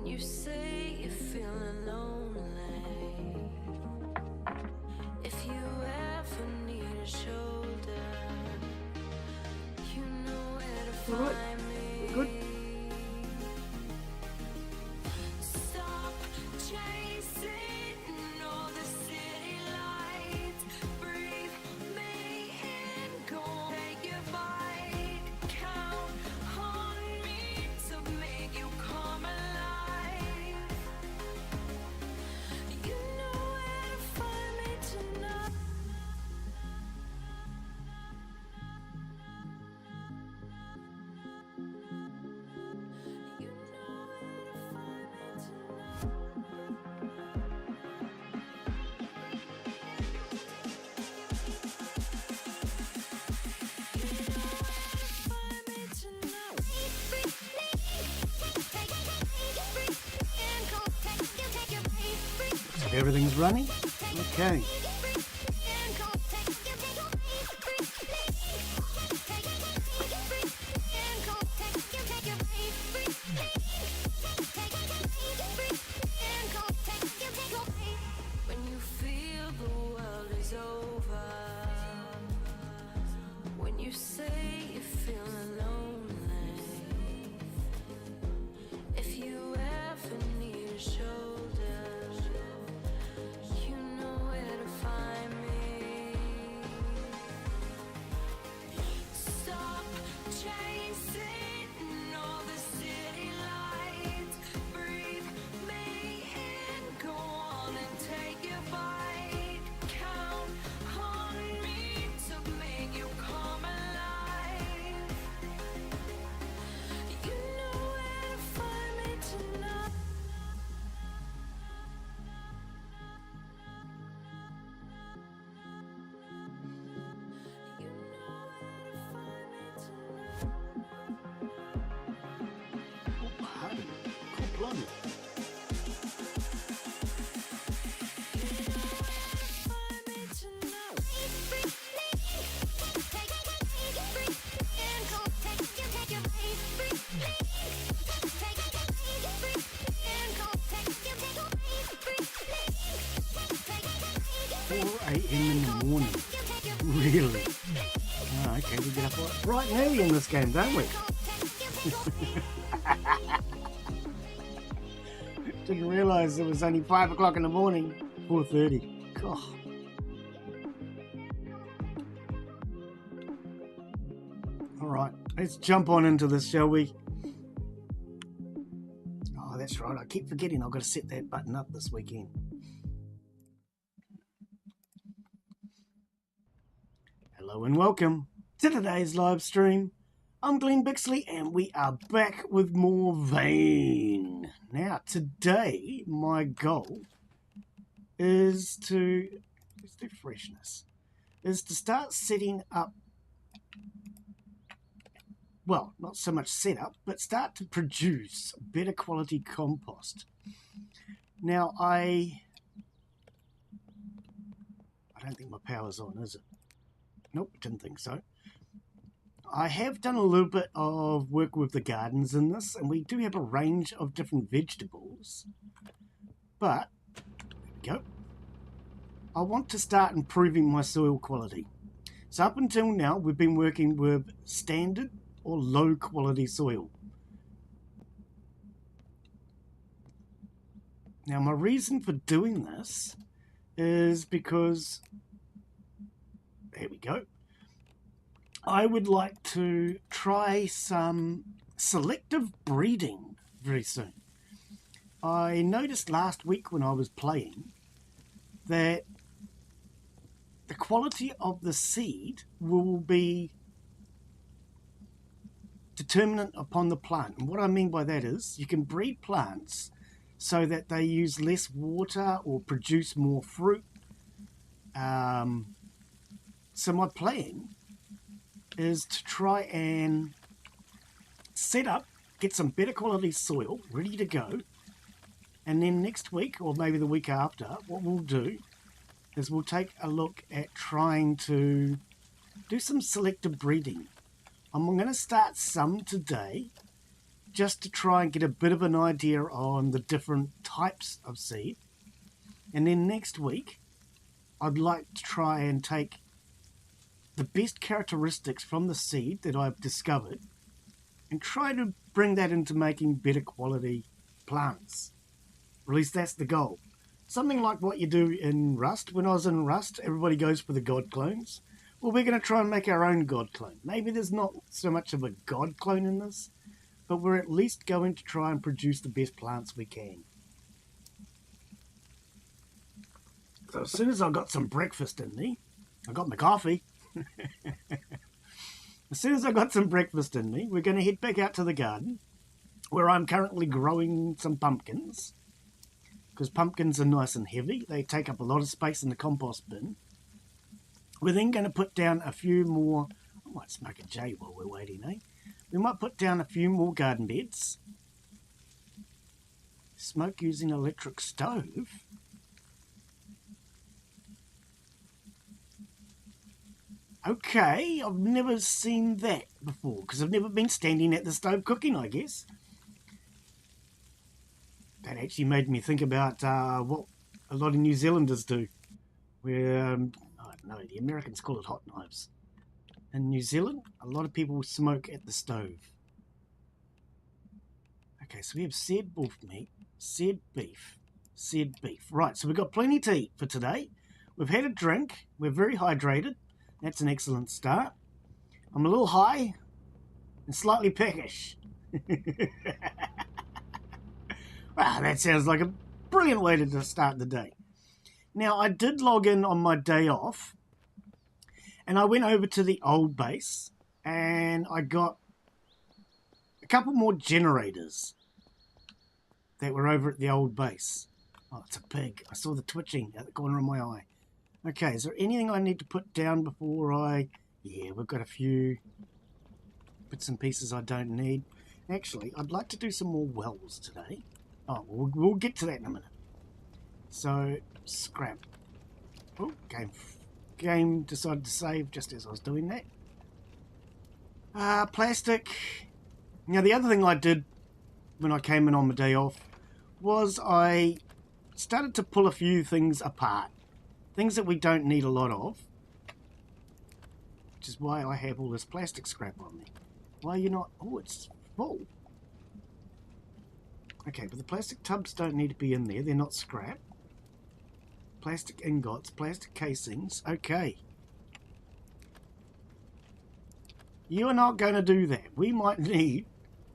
When you say you're feeling lonely, if you ever need a shoulder, you know where to find me. Good. Stop chasing all the city lights. Breathe me in, go take your bite. Count on me to make you come alive. You know where to find me tonight. You know where to find me So everything's running? Okay. when you feel the world is over, when you say you're feeling lonely, if you ever need a shoulder, you know where to find me. Stop chasing all the city lights. Breathe me in, go on and take your bite. Count on me to make you come alive. You know where to find me tonight. You know where to find me tonight. Oh, hey. Cool blimey. Find me tonight. In the morning. Really? Oh, okay, we get up bright and early in this game, don't we? Didn't realise it was only 5 o'clock in the morning. 4:30. God. Alright, let's jump on into this, shall we? Oh, that's right. I keep forgetting I've got to set that button up this weekend. Hello and welcome to today's live stream. I'm Glenn Bixley and we are back with more Vein. Now today my goal is to, let's do freshness, is to start setting up, well, not so much set up, but start to produce better quality compost. Now I don't think my power's on, is it? Nope, didn't think so. I have done a little bit of work with the gardens in this, and we do have a range of different vegetables. But, there we go. I want to start improving my soil quality. So up until now, we've been working with standard or low quality soil. Now my reason for doing this is because, there we go, I would like to try some selective breeding very soon. I noticed last week when I was playing that the quality of the seed will be determinant upon the plant. And what I mean by that is you can breed plants so that they use less water or produce more fruit. So my plan is to try and set up, get some better quality soil ready to go, and then next week or maybe the week after, what we'll do is we'll take a look at trying to do some selective breeding. I'm going to start some today just to try and get a bit of an idea on the different types of seed. And then next week, I'd like to try and take the best characteristics from the seed that I've discovered and try to bring that into making better quality plants. Or at least that's the goal. Something like what you do in Rust. When I was in Rust, everybody goes for the god clones. Well, we're going to try and make our own god clone. Maybe there's not so much of a god clone in this, but we're at least going to try and produce the best plants we can. So as soon as I got some breakfast in me, I got my coffee. As soon as I got some breakfast in me, we're going to head back out to the garden, where I'm currently growing some pumpkins. Because pumpkins are nice and heavy. They take up a lot of space in the compost bin. We're then going to put down a few more... I might smoke a J while we're waiting, eh? We might put down a few more garden beds. Smoke using electric stove. Okay, I've never seen that before, because I've never been standing at the stove cooking, I guess. That actually made me think about what a lot of New Zealanders do. Where, I don't know, the Americans call it hot knives. In New Zealand, a lot of people smoke at the stove. Okay, so we have said wolf meat, said beef, said beef. Right, so we've got plenty to eat for today. We've had a drink. We're very hydrated. That's an excellent start. I'm a little high and slightly peckish. Wow, that sounds like a brilliant way to start the day. Now, I did log in on my day off, and I went over to the old base, and I got a couple more generators that were over at the old base. Oh, it's a pig. I saw the twitching out the corner of my eye. Okay, is there anything I need to put down before I... Yeah, we've got a few bits and pieces I don't need. Actually, I'd like to do some more wells today. Oh, we'll get to that in a minute. So, scrap. Oh, game decided to save just as I was doing that. Plastic. Now, the other thing I did when I came in on my day off was I started to pull a few things apart. Things that we don't need a lot of. Which is why I have all this plastic scrap on me. Why are you not... Oh, it's full. Okay, but the plastic tubs don't need to be in there. They're not scrap. Plastic ingots, plastic casings. Okay. You are not going to do that. We might need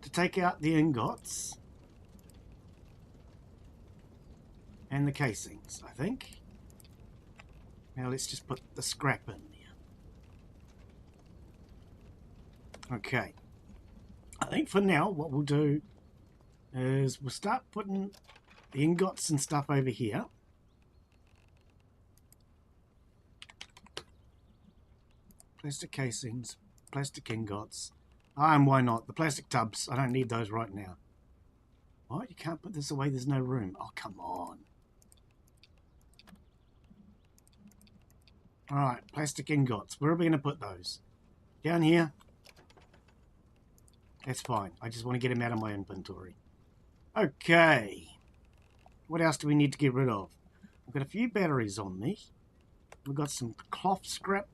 to take out the ingots and the casings, I think. Now let's just put the scrap in there. Okay. I think for now what we'll do is we'll start putting the ingots and stuff over here. Plastic casings, plastic ingots. And why not? The plastic tubs, I don't need those right now. What? You can't put this away, there's no room. Oh, come on. Alright, plastic ingots. Where are we going to put those? Down here? That's fine. I just want to get them out of my inventory. Okay. What else do we need to get rid of? I've got a few batteries on me. We've got some cloth scrap.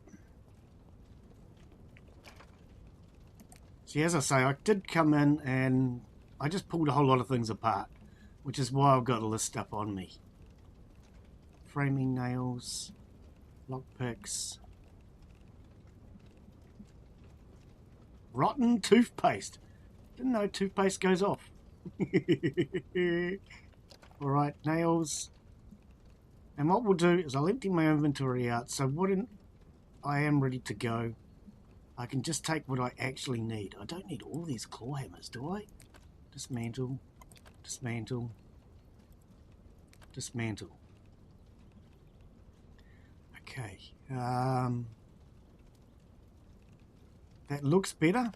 See, as I say, I did come in and I just pulled a whole lot of things apart, which is why I've got all this stuff on me. Framing nails, lockpicks, rotten toothpaste. Didn't know toothpaste goes off. Alright, nails. And what we'll do is I'll empty my inventory out, so when I am ready to go, I can just take what I actually need. I don't need all these claw hammers, do I? Dismantle, dismantle, dismantle. Okay. That looks better.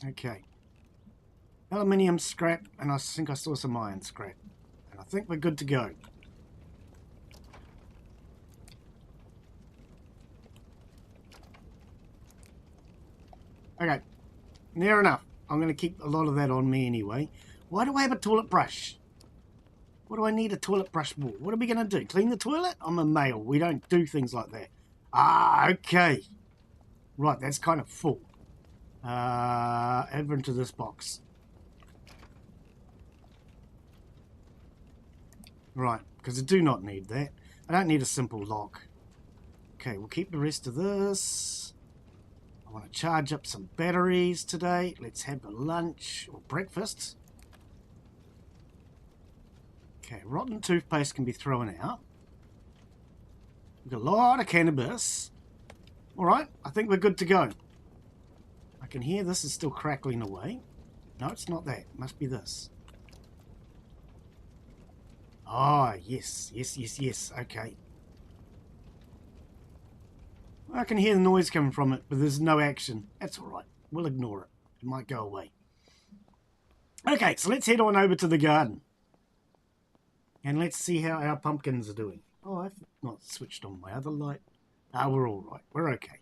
Okay. Aluminium scrap, and I think I saw some iron scrap. And I think we're good to go. Okay, near enough. I'm going to keep a lot of that on me anyway. Why do I have a toilet brush? What do I need a toilet brush for? What are we going to do? Clean the toilet? I'm a male. We don't do things like that. Ah, okay. Right, that's kind of full. Over into this box. Right, because I do not need that. I don't need a simple lock. Okay, we'll keep the rest of this. I want to charge up some batteries today. Let's have a lunch or breakfast. Okay, rotten toothpaste can be thrown out. We've got a lot of cannabis. Alright, I think we're good to go. I can hear this is still crackling away. No, it's not that. It must be this. Ah, yes, yes, yes, yes. Okay. I can hear the noise coming from it, but there's no action. That's alright. We'll ignore it. It might go away. Okay, so let's head on over to the garden. And let's see how our pumpkins are doing. Oh, I've not switched on my other light. Ah, we're alright. We're okay.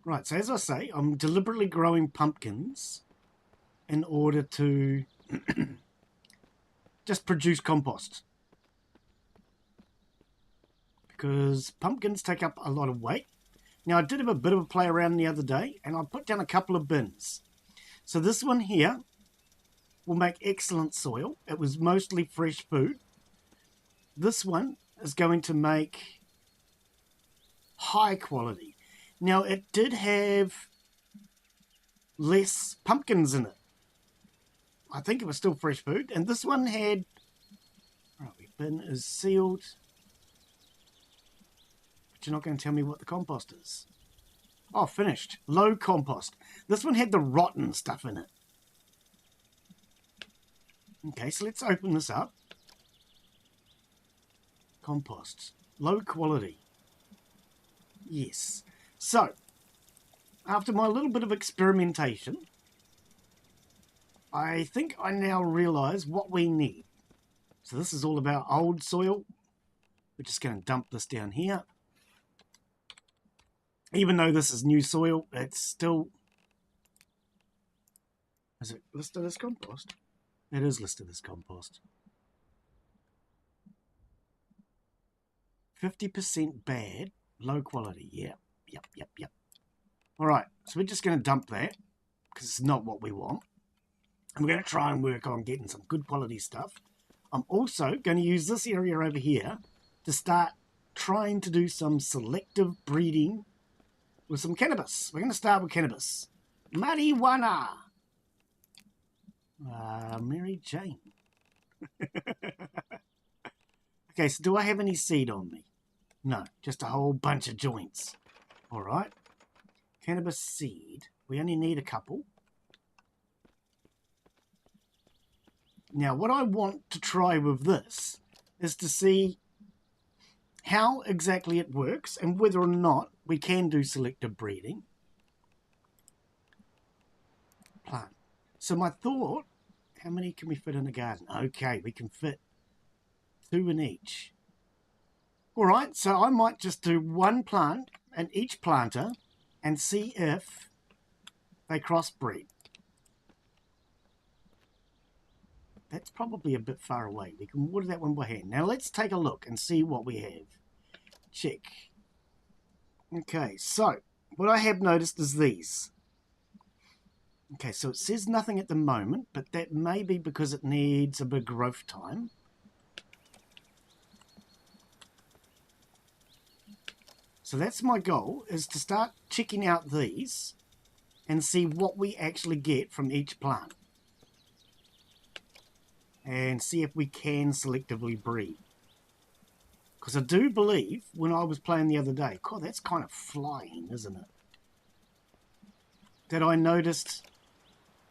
Right, so as I say, I'm deliberately growing pumpkins in order to just produce compost. Because pumpkins take up a lot of weight. Now, I did have a bit of a play around the other day, and I put down a couple of bins. So this one here will make excellent soil. It was mostly fresh food. This one is going to make high quality. Now, it did have less pumpkins in it. I think it was still fresh food. And this one had... Right, the bin is sealed. But you're not going to tell me what the compost is. Oh, finished. Low compost. This one had the rotten stuff in it. Okay, so let's open this up. Compost. Low quality. Yes. So, after my little bit of experimentation, I think I now realise what we need. So this is all about old soil. We're just going to dump this down here. Even though this is new soil, it's still... Is it listed as compost? It is listed as compost. 50% bad, low quality. Yeah, yep. Alright, so we're just going to dump that, because it's not what we want. And we're going to try and work on getting some good quality stuff. I'm also going to use this area over here to start trying to do some selective breeding with some cannabis. We're going to start with cannabis. Marijuana. Mary Jane. Okay, so do I have any seed on me? No, just a whole bunch of joints. All right. Cannabis seed. We only need a couple. Now, what I want to try with this is to see how exactly it works and whether or not we can do selective breeding. Plant. So my thought, how many can we fit in a garden? Okay, we can fit 2 in each. All right, so I might just do 1 plant in each planter and see if they crossbreed. That's probably a bit far away. We can water that one by hand. Now let's take a look and see what we have. Check. Okay, so what I have noticed is these. Okay, so it says nothing at the moment, but that may be because it needs a bit of growth time. So that's my goal, is to start checking out these and see what we actually get from each plant. And see if we can selectively breed. Because I do believe, when I was playing the other day, God, that's kind of flying, isn't it? That I noticed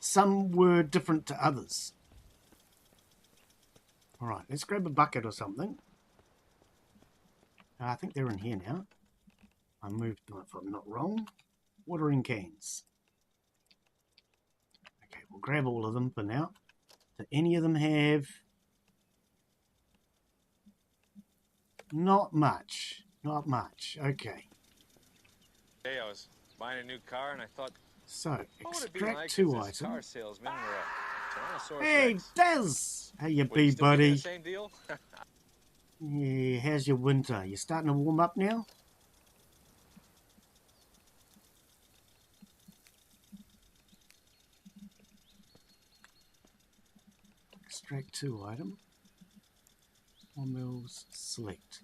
some were different to others. Alright, let's grab a bucket or something. I think they're in here now. I moved them if I'm not wrong. Watering cans. Okay, we'll grab all of them for now. Do any of them have... Not much. Not much. Okay. Hey, I was buying a new car and I thought, So, what would it be extract like if 2 this car items. salesman were a Tyrannosaurus Hey, Rex? Daz! How you Would he be, still give me the buddy? same deal? Yeah, how's your winter? You starting to warm up now? Extract 2 item. 4 mils, select.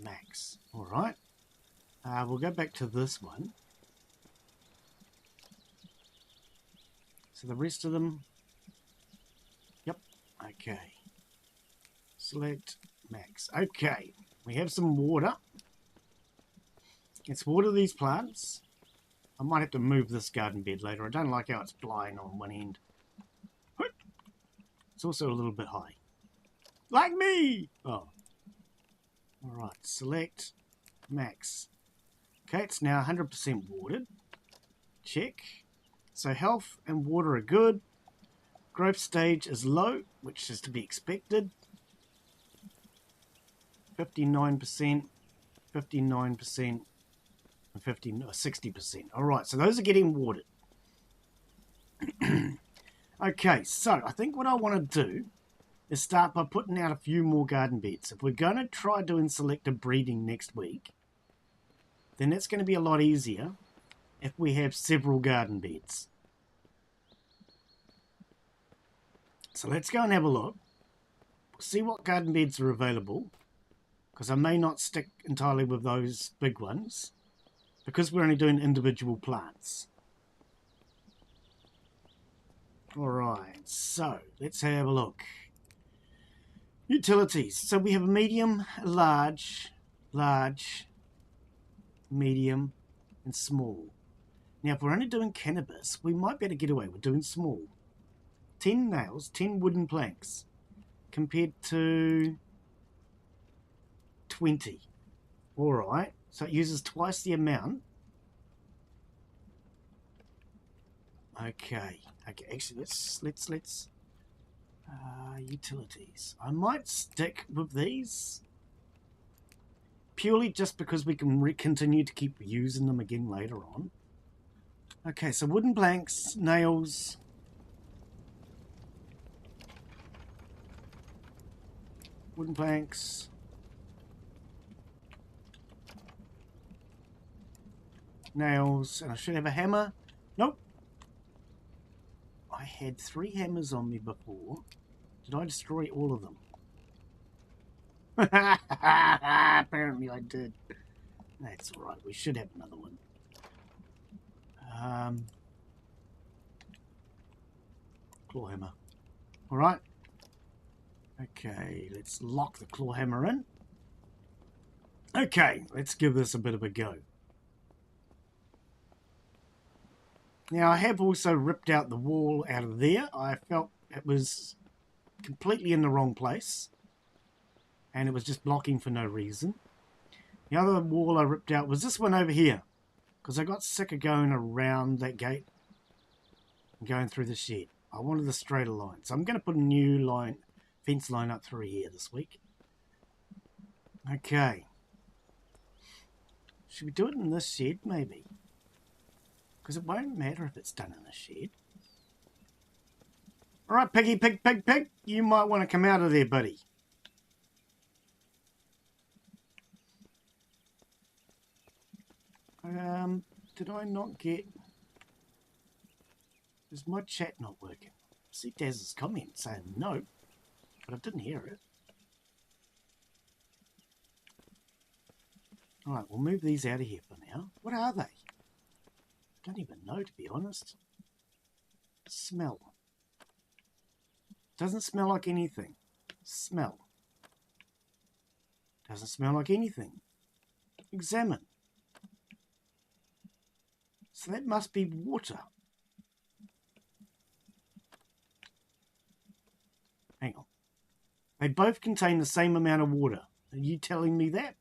Max. Alright. We'll go back to this one. So the rest of them... Yep. Okay. Select max. Okay. We have some water. Let's water these plants. I might have to move this garden bed later. I don't like how it's blind on one end. It's also a little bit high. Like me! Oh. Alright. Select max. Okay, it's now 100% watered. Check. So health and water are good. Growth stage is low, which is to be expected. 59%, 59%, and 60%. Alright, so those are getting watered. Okay, so I think what I want to do is start by putting out a few more garden beds. If we're going to try doing selective breeding next week, then that's going to be a lot easier if we have several garden beds. So let's go and have a look. See what garden beds are available, because I may not stick entirely with those big ones, because we're only doing individual plants. Alright, so let's have a look. Utilities. So we have a medium, large, medium, and small. Now if we're only doing cannabis, we might be able to get away with doing small. 10 nails, 10 wooden planks, compared to 20. Alright, so it uses twice the amount. Okay, actually let's utilities. I might stick with these purely just because we can continue to keep using them again later on. Okay, so wooden planks, nails, wooden planks, nails, and I should have a hammer. Nope. I had 3 hammers on me before. Did I destroy all of them? Apparently I did. That's alright, we should have another one. Claw hammer. Alright. Okay, let's lock the claw hammer in. Okay, let's give this a bit of a go. Now I have also ripped out the wall out of there. I felt it was completely in the wrong place, and it was just blocking for no reason. The other wall I ripped out was this one over here, because I got sick of going around that gate and going through the shed. I wanted a straighter line, so I'm going to put a new fence line up through here this week. Okay. Should we do it in this shed, maybe? Because it won't matter if it's done in a shed. Alright, piggy, pig, you might want to come out of there, buddy. Did I not get... Is my chat not working? I see Daz's comment saying no, but I didn't hear it. Alright, we'll move these out of here for now. What are they? I don't even know, to be honest. Smell. Doesn't smell like anything. Smell. Doesn't smell like anything. Examine. So that must be water. Hang on. They both contain the same amount of water. Are you telling me that?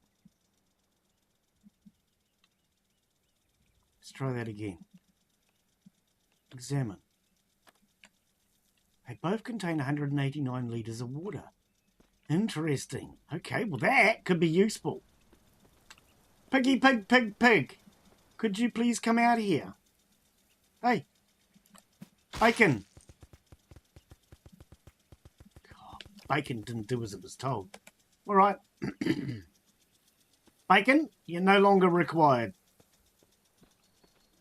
Let's try that again. Examine. They both contain 189 litres of water. Interesting. Okay, well that could be useful. Piggy, pig, pig, pig. Could you please come out here? Hey. Bacon. God, Bacon didn't do as it was told. All right. Bacon, you're no longer required.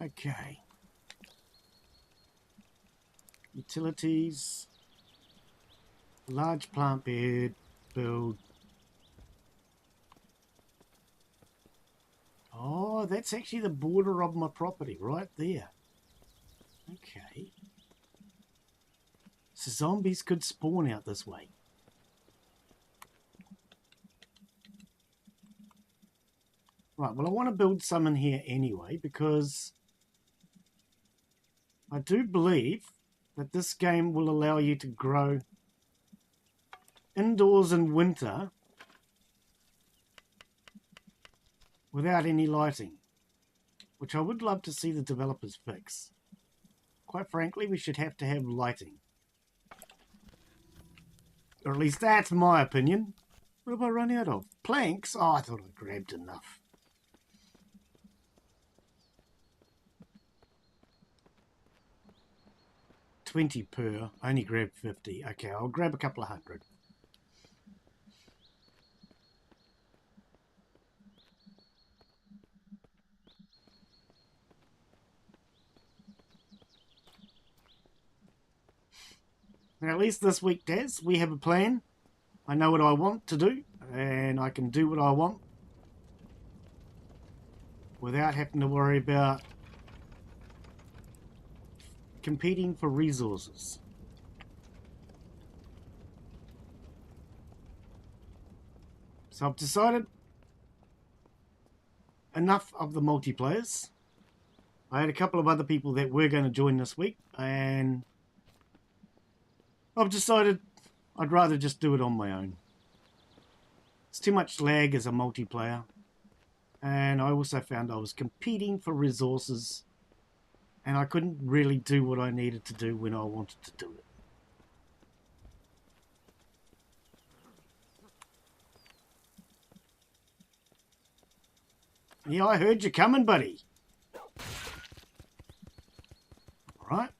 Okay. Utilities. Large plant bed. Build. Oh, that's actually the border of my property right there. Okay. So zombies could spawn out this way. Right, well I want to build some in here anyway because I do believe that this game will allow you to grow indoors in winter without any lighting, which I would love to see the developers fix. Quite frankly, we should have to have lighting. Or at least that's my opinion. What have I run out of? Planks? Oh, I thought I grabbed enough. $20 per. I only grabbed 50. Okay, I'll grab a couple of hundred. Now, at least this week, Daz, we have a plan. I know what I want to do, and I can do what I want without having to worry about competing for resources. So I've decided enough of the multiplayers. I had a couple of other people that were going to join this week, and I've decided I'd rather just do it on my own. It's too much lag as a multiplayer, and I also found I was competing for resources, and I couldn't really do what I needed to do when I wanted to do it. Yeah, I heard you coming, buddy. All right.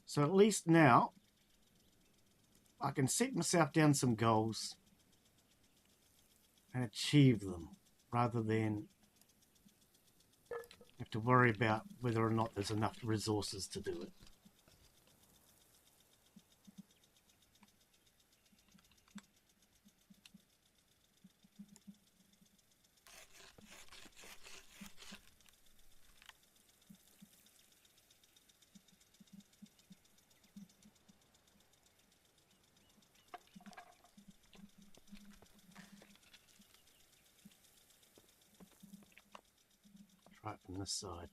So at least now I can set myself down some goals and achieve them rather than have to worry about whether or not there's enough resources to do it. Try it from this side.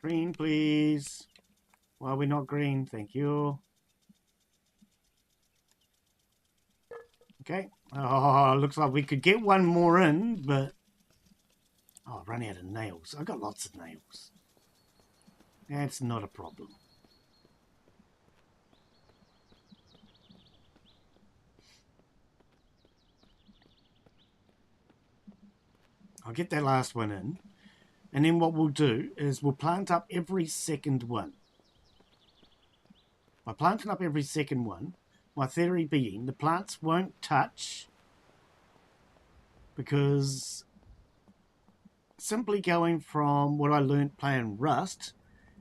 Green, please. Why are we not green? Thank you. Okay. Oh, looks like we could get one more in, but... Oh, I've run out of nails. I've got lots of nails. That's not a problem. I'll get that last one in. And then what we'll do is we'll plant up every second one. By planting up every second one, my theory being the plants won't touch because simply going from what I learned playing Rust,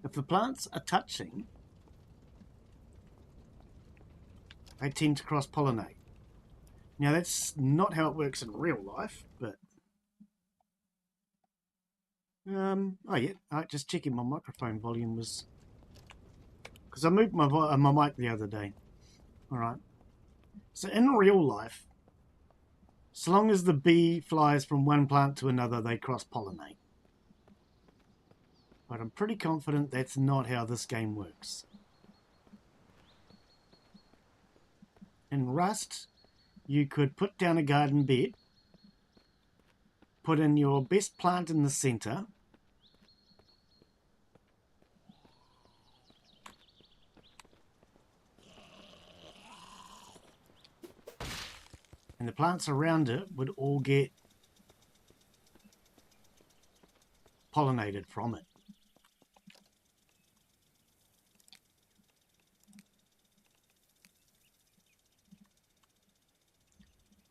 if the plants are touching, they tend to cross-pollinate. Now that's not how it works in real life, but oh yeah, just checking my microphone volume was, because I moved my mic the other day. All right. So in real life, so long as the bee flies from one plant to another, they cross-pollinate. But I'm pretty confident that's not how this game works. in Rust, you could put down a garden bed, put in your best plant in the center, and the plants around it would all get pollinated from it.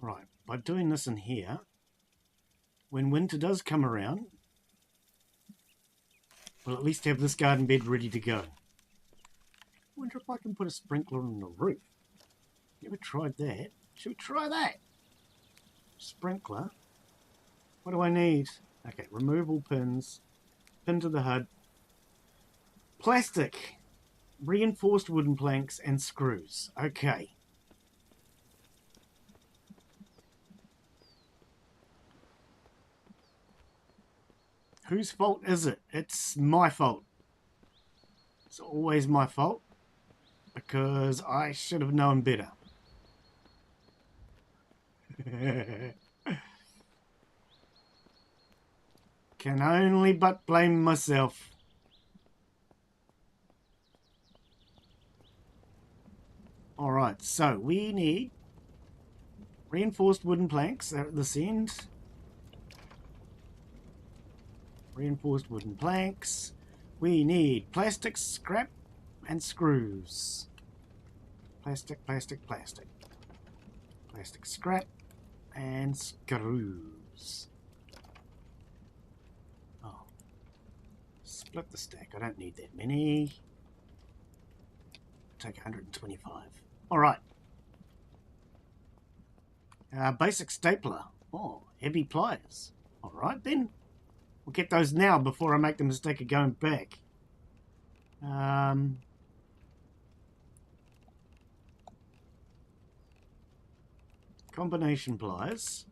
Right, by doing this in here, when winter does come around, we'll at least have this garden bed ready to go. I wonder if I can put a sprinkler on the roof. Never tried that. Should we try that? Sprinkler. What do I need? Okay, removable pins. Pin to the HUD. Plastic. Reinforced wooden planks and screws. Okay. Whose fault is it? It's my fault. It's always my fault. Because I should have known better. Can only but blame myself. Alright, so we need reinforced wooden planks at this end. Reinforced wooden planks. We need plastic, scrap, and screws. Plastic, plastic, plastic. Plastic, scrap, and screws. Oh. Split the stack. I don't need that many. Take 125. Alright. Basic stapler. Oh, heavy pliers. Alright then. We'll get those now before I make the mistake of going back. Combination pliers.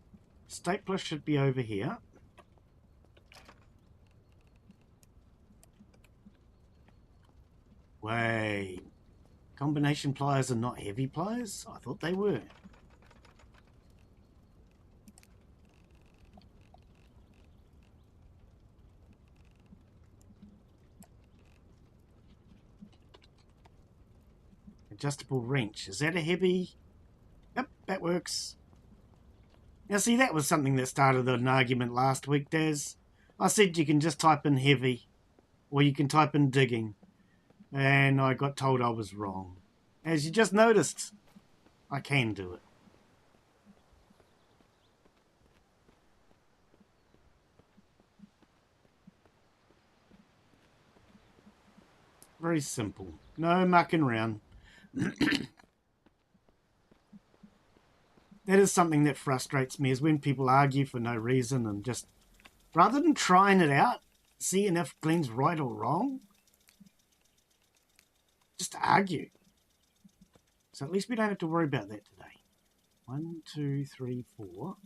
Stapler should be over here. Wait. Combination pliers are not heavy pliers? I thought they were. Adjustable wrench. Is that a heavy? Yep, that works. Now see, that was something that started an argument last week, Daz. I said you can just type in heavy, or you can type in digging. And I got told I was wrong. As you just noticed, I can do it. Very simple. No mucking around. That is something that frustrates me, is when people argue for no reason and just, rather than trying it out, seeing if Glenn's right or wrong, just argue. So at least we don't have to worry about that today. 1, 2, 3, 4.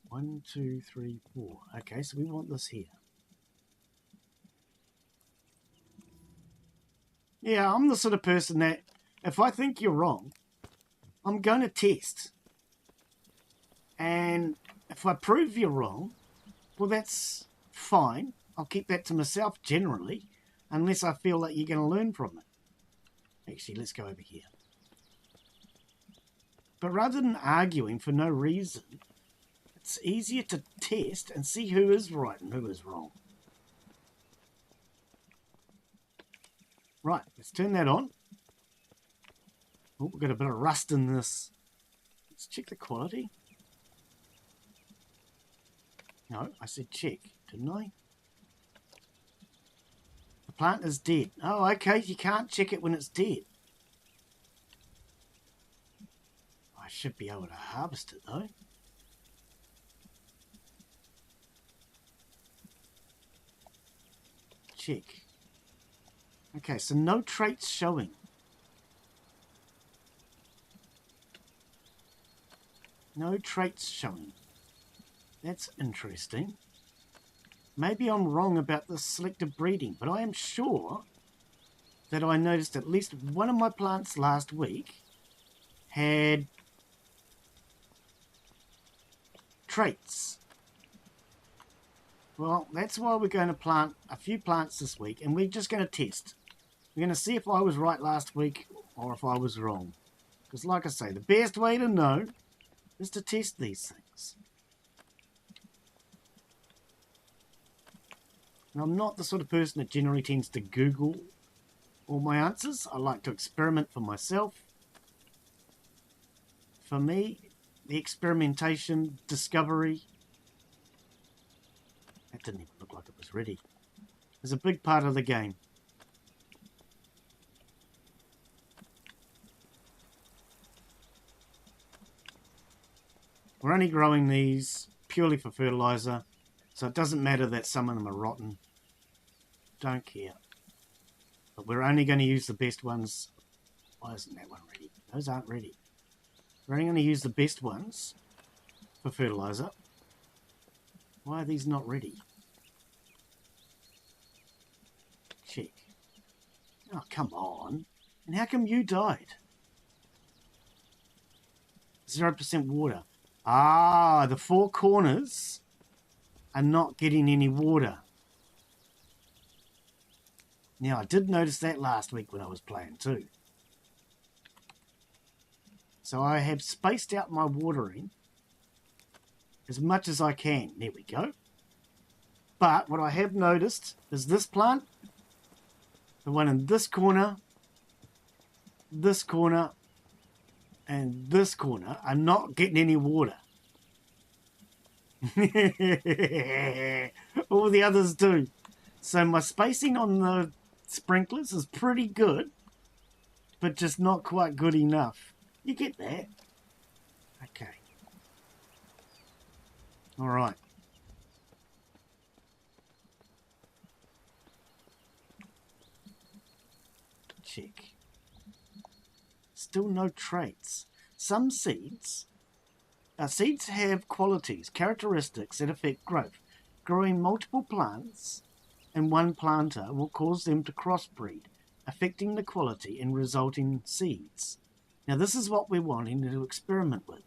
1, 2, 3, 4. Okay, so we want this here. Yeah, I'm the sort of person that, if I think you're wrong, I'm going to test. And if I prove you're wrong, well, that's fine. I'll keep that to myself generally, unless I feel like you're going to learn from it. Actually, let's go over here. But rather than arguing for no reason, it's easier to test and see who is right and who is wrong. Right, let's turn that on. Oh, we've got a bit of rust in this. Let's check the quality. No, I said check, didn't I? The plant is dead. Oh, okay, you can't check it when it's dead. I should be able to harvest it, though. Check. Okay, so no traits showing. No traits showing. That's interesting. Maybe I'm wrong about the selective breeding, but I am sure that I noticed at least one of my plants last week had traits. Well, that's why we're going to plant a few plants this week, and we're just going to test. We're going to see if I was right last week or if I was wrong. Because like I say, the best way to know is to test these things. And I'm not the sort of person that generally tends to Google all my answers. I like to experiment for myself. For me, the experimentation, discovery, that didn't even look like it was ready, is a big part of the game. We're only growing these purely for fertilizer, so it doesn't matter that some of them are rotten. Don't care. But we're only going to use the best ones. Why isn't that one ready? Those aren't ready. We're only going to use the best ones for fertilizer. Why are these not ready? Check. Oh, come on. And how come you died? 0% water. Ah, the four corners are not getting any water. Now, I did notice that last week when I was playing too. So I have spaced out my watering as much as I can. There we go. But what I have noticed is this plant, the one in this corner, and this corner are not getting any water. All the others do. So my spacing on the sprinklers is pretty good, but just not quite good enough. You get that? Okay. All right. Check. Still no traits. Some seeds have qualities, characteristics that affect growth. Growing multiple plants in one planter will cause them to crossbreed, affecting the quality and resulting seeds. Now this is what we're wanting to experiment with.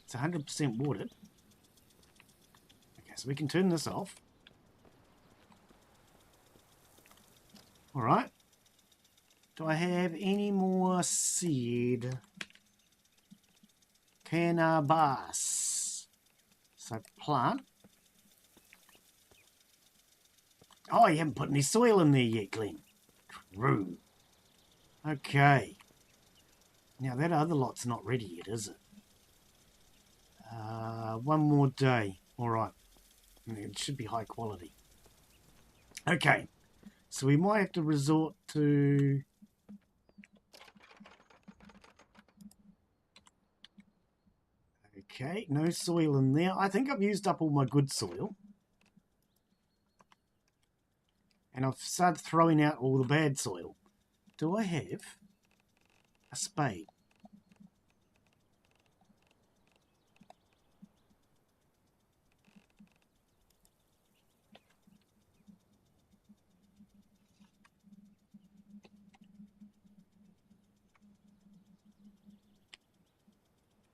It's 100% watered. Okay, so we can turn this off. All right. Do I have any more seed? Cannabis. So plant. Oh, you haven't put any soil in there yet, Glenn. True. Okay. Now that other lot's not ready yet, is it? One more day. All right. It should be high quality. Okay. So we might have to resort to... Okay, no soil in there. I think I've used up all my good soil. And I've started throwing out all the bad soil. Do I have a spade?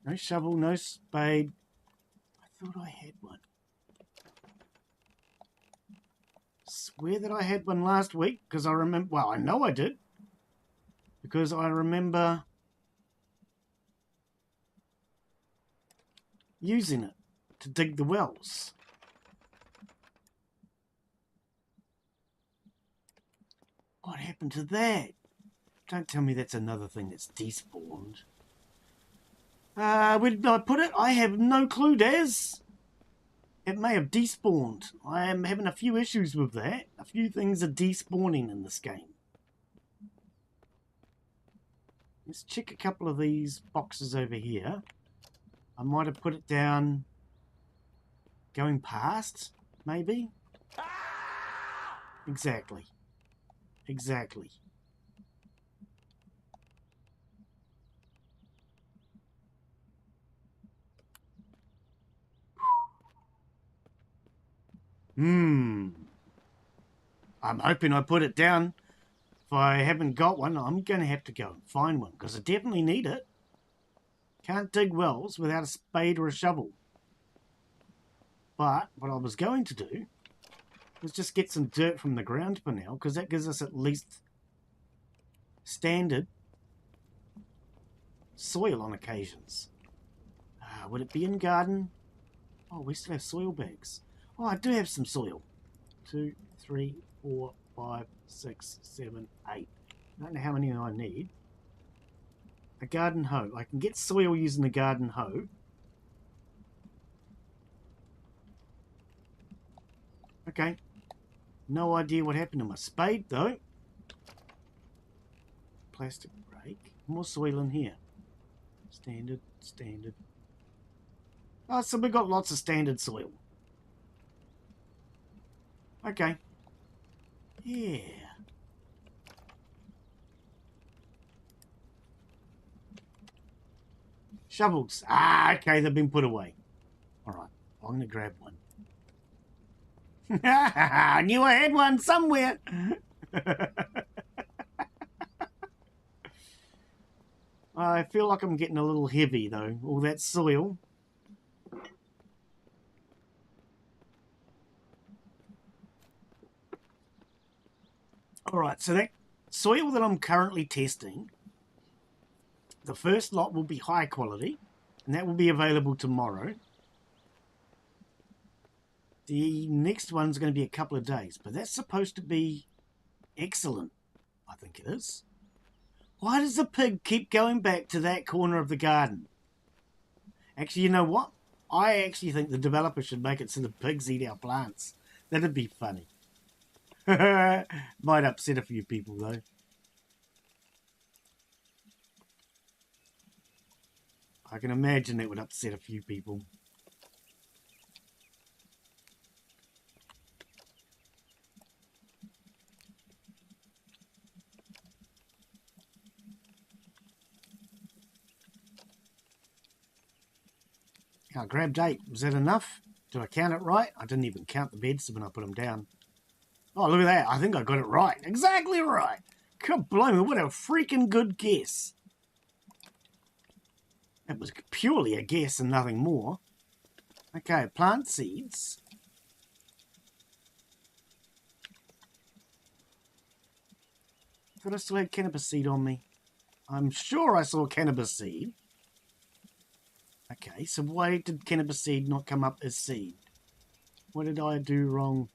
No shovel, no spade. I thought I had one. Swear that I had one last week because I remember. Well, I know I did because I remember using it to dig the wells. What happened to that? Don't tell me that's another thing that's despawned. Where did I put it? I have no clue, Daz. It may have despawned. I am having a few issues with that. A few things are despawning in this game. Let's check a couple of these boxes over here. I might have put it down going past, maybe? Exactly. Exactly. I'm hoping I put it down If I haven't got one, I'm going to have to go and find one, because I definitely need it. Can't dig wells without a spade or a shovel. But what I was going to do was just get some dirt from the ground for now, because that gives us at least standard soil on occasions. Would it be in garden? Oh, we still have soil bags. Oh, I do have some soil. 2, 3, 4, 5, 6, 7, 8. I don't know how many I need. A garden hoe. I can get soil using the garden hoe. Okay. No idea what happened to my spade, though. Plastic rake. More soil in here. Standard, standard. Oh, so we've got lots of standard soil. Okay. Yeah. Shovels. Okay, they've been put away. Alright, I'm going to grab one. I knew I had one somewhere. I feel like I'm getting a little heavy, though. All that soil. Alright, so that soil that I'm currently testing, the first lot will be high quality, and that will be available tomorrow. The next one's going to be a couple of days, but that's supposed to be excellent. I think it is. Why does the pig keep going back to that corner of the garden? Actually, you know what? I actually think the developer should make it so the pigs eat our plants. That'd be funny. Might upset a few people, though. I can imagine that would upset a few people. I grabbed 8. Was that enough? Did I count it right? I didn't even count the beds when I put them down. Oh, look at that. I think I got it right. Exactly right. God blimey, what a freaking good guess. It was purely a guess and nothing more. Okay, plant seeds. I thought I still had cannabis seed on me. I'm sure I saw cannabis seed. Okay, so why did cannabis seed not come up as seed? What did I do wrong?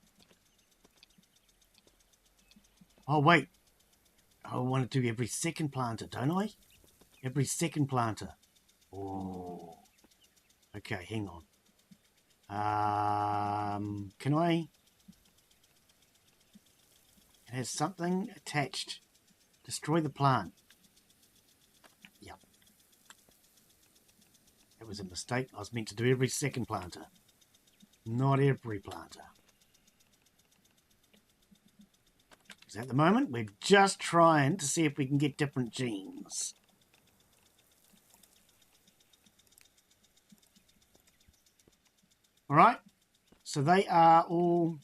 Oh, wait. I want to do every second planter, don't I? Every second planter. Oh. Okay, hang on. Can I? It has something attached. Destroy the plant. Yep. That was a mistake. I was meant to do every second planter. Not every planter. Because at the moment, we're just trying to see if we can get different genes. Alright. So they are all...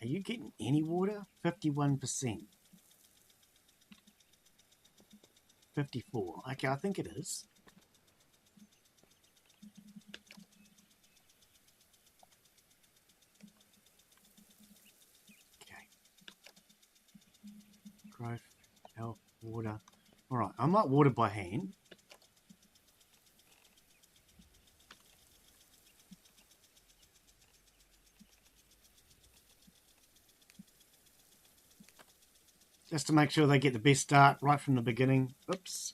Are you getting any water? 51%. 54. Okay, I think it is. Okay. Growth, health, water. Alright, I might water by hand. Just to make sure they get the best start right from the beginning. Oops.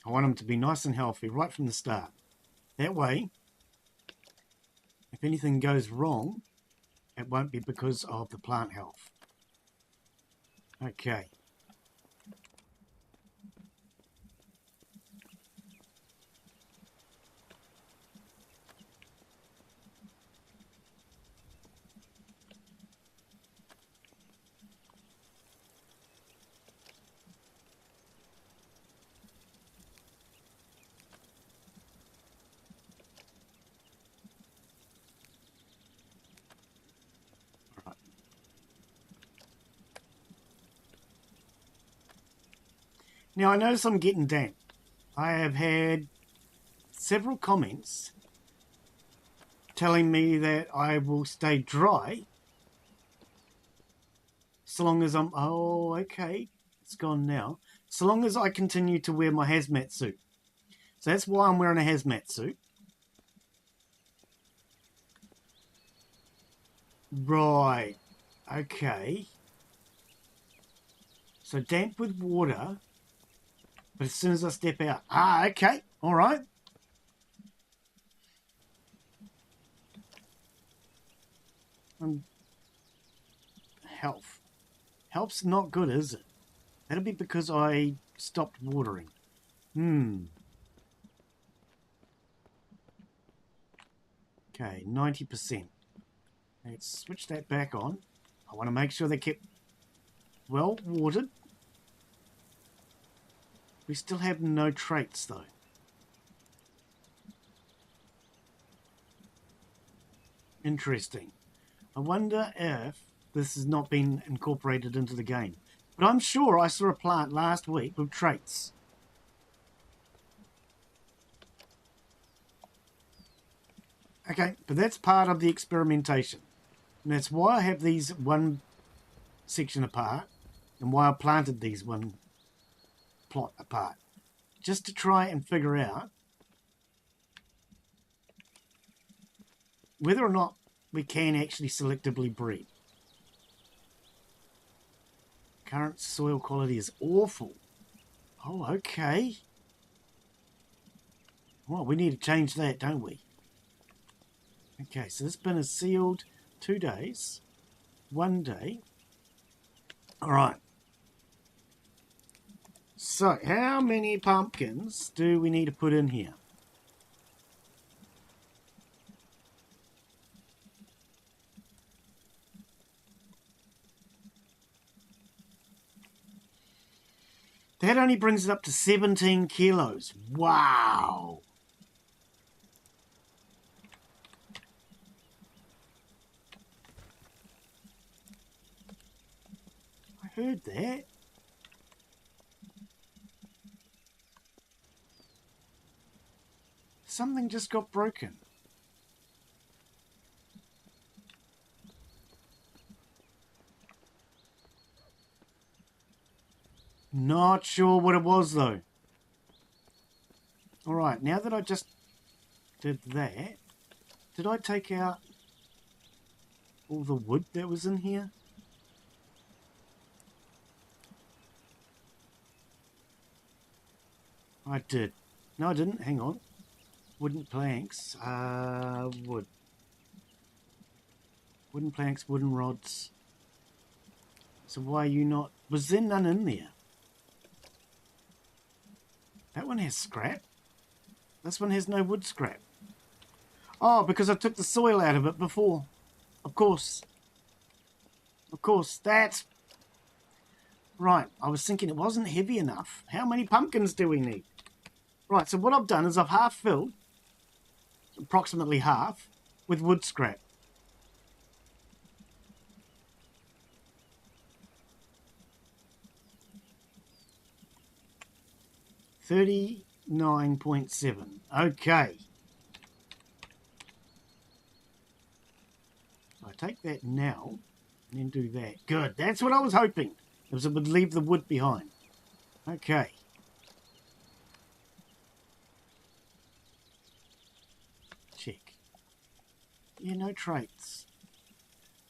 I want them to be nice and healthy right from the start. That way, if anything goes wrong, it won't be because of the plant health. Okay. Now I notice I'm getting damp. I have had several comments telling me that I will stay dry so long as I'm... Oh, okay. It's gone now. So long as I continue to wear my hazmat suit. So that's why I'm wearing a hazmat suit. Right. Okay. So damp with water. But as soon as I step out... Ah, okay. All right. Health. Health's not good, is it? That'll be because I stopped watering. Okay, 90%. Let's switch that back on. I want to make sure they're kept well watered. We still have no traits, though. Interesting. I wonder if this has not been incorporated into the game. But I'm sure I saw a plant last week with traits. Okay, but that's part of the experimentation. And that's why I have these one section apart and why I planted these one plot apart. Just to try and figure out whether or not we can actually selectively breed. Current soil quality is awful. Oh, okay. Well, we need to change that, don't we? Okay, so this bin is sealed 2 days. 1 day. All right. So, how many pumpkins do we need to put in here? That only brings it up to 17 kilos. Wow. I heard that. Something just got broken. Not sure what it was, though. Alright, now that I just did that, did I take out all the wood that was in here? I did. No, I didn't. Hang on. Wooden planks. Wood. Wooden planks, wooden rods. So why are you not... Was there none in there? That one has scrap. This one has no wood scrap. Oh, because I took the soil out of it before. Of course. Of course. That's... Right. I was thinking it wasn't heavy enough. How many pumpkins do we need? Right, so what I've done is I've half filled, approximately half, with wood scrap. $39.7. Okay. So I take that now and then do that. Good. That's what I was hoping. Because it would leave the wood behind. Okay. Check. Yeah, no traits.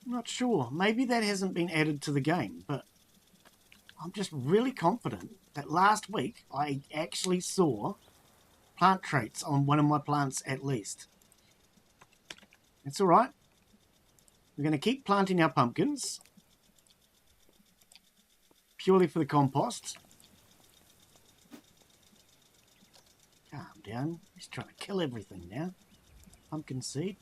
I'm not sure. Maybe that hasn't been added to the game, but I'm just really confident that last week I actually saw plant traits on one of my plants at least. It's alright. We're going to keep planting our pumpkins. Purely for the compost. Calm down. He's trying to kill everything now. Pumpkin seed.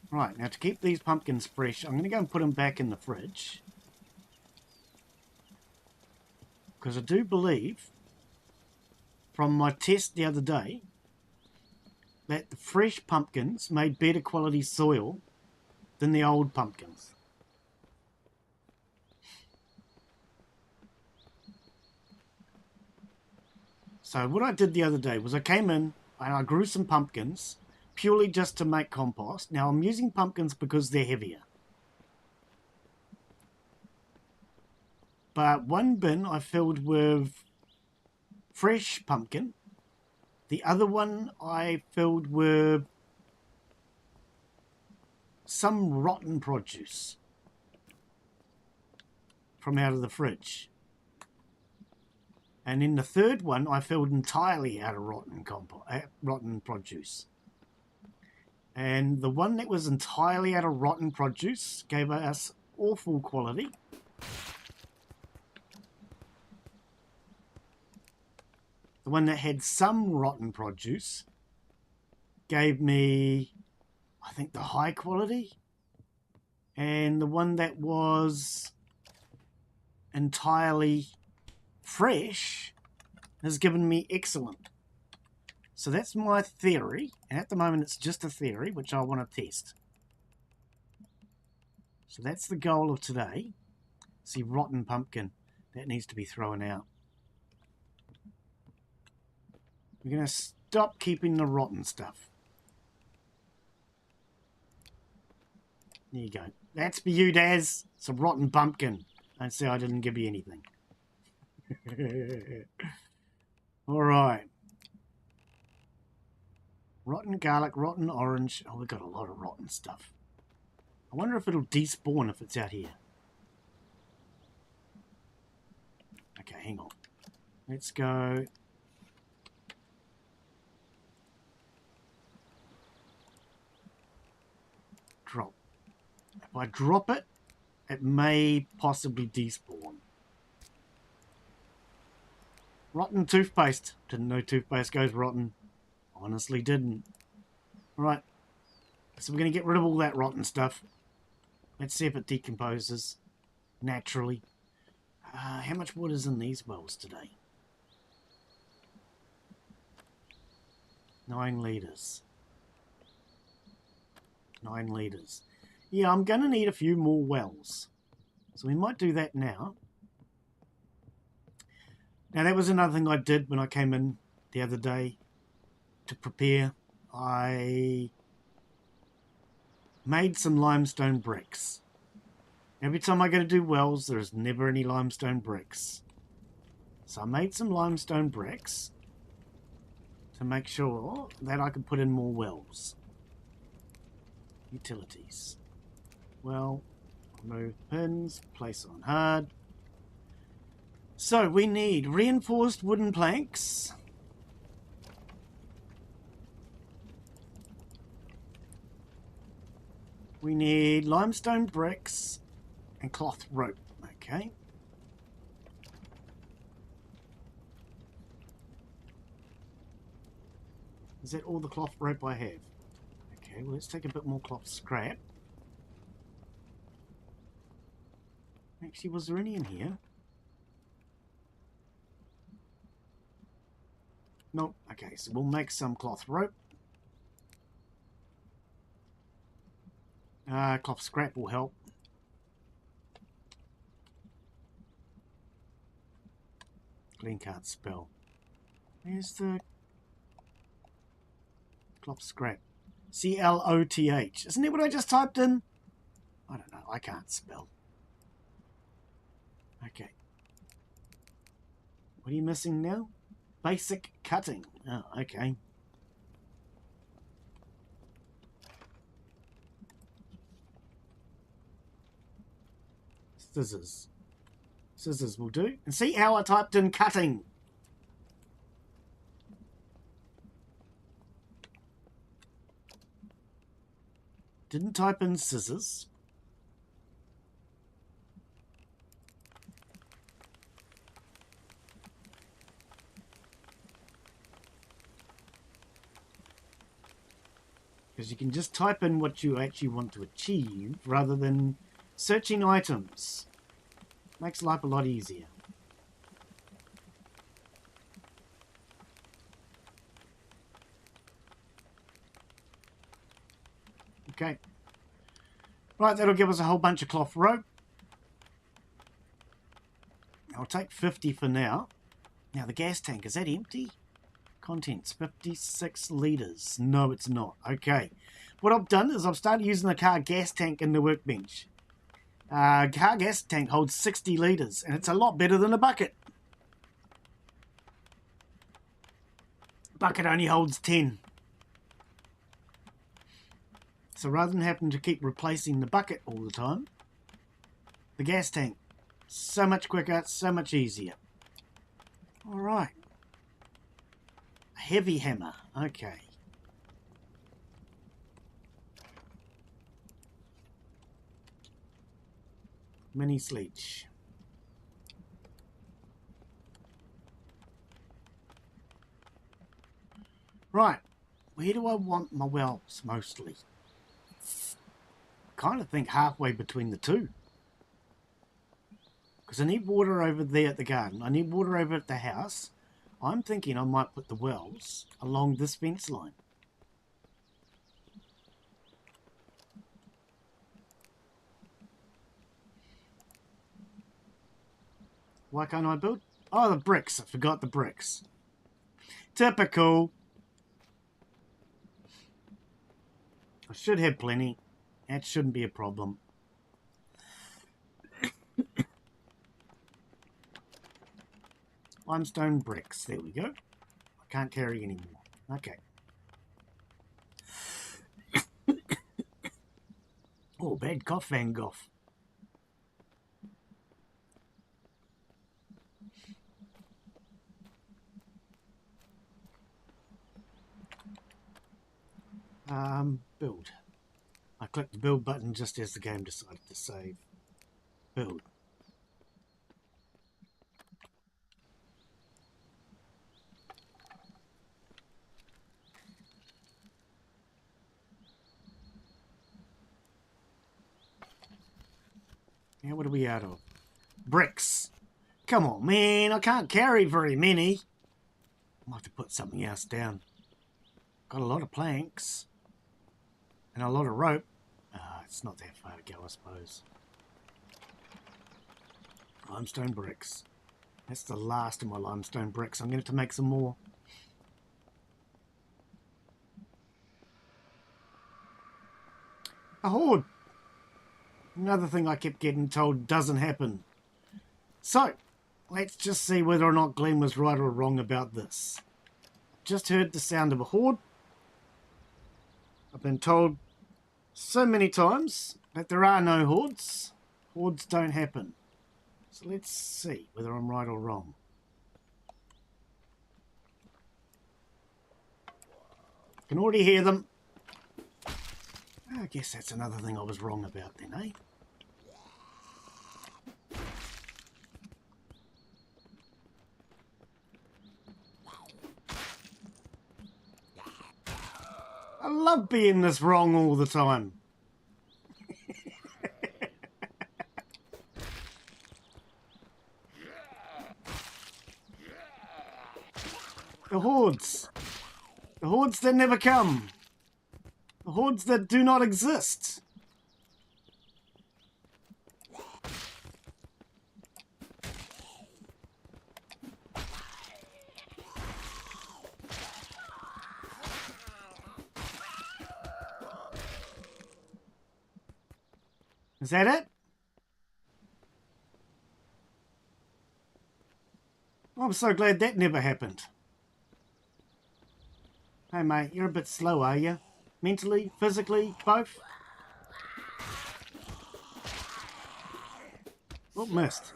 Right, now to keep these pumpkins fresh, I'm going to go and put them back in the fridge. Because I do believe from my test the other day that the fresh pumpkins made better quality soil than the old pumpkins. So what I did the other day was I came in and I grew some pumpkins purely just to make compost. Now I'm using pumpkins because they're heavier. But one bin I filled with fresh pumpkin. The other one I filled with some rotten produce from out of the fridge. And in the third one I filled entirely out of rotten produce. And the one that was entirely out of rotten produce gave us awful quality. The one that had some rotten produce gave me, I think, the high quality. And the one that was entirely fresh has given me excellent. So that's my theory. And at the moment it's just a theory, which I want to test. So that's the goal of today. See, rotten pumpkin. That needs to be thrown out. We're going to stop keeping the rotten stuff. There you go. That's for you, Daz. It's a rotten pumpkin. Don't say I didn't give you anything. Alright. Rotten garlic, rotten orange. Oh, we've got a lot of rotten stuff. I wonder if it'll despawn if it's out here. Okay, hang on. Let's go. Drop. If I drop it, it may possibly despawn. Rotten toothpaste. Didn't know toothpaste goes rotten. Honestly didn't. Right. So we're going to get rid of all that rotten stuff. Let's see if it decomposes naturally. How much water's in these wells today? 9 litres. 9 litres. Yeah, I'm going to need a few more wells. So we might do that now. Now that was another thing I did when I came in the other day to prepare. I made some limestone bricks. Every time I go to do wells, there's never any limestone bricks. So I made some limestone bricks to make sure that I could put in more wells. Utilities. Well, remove pins, place on hard. So we need reinforced wooden planks. We need limestone bricks and cloth rope. Okay. Is that all the cloth rope I have? Okay, well, let's take a bit more cloth scrap. Actually, was there any in here? Nope. Okay, so we'll make some cloth rope. Cloth scrap will help. Clean can't spell. Where's the cloth scrap? C-L-O-T-H. Isn't that what I just typed in? I don't know. I can't spell. Okay. What are you missing now? Basic cutting. Oh, okay. Scissors. Scissors will do. And see how I typed in cutting. Didn't type in scissors. Because you can just type in what you actually want to achieve rather than searching items. Makes life a lot easier. Okay. Right, that'll give us a whole bunch of cloth rope. I'll take 50 for now. Now the gas tank, is that empty? Contents, 56 litres. No, it's not. Okay. What I've done is I've started using the car gas tank in the workbench. Car gas tank holds 60 litres, and it's a lot better than a bucket. Bucket only holds 10. So rather than having to keep replacing the bucket all the time, the gas tank, so much quicker, so much easier. All right. A heavy hammer. Okay. Mini sledge. Right. Where do I want my wells mostly? Kind of think halfway between the two. Because I need water over there at the garden. I need water over at the house. I'm thinking I might put the wells along this fence line. Why can't I build? Oh, the bricks. I forgot the bricks. Typical. I should have plenty. That shouldn't be a problem. Limestone bricks. There we go. I can't carry any more. Okay. Oh, bad cough, Van Gogh. Build. I clicked the build button just as the game decided to save. Build. Now what are we out of? Bricks. Come on, man. I can't carry very many. I'll have to put something else down. Got a lot of planks. And a lot of rope. It's not that far to go, I suppose. Limestone bricks. That's the last of my limestone bricks. I'm going to have to make some more. A horde. Another thing I kept getting told doesn't happen. So, let's just see whether or not Glenn was right or wrong about this. Just heard the sound of a horde. I've been told so many times that there are no hordes. Hordes don't happen. So let's see whether I'm right or wrong. I can already hear them. I guess that's another thing I was wrong about then, eh? I love being this wrong all the time. The hordes. The hordes that never come. The hordes that do not exist. Is that it? I'm so glad that never happened. Hey mate, you're a bit slow, are you? Mentally, physically, both? Oh, missed.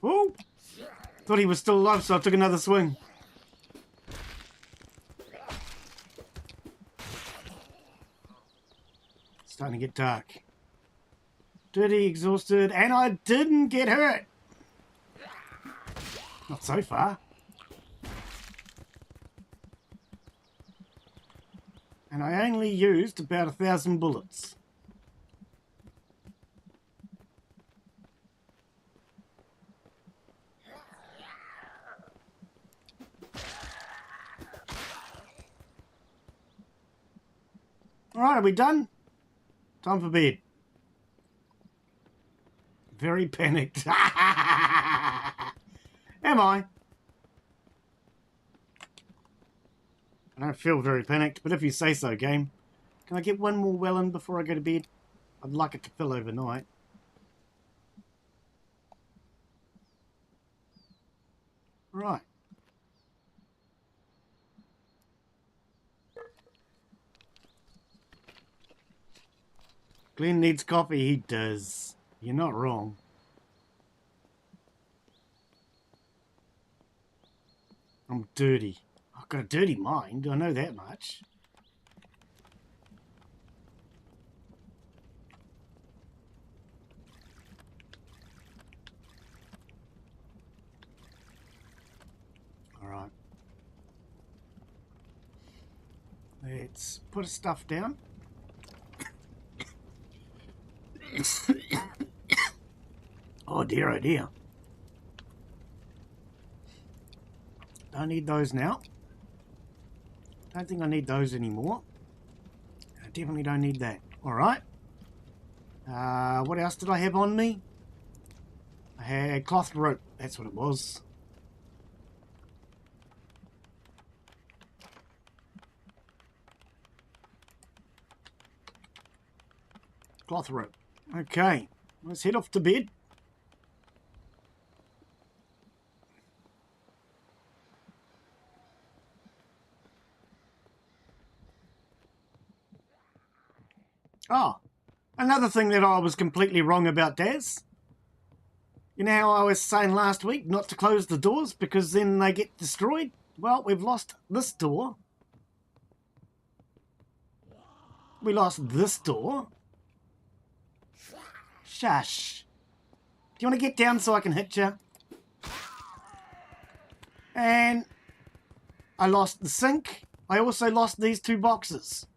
Oh! Thought he was still alive, so I took another swing. Starting to get dark. Dirty, exhausted, and I didn't get hurt. Not so far. And I only used about 1,000 bullets. Alright, are we done? Time for bed. Very panicked. Am I? I don't feel very panicked, but if you say so, game. Can I get one more well in before I go to bed? I'd like it to fill overnight. Right. Glenn needs coffee. He does. You're not wrong. I'm dirty. I've got a dirty mind. I know that much. Alright. Let's put stuff down. Oh dear, oh dear. Don't need those now. Don't think I need those anymore. I definitely don't need that. Alright. What else did I have on me? I had cloth rope. That's what it was. Cloth rope. Okay. Let's head off to bed. Oh, another thing that I was completely wrong about, Daz. You know how I was saying last week not to close the doors because then they get destroyed? Well, we've lost this door. We lost this door. Shush. Do you want to get down so I can hit you? And I lost the sink. I also lost these two boxes.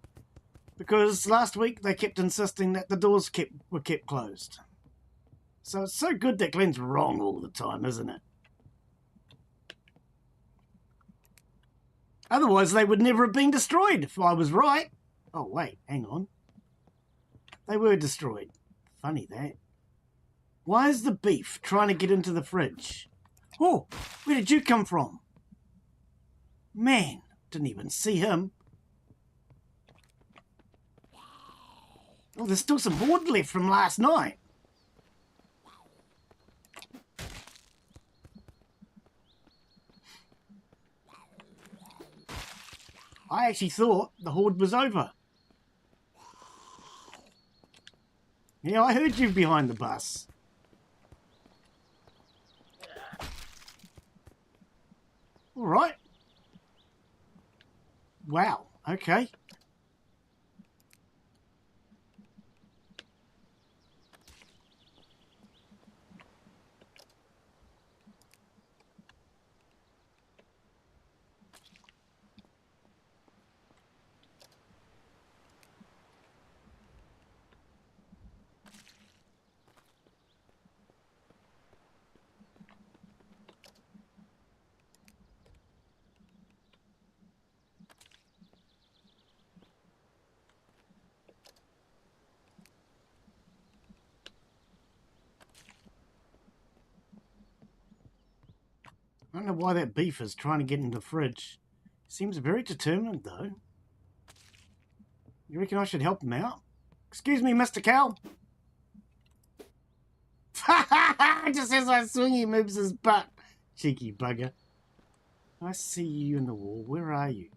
Because last week they kept insisting that the doors were kept closed. So it's so good that Glenn's wrong all the time, isn't it? Otherwise they would never have been destroyed if I was right. Oh wait, hang on. They were destroyed. Funny that. Why is the beef trying to get into the fridge? Oh, where did you come from? Man, didn't even see him. Oh, there's still some wood left from last night. I actually thought the horde was over. Yeah, I heard you behind the bus. All right. Wow, okay. I don't know why that beef is trying to get in the fridge. Seems very determined, though. You reckon I should help him out? Excuse me, Mr. Cow. Just as I swing, he moves his butt. Cheeky bugger. I see you in the wall. Where are you?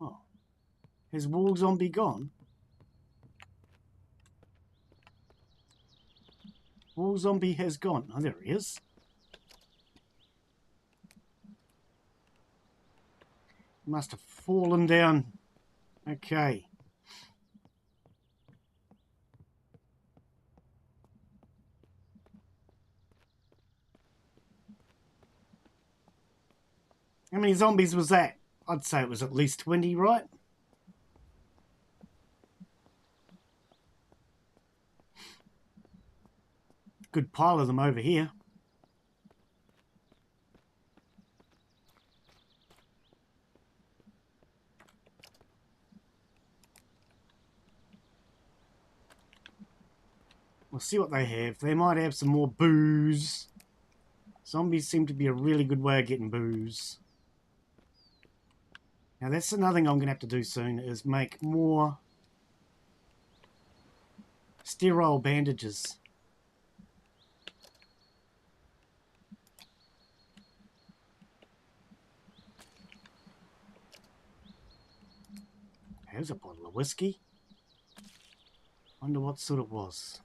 Oh. Has Wall Zombie gone? Wall Zombie has gone. Oh, there he is. Must have fallen down. Okay. How many zombies was that? I'd say it was at least 20, right? good pile of them over here. We'll see what they have. They might have some more booze. Zombies seem to be a really good way of getting booze. Now that's another thing I'm going to have to do soon, is make more sterile bandages. Here's a bottle of whiskey. Wonder what sort it was.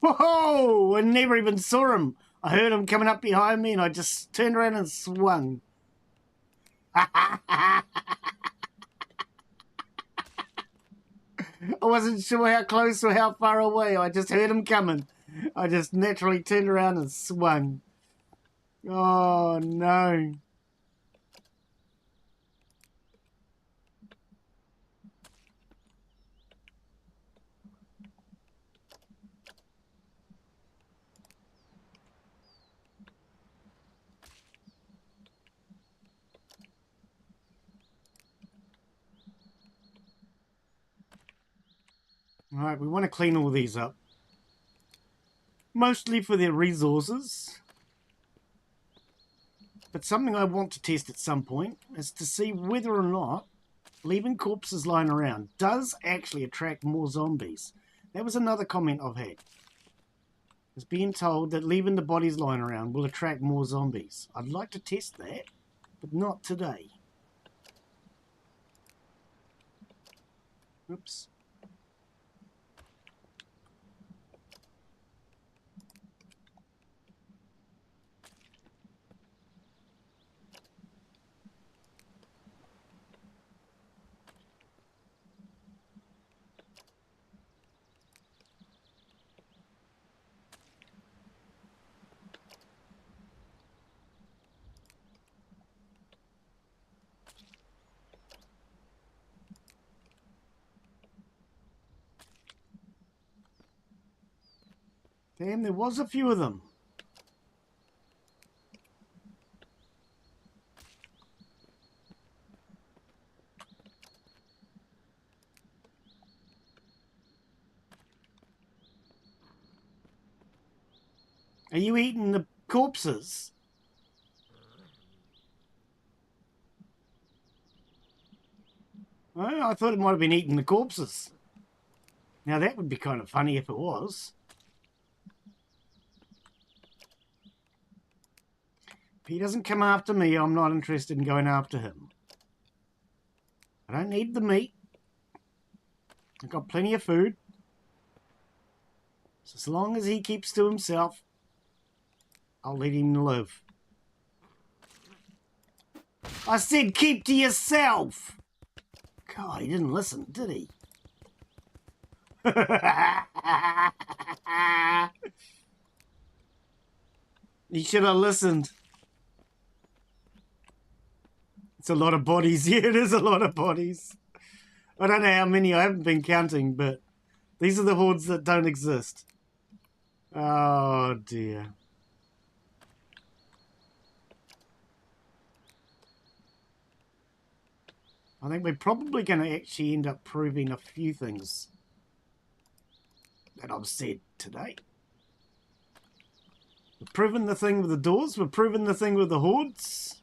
Whoa! I never even saw him. I heard him coming up behind me and I just turned around and swung. I wasn't sure how close or how far away. I just heard him coming. I just naturally turned around and swung. Oh no. Alright, we want to clean all these up. Mostly for their resources. But something I want to test at some point is to see whether or not leaving corpses lying around does actually attract more zombies. That was another comment I've had. Is being told that leaving the bodies lying around will attract more zombies. I'd like to test that, but not today. Oops. Damn, there was a few of them. Are you eating the corpses? Oh, I thought it might have been eating the corpses. Now that would be kind of funny if it was. If he doesn't come after me, I'm not interested in going after him. I don't need the meat. I've got plenty of food. So as long as he keeps to himself, I'll let him live. I said keep to yourself! God, he didn't listen, did he? He should have listened. It's a lot of bodies. Yeah, it is a lot of bodies. I don't know how many. I haven't been counting, but these are the hordes that don't exist. Oh, dear. I think we're probably going to actually end up proving a few things that I've said today. We've proven the thing with the doors. We've proven the thing with the hordes.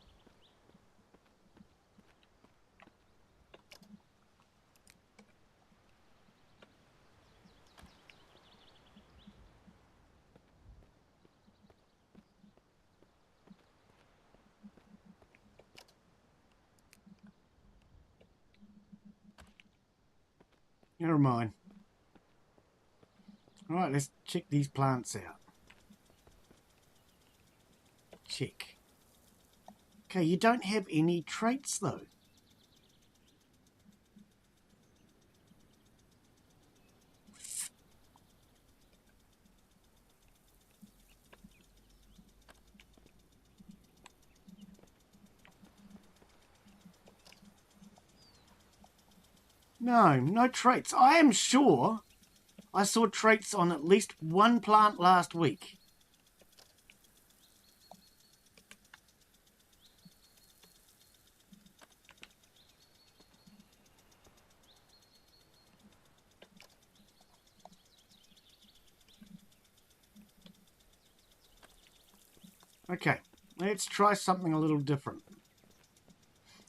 Never mind. Alright, let's check these plants out. Check. Okay, you don't have any traits though. No, no traits. I am sure I saw traits on at least one plant last week. Okay, let's try something a little different.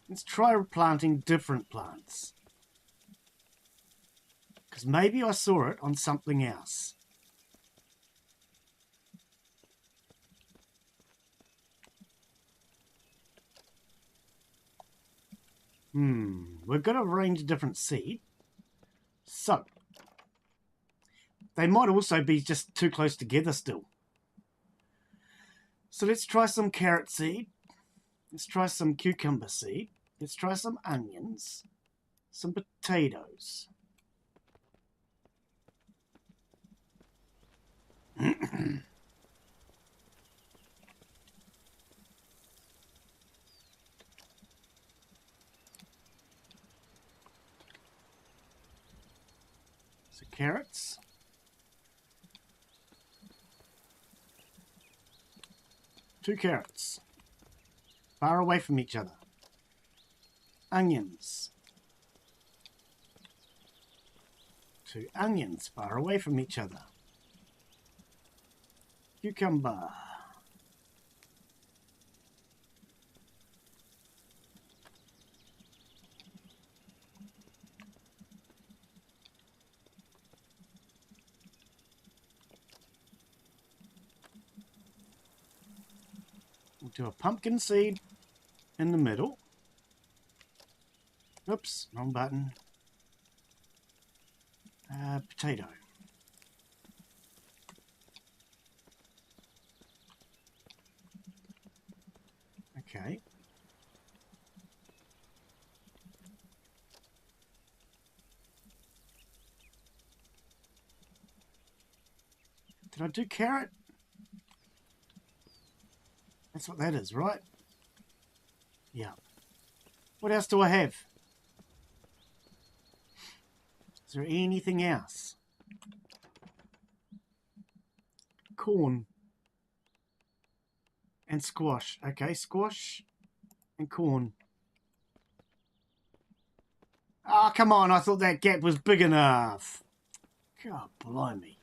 Let's try planting different plants. Because maybe I saw it on something else. We've got a range of different seed. So, they might also be just too close together still. So let's try some carrot seed. Let's try some cucumber seed. Let's try some onions. Some potatoes. So carrots. Two carrots. Far away from each other. Onions. Two onions far away from each other. Cucumber. We'll do a pumpkin seed in the middle. Oops, wrong button. Potato. Okay. Did I do carrot? That's what that is, right? Yeah. What else do I have? Is there anything else? Corn. And squash. Okay, squash and corn. Oh, come on. I thought that gap was big enough. God, blimey.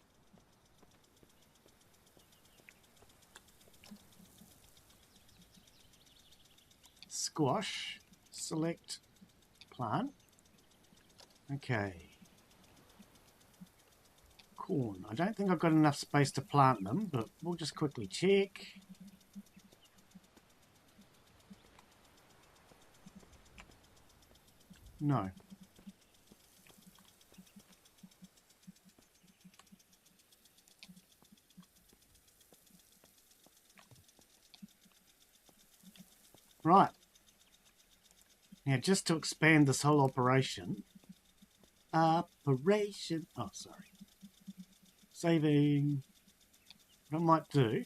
Squash. Select plant. Okay. Corn. I don't think I've got enough space to plant them, but we'll just quickly check. No. Right. Now, just to expand this whole operation. Oh, sorry. Saving. What I might do.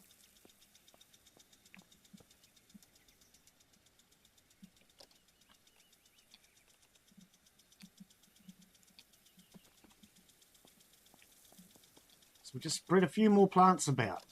So we'll just spread a few more plants about.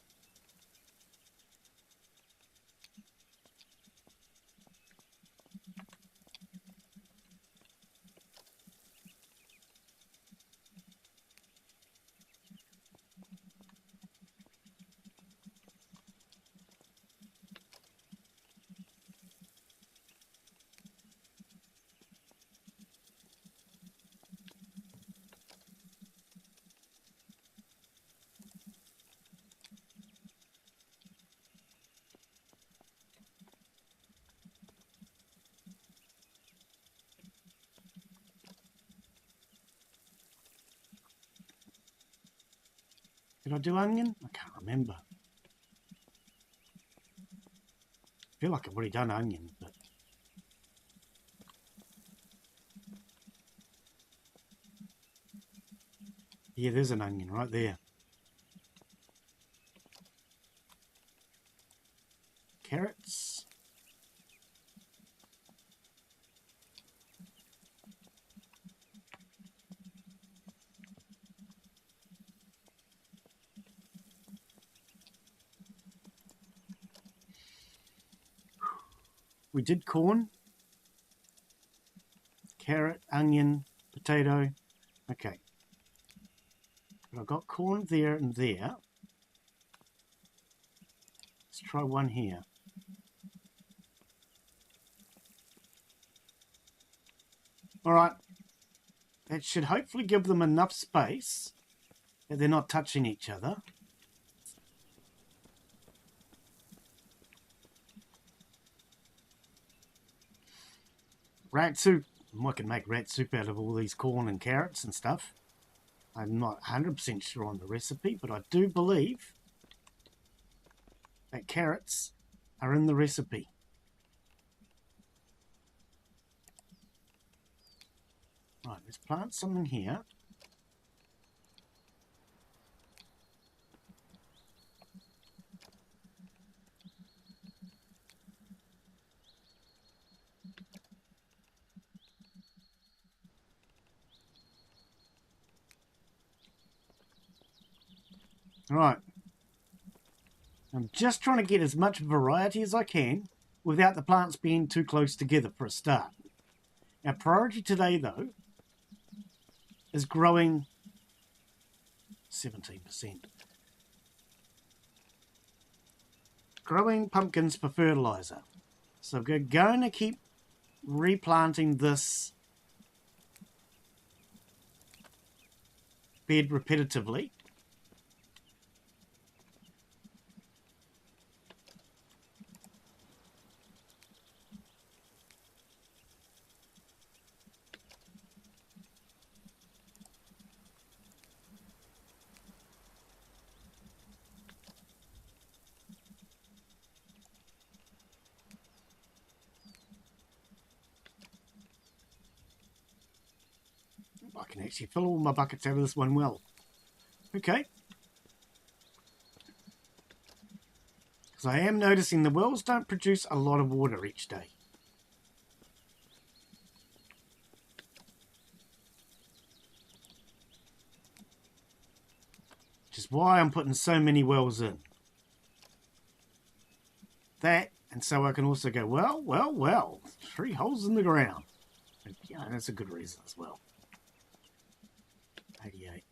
Did I do onion? I can't remember. I feel like I've already done onion, but... Yeah, there's an onion right there. Carrots. We did corn. Carrot, onion, potato. Okay. But I've got corn there and there. Let's try one here. Alright. That should hopefully give them enough space that they're not touching each other. Rat soup. I can make rat soup out of all these corn and carrots and stuff. I'm not 100% sure on the recipe, but I do believe that carrots are in the recipe. Right, let's plant something here. Right. I'm just trying to get as much variety as I can without the plants being too close together for a start. Our priority today, though, is growing 17%. Growing pumpkins for fertilizer. So we're going to keep replanting this bed repetitively. I can actually fill all my buckets out of this one well. Okay. Because I am noticing the wells don't produce a lot of water each day. Which is why I'm putting so many wells in. That, and so I can also go, well, 3 holes in the ground. And, yeah, that's a good reason as well. 88.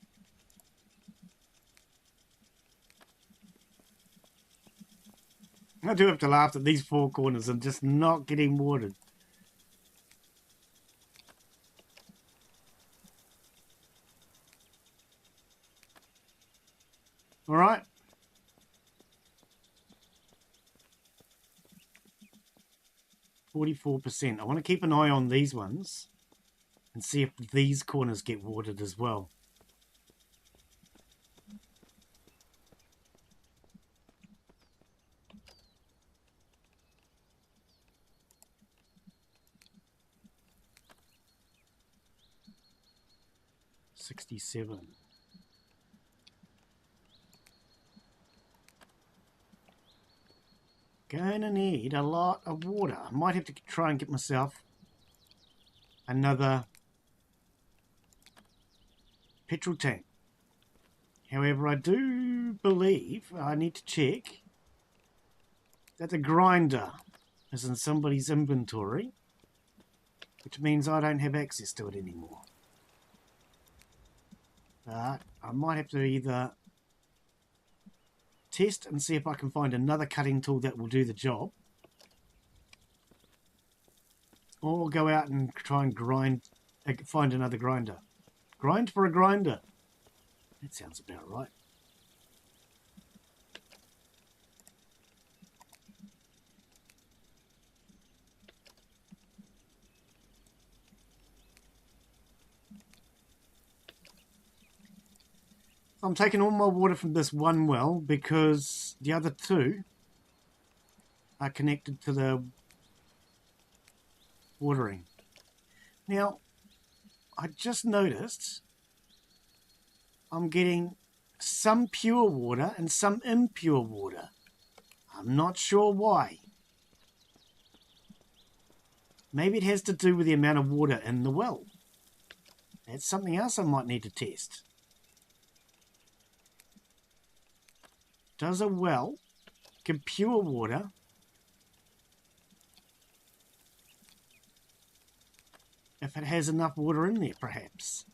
I do have to laugh that these 4 corners are just not getting watered. All right. %. I want to keep an eye on these ones and see if these corners get watered as well. $67. Going to need a lot of water. I might have to try and get myself another petrol tank. However, I do believe I need to check that the grinder is in somebody's inventory, which means I don't have access to it anymore. But I might have to either test and see if I can find another cutting tool that will do the job, or go out and try and find another grinder. Grind for a grinder. That sounds about right. I'm taking all my water from this one well because the other 2 are connected to the watering. Now, I just noticed I'm getting some pure water and some impure water. I'm not sure why. Maybe it has to do with the amount of water in the well. That's something else I might need to test. Does a well give pure water If it has enough water in there, perhaps.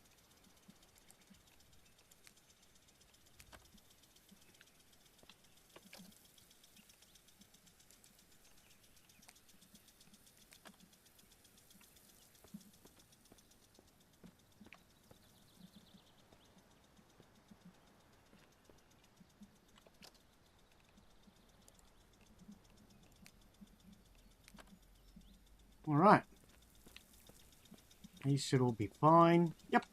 All right. These should all be fine. Yep.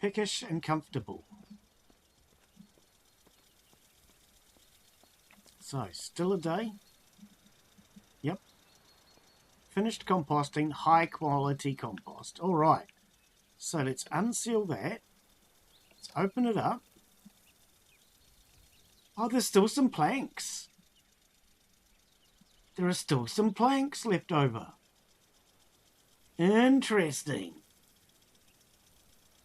Pickish and comfortable. So, still a day. Yep. Finished composting, high quality compost. All right. So let's unseal that. Let's open it up. Oh, there's still some planks. There are still some planks left over. Interesting.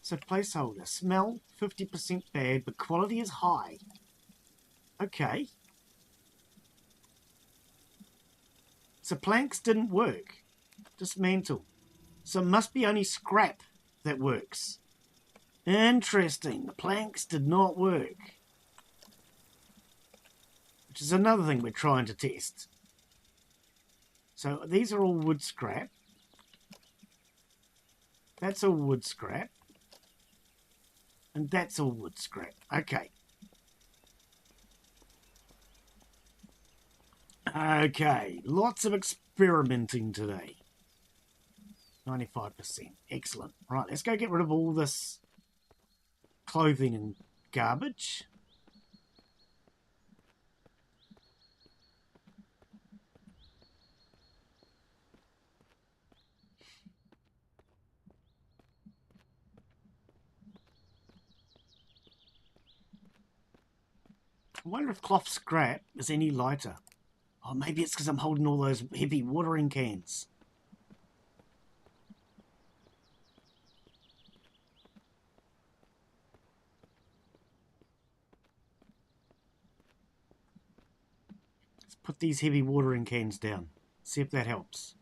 So placeholder. Smell 50% bad, but quality is high. Okay. So planks didn't work. Dismantle. So it must be only scrap that works. Interesting. The planks did not work. Which is another thing we're trying to test. So these are all wood scrap. That's all wood scrap. And that's all wood scrap. Okay. Okay. Lots of experimenting today. 95%. Excellent. Right, let's go get rid of all this clothing and garbage. I wonder if cloth scrap is any lighter. Oh, maybe it's because I'm holding all those heavy watering cans. Let's put these heavy watering cans down. See if that helps.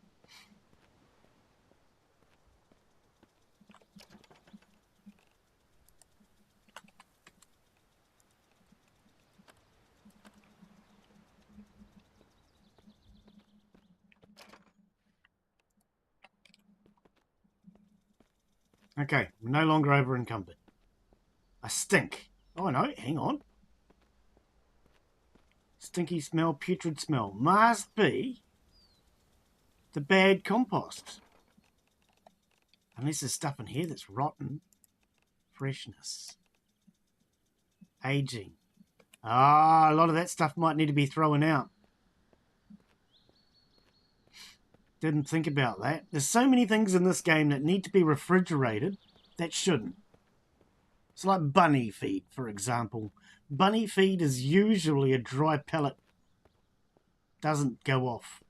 Okay, we're no longer over encumbered. I stink. Oh no, hang on. Stinky smell, putrid smell. Must be the bad compost. Unless there's stuff in here that's rotten. Freshness. Aging. Ah, a lot of that stuff might need to be thrown out. Didn't think about that. There's so many things in this game that need to be refrigerated that shouldn't. It's like bunny feed, for example. Bunny feed is usually a dry pellet. Doesn't go off.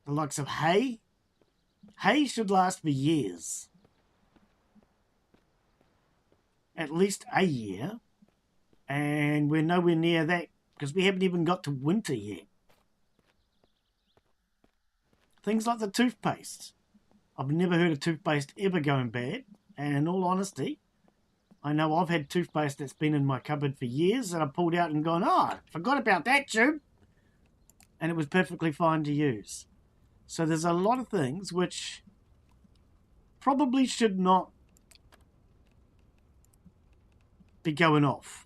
The likes of hay. Hay should last for years. At least a year. And we're nowhere near that because we haven't even got to winter yet. Things like the toothpaste. I've never heard of toothpaste ever going bad. And in all honesty, I know I've had toothpaste that's been in my cupboard for years that I pulled out and gone, oh, forgot about that tube. And it was perfectly fine to use. So there's a lot of things which probably should not be going off.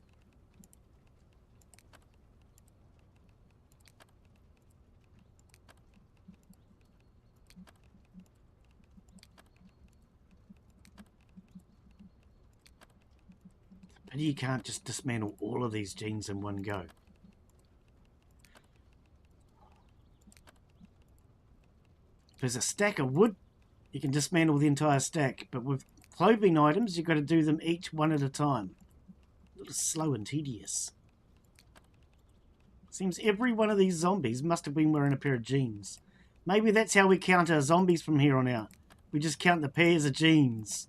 But you can't just dismantle all of these genes in one go. If there's a stack of wood, you can dismantle the entire stack. But with clothing items, you've got to do them each one at a time. A little slow and tedious. Seems every one of these zombies must have been wearing a pair of jeans. Maybe that's how we count our zombies from here on out. We just count the pairs of jeans.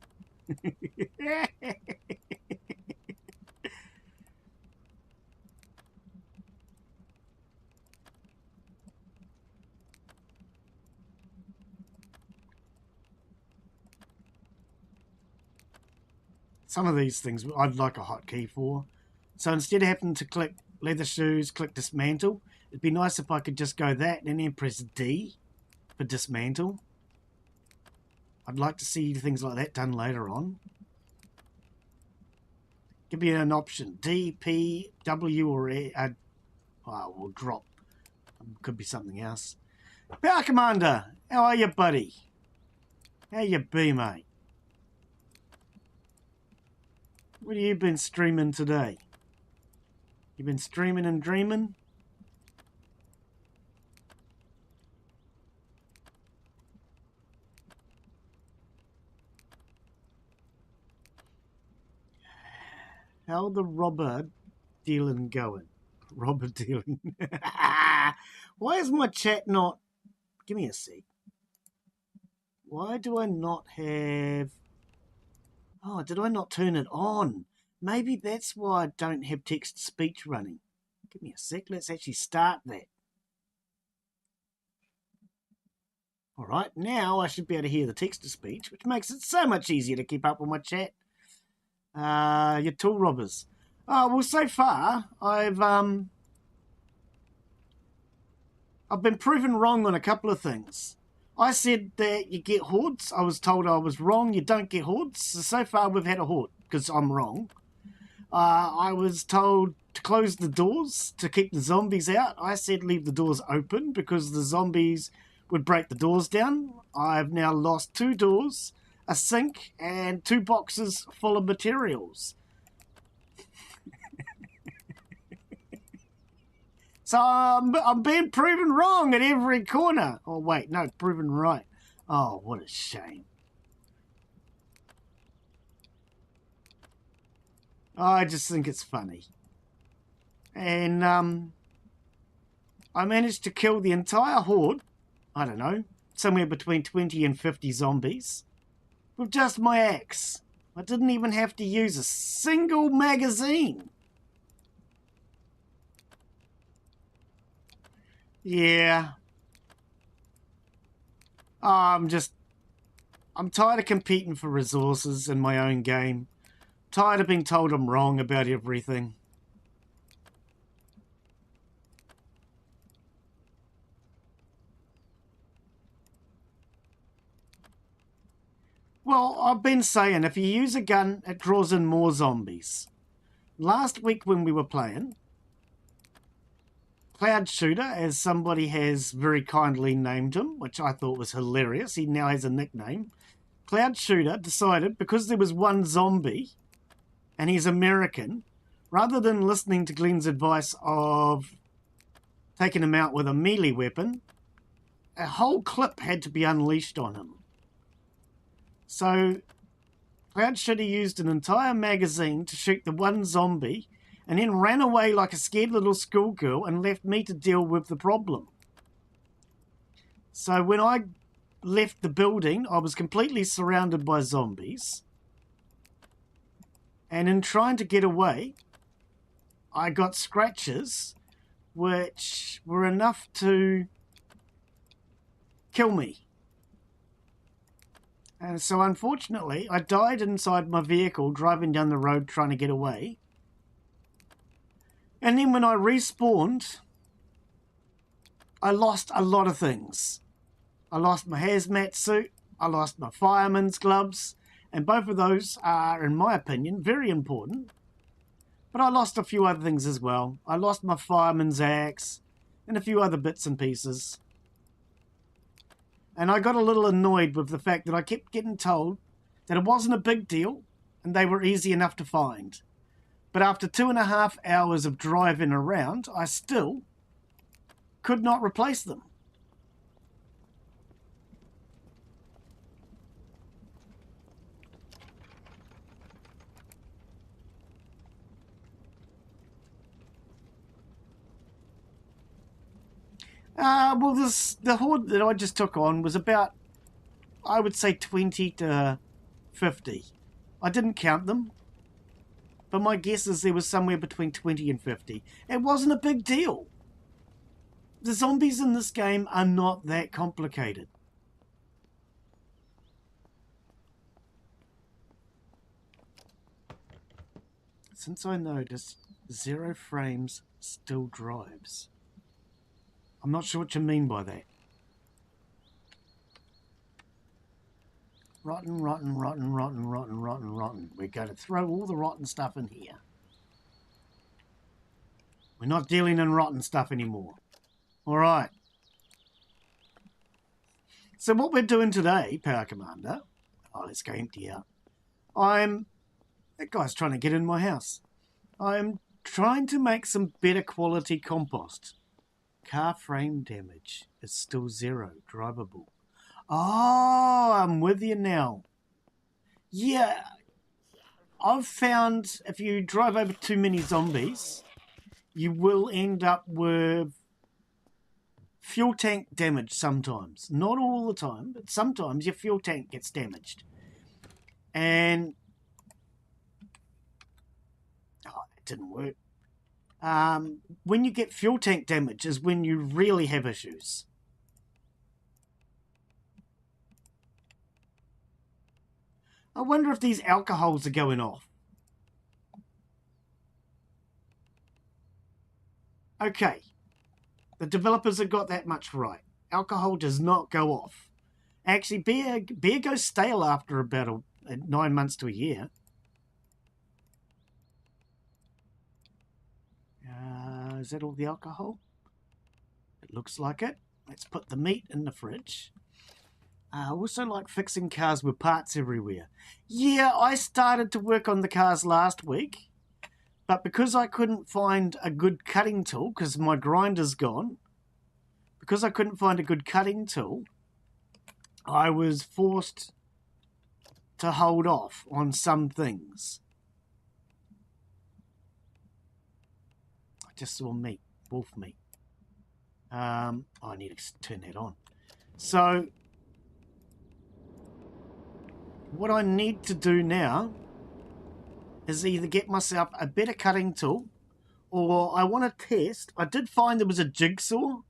Some of these things I'd like a hotkey for. So instead of having to click leather shoes, click dismantle, it'd be nice if I could just go that and then press D for dismantle. I'd like to see things like that done later on. Give me an option, D, P, W, or E. We'll drop. Could be something else. Power Commander, how are you, buddy? How you be, mate? What have you been streaming today? You been streaming and dreaming? How the robber dealing going? Robber dealing. Why is my chat not... Give me a sec. Why do I not have... Oh, did I not turn it on? Maybe that's why I don't have text-to-speech running. Give me a sec. Let's actually start that. All right, now I should be able to hear the text-to-speech, which makes it so much easier to keep up with my chat. Your tool robbers. Oh, well, so far, I've been proven wrong on a couple of things. I said that you get hordes. I was told I was wrong. You don't get hordes. So far, we've had a horde, because I'm wrong. I was told to close the doors to keep the zombies out. I said leave the doors open because the zombies would break the doors down. I've now lost 2 doors, a sink, and 2 boxes full of materials. So I'm being proven wrong at every corner. Oh, wait, no, proven right. Oh, what a shame. I just think it's funny. And I managed to kill the entire horde, I don't know, somewhere between 20 and 50 zombies, with just my axe. I didn't even have to use a single magazine. Yeah. I'm tired of competing for resources in my own game. Tired of being told I'm wrong about everything. Well, I've been saying, if you use a gun, it draws in more zombies. Last week when we were playing, Cloud Shooter, as somebody has very kindly named him, which I thought was hilarious, he now has a nickname. Cloud Shooter decided, because there was one zombie, and he's American, rather than listening to Glenn's advice of taking him out with a melee weapon, a whole clip had to be unleashed on him. So Cloud Shooter used an entire magazine to shoot the one zombie and then ran away like a scared little schoolgirl and left me to deal with the problem. So when I left the building, I was completely surrounded by zombies. And in trying to get away, I got scratches which were enough to kill me. And so unfortunately, I died inside my vehicle driving down the road trying to get away. And then when I respawned, I lost a lot of things. I lost my hazmat suit, I lost my fireman's gloves, and both of those are, in my opinion, very important. But I lost a few other things as well. I lost my fireman's axe and a few other bits and pieces. And I got a little annoyed with the fact that I kept getting told that it wasn't a big deal and they were easy enough to find. But after 2.5 hours of driving around, I still could not replace them. Well, the horde that I just took on was about, I would say, 20 to 50. I didn't count them, but my guess is there was somewhere between 20 and 50. It wasn't a big deal. The zombies in this game are not that complicated. Since I noticed 0 frames still drives. I'm not sure what you mean by that. Rotten, rotten, rotten, rotten, rotten, rotten, rotten. We're going to throw all the rotten stuff in here. We're not dealing in rotten stuff anymore. All right. So what we're doing today, Power Commander... Oh, let's go empty out. That guy's trying to get in my house. I'm trying to make some better quality compost. Car frame damage is still 0, drivable. Oh, I'm with you now. Yeah, I've found if you drive over too many zombies, you will end up with fuel tank damage sometimes. Not all the time, but sometimes your fuel tank gets damaged. And... oh, it didn't work. When you get fuel tank damage is when you really have issues. I wonder if these alcohols are going off. Okay. The developers have got that much right. Alcohol does not go off. Actually, beer goes stale after about 9 months to a year. Is that all the alcohol? It looks like it. Let's put the meat in the fridge. I also like fixing cars with parts everywhere. Yeah, I started to work on the cars last week, but because I couldn't find a good cutting tool, because my grinder's gone, because I couldn't find a good cutting tool, I was forced to hold off on some things. I just saw meat, wolf meat. I need to turn that on. So... what I need to do now is either get myself a better cutting tool, or I want to test. I did find there was a jigsaw.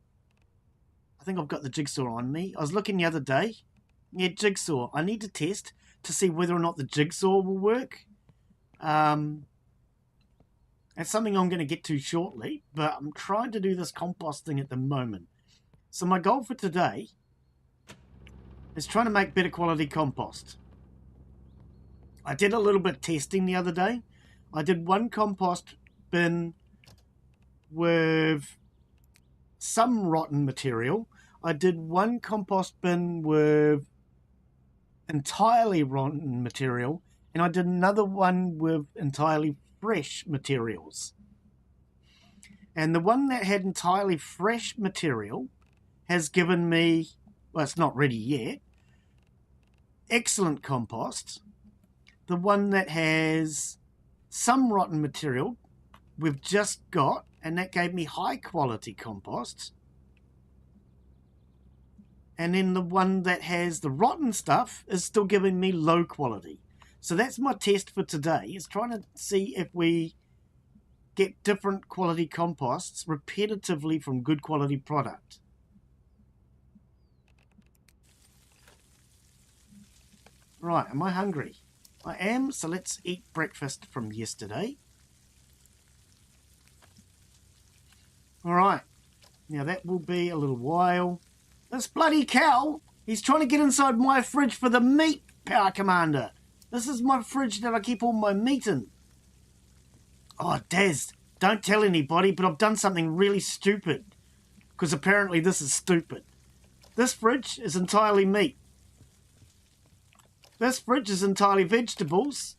I think I've got the jigsaw on me. I was looking the other day. Yeah, jigsaw. I need to test to see whether or not the jigsaw will work. That's something I'm going to get to shortly, but I'm trying to do this compost thing at the moment. So my goal for today is trying to make better quality compost. I did a little bit of testing the other day. I did one compost bin with some rotten material. I did one compost bin with entirely rotten material. And I did another one with entirely fresh materials. And the one that had entirely fresh material has given me, well, it's not ready yet, excellent compost. The one that has some rotten material we've just got, and that gave me high quality compost. And then the one that has the rotten stuff is still giving me low quality. So that's my test for today, is trying to see if we get different quality composts repetitively from good quality product. Right, am I hungry? I am, so let's eat breakfast from yesterday. Alright, now that will be a little while. This bloody cow, he's trying to get inside my fridge for the meat, Power Commander. This is my fridge that I keep all my meat in. Oh, Daz, don't tell anybody, but I've done something really stupid. Because apparently this is stupid. This fridge is entirely meat. This fridge is entirely vegetables,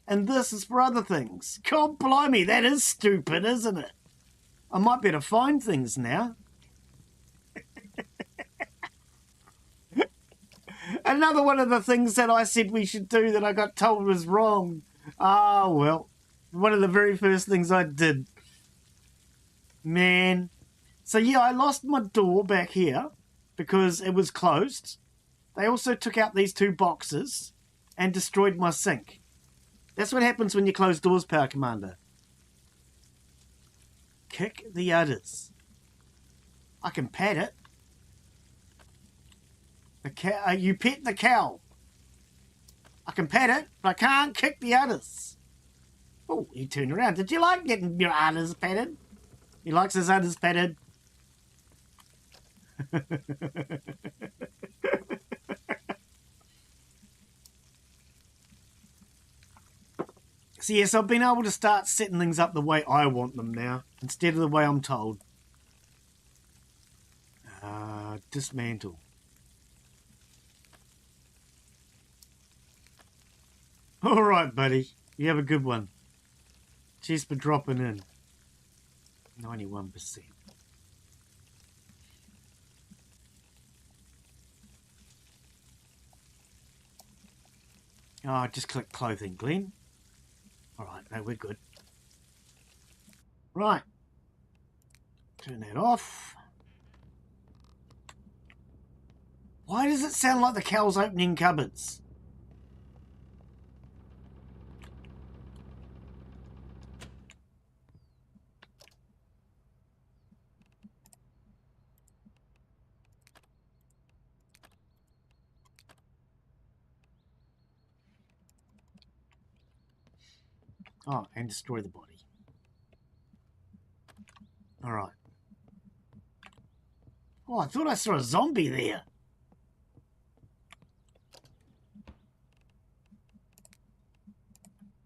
and this is for other things. God blimey, that is stupid, isn't it? I might better find things now. Another one of the things that I said we should do that I got told was wrong. Ah, well, one of the very first things I did. Man. So yeah, I lost my door back here because it was closed. They also took out these 2 boxes and destroyed my sink. That's what happens when you close doors, Power Commander. Kick the udders. I can pat it. The cow, you pet the cow. I can pat it, but I can't kick the udders. Oh, he turned around. Did you like getting your udders petted? He likes his udders petted. So yes, I've been able to start setting things up the way I want them now, instead of the way I'm told. Dismantle. All right, buddy. You have a good one. Cheers for dropping in. 91%. Oh, just click clothing, Glenn. All right, no, we're good. Right. Turn that off. Why does it sound like the cow's opening cupboards? Oh, and destroy the body. All right. Oh, I thought I saw a zombie there.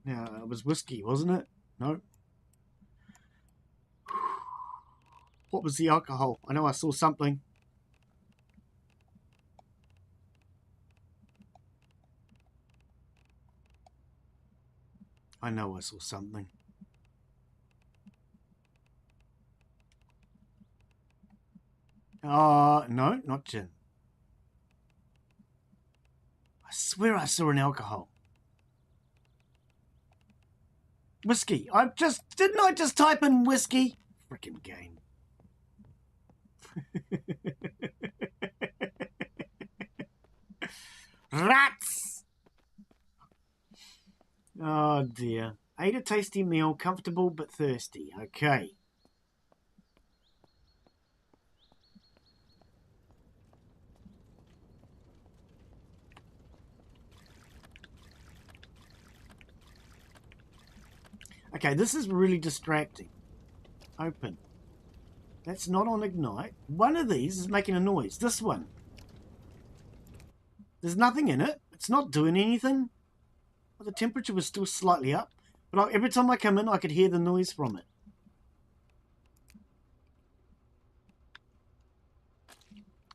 Now, it was whiskey, wasn't it? No. What was the alcohol? I know I saw something. I know I saw something. No, not gin. I swear I saw an alcohol. Whiskey. Didn't I just type in whiskey? Frickin' game. Rats! Oh dear. Ate a tasty meal, comfortable but thirsty. Okay. Okay, this is really distracting. Open. That's not on ignite. One of these is making a noise. This one. There's nothing in it. It's not doing anything. Well, the temperature was still slightly up. But every time I come in, I could hear the noise from it.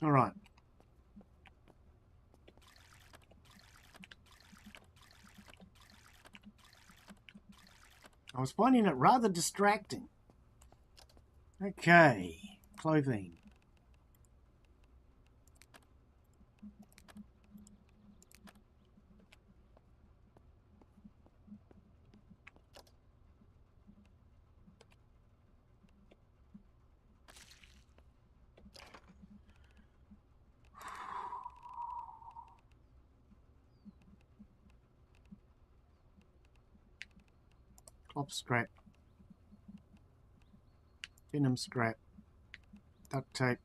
All right. I was finding it rather distracting. Okay. Clothing. Cloth scrap. Venom scrap. Duct tape.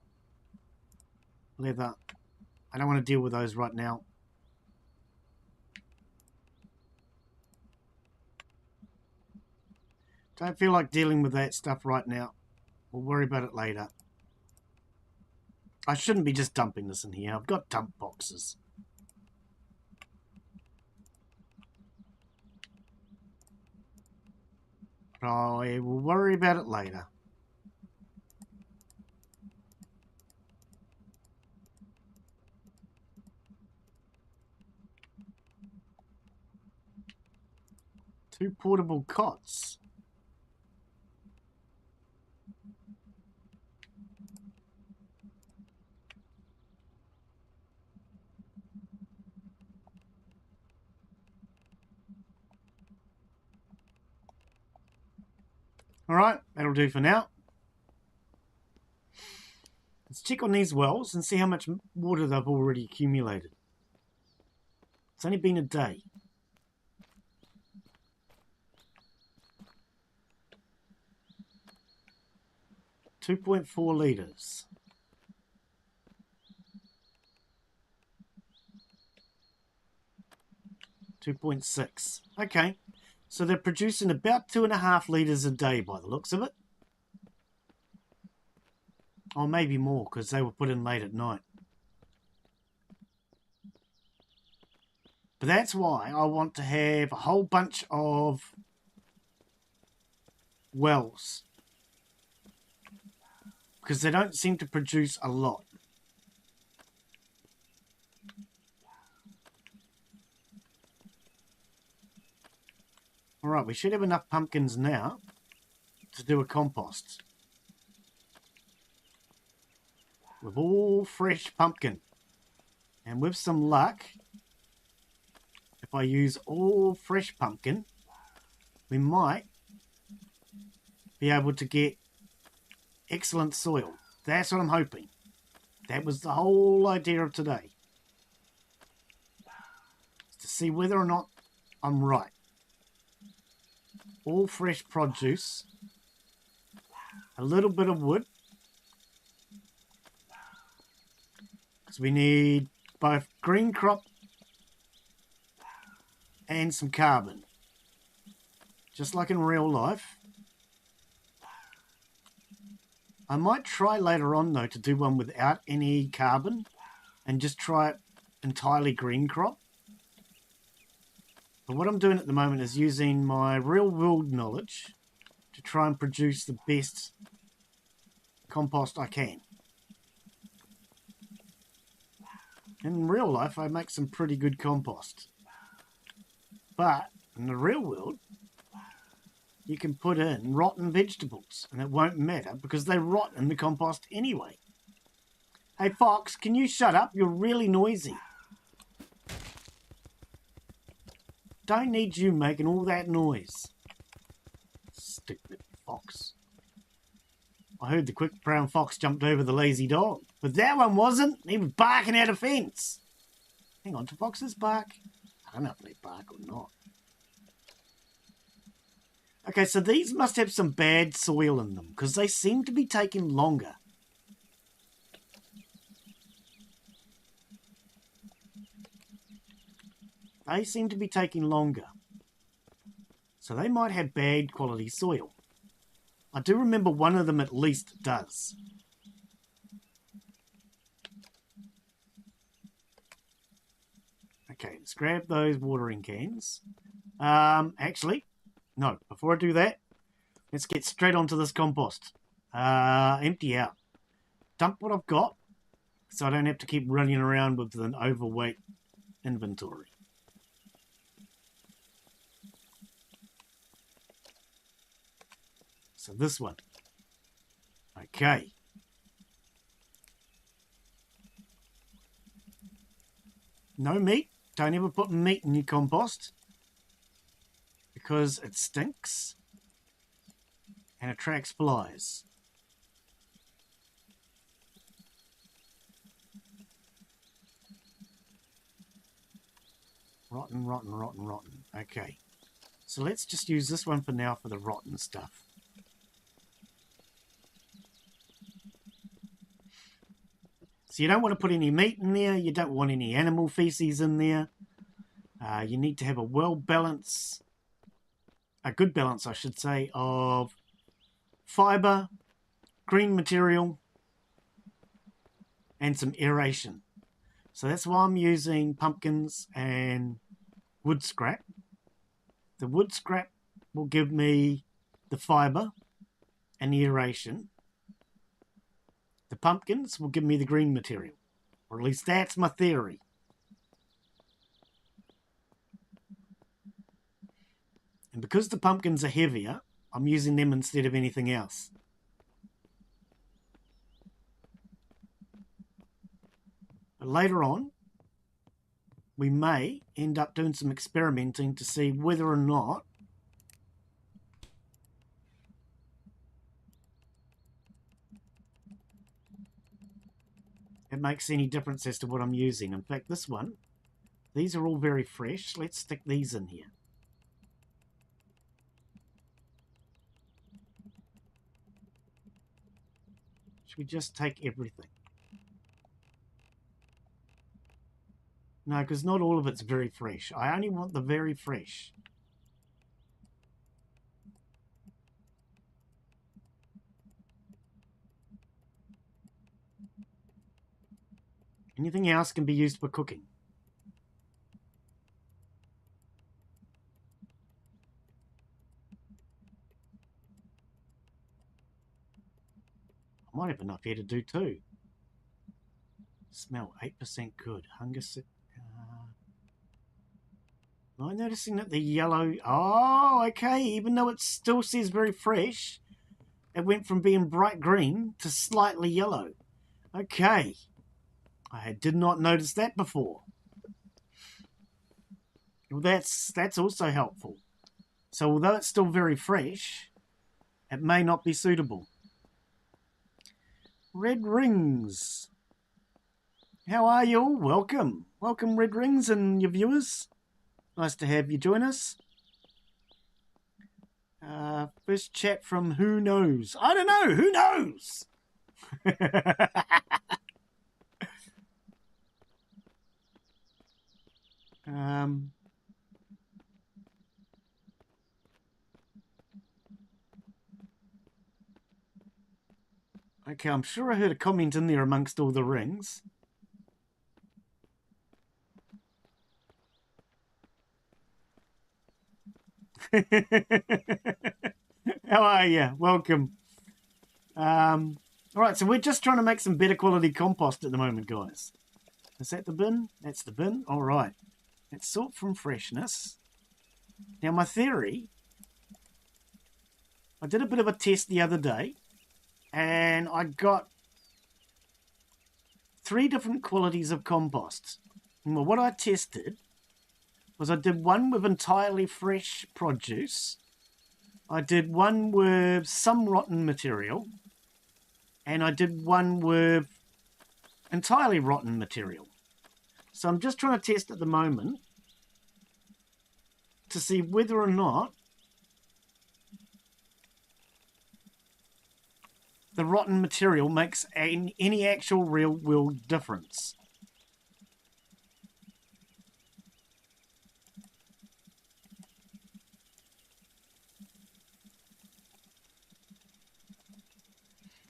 Leather. I don't want to deal with those right now. Don't feel like dealing with that stuff right now. We'll worry about it later. I shouldn't be just dumping this in here. I've got dump boxes. I will worry about it later. Two portable cots. Alright, that'll do for now. Let's check on these wells and see how much water they've already accumulated. It's only been a day. .4 litres. .6. Okay. So they're producing about 2.5 litres a day by the looks of it. Or maybe more, because they were put in late at night. But that's why I want to have a whole bunch of wells. Because they don't seem to produce a lot. Alright, we should have enough pumpkins now to do a compost. With all fresh pumpkin. And with some luck, if I use all fresh pumpkin, we might be able to get excellent soil. That's what I'm hoping. That was the whole idea of today. To see whether or not I'm right. All fresh produce, a little bit of wood, because we need both green crop and some carbon, just like in real life. I might try later on though to do one without any carbon and just try it entirely green crop. But what I'm doing at the moment is using my real world knowledge to try and produce the best compost I can. In real life, I make some pretty good compost. But in the real world, you can put in rotten vegetables and it won't matter because they rot in the compost anyway. Hey Fox, can you shut up? You're really noisy. Don't need you making all that noise. Stupid fox. I heard the quick brown fox jumped over the lazy dog. But that one wasn't. He was barking at a fence. Hang on, do foxes bark? I don't know if they bark or not. Okay, so these must have some bad soil in them because they seem to be taking longer. They seem to be taking longer. So they might have bad quality soil. I do remember one of them at least does. Okay, let's grab those watering cans. Actually, no, before I do that, let's get straight onto this compost. Empty out. Dump what I've got so I don't have to keep running around with an overweight inventory. So this one. Okay. No meat. Don't ever put meat in your compost because it stinks and attracts flies. Rotten, rotten, rotten, rotten. Okay. So let's just use this one for now for the rotten stuff. So you don't want to put any meat in there. You don't want any animal feces in there. You need to have a good balance, I should say, of fibre, green material, and some aeration. So that's why I'm using pumpkins and wood scrap. The wood scrap will give me the fibre and the aeration. The pumpkins will give me the green material. Or at least that's my theory. And because the pumpkins are heavier, I'm using them instead of anything else. But later on, we may end up doing some experimenting to see whether or not it makes any difference as to what I'm using. In fact, this one, these are all very fresh. Let's stick these in here. Should we just take everything? No, because not all of it's very fresh. I only want the very fresh. Anything else can be used for cooking. I might have enough here to do two. Smell 8% good. Hunger sick. Am I noticing that the yellow... Oh, okay. Even though it still says very fresh, it went from being bright green to slightly yellow. Okay. I did not notice that before. Well, that's also helpful. So although it's still very fresh, it may not be suitable. Red Rings. How are you all? Welcome. Welcome, Red Rings and your viewers. Nice to have you join us. First chat from Who Knows? I don't know. Who knows? Okay, I'm sure I heard a comment in there amongst all the rings. How are you? Welcome. All right, so we're just trying to make some better quality compost at the moment, guys. Is that the bin? That's the bin. All right. Let's sort from freshness. Now, my theory, I did a bit of a test the other day, and I got 3 different qualities of compost. Well, what I tested was I did one with entirely fresh produce, I did one with some rotten material, and I did one with entirely rotten material. So I'm just trying to test at the moment to see whether or not the rotten material makes any actual real world difference.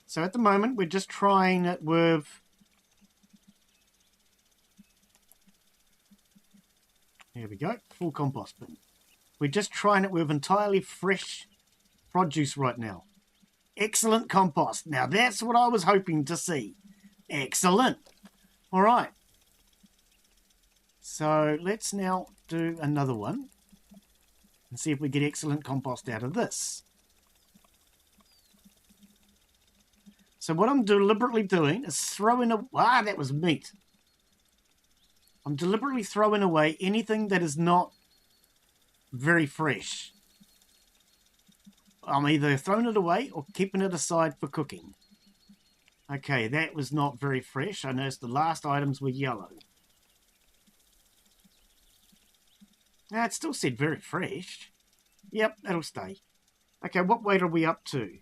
So at the moment, we're just trying it with... Here we go, full compost bin. We're just trying it with entirely fresh produce right now. Excellent compost. Now that's what I was hoping to see. Excellent. All right. So let's now do another one and see if we get excellent compost out of this. So what I'm deliberately doing is throwing a... Ah, that was meat. I'm deliberately throwing away anything that is not very fresh. I'm either throwing it away or keeping it aside for cooking. Okay, that was not very fresh. I noticed the last items were yellow. It still said very fresh. Yep, that'll stay. Okay, what weight are we up to?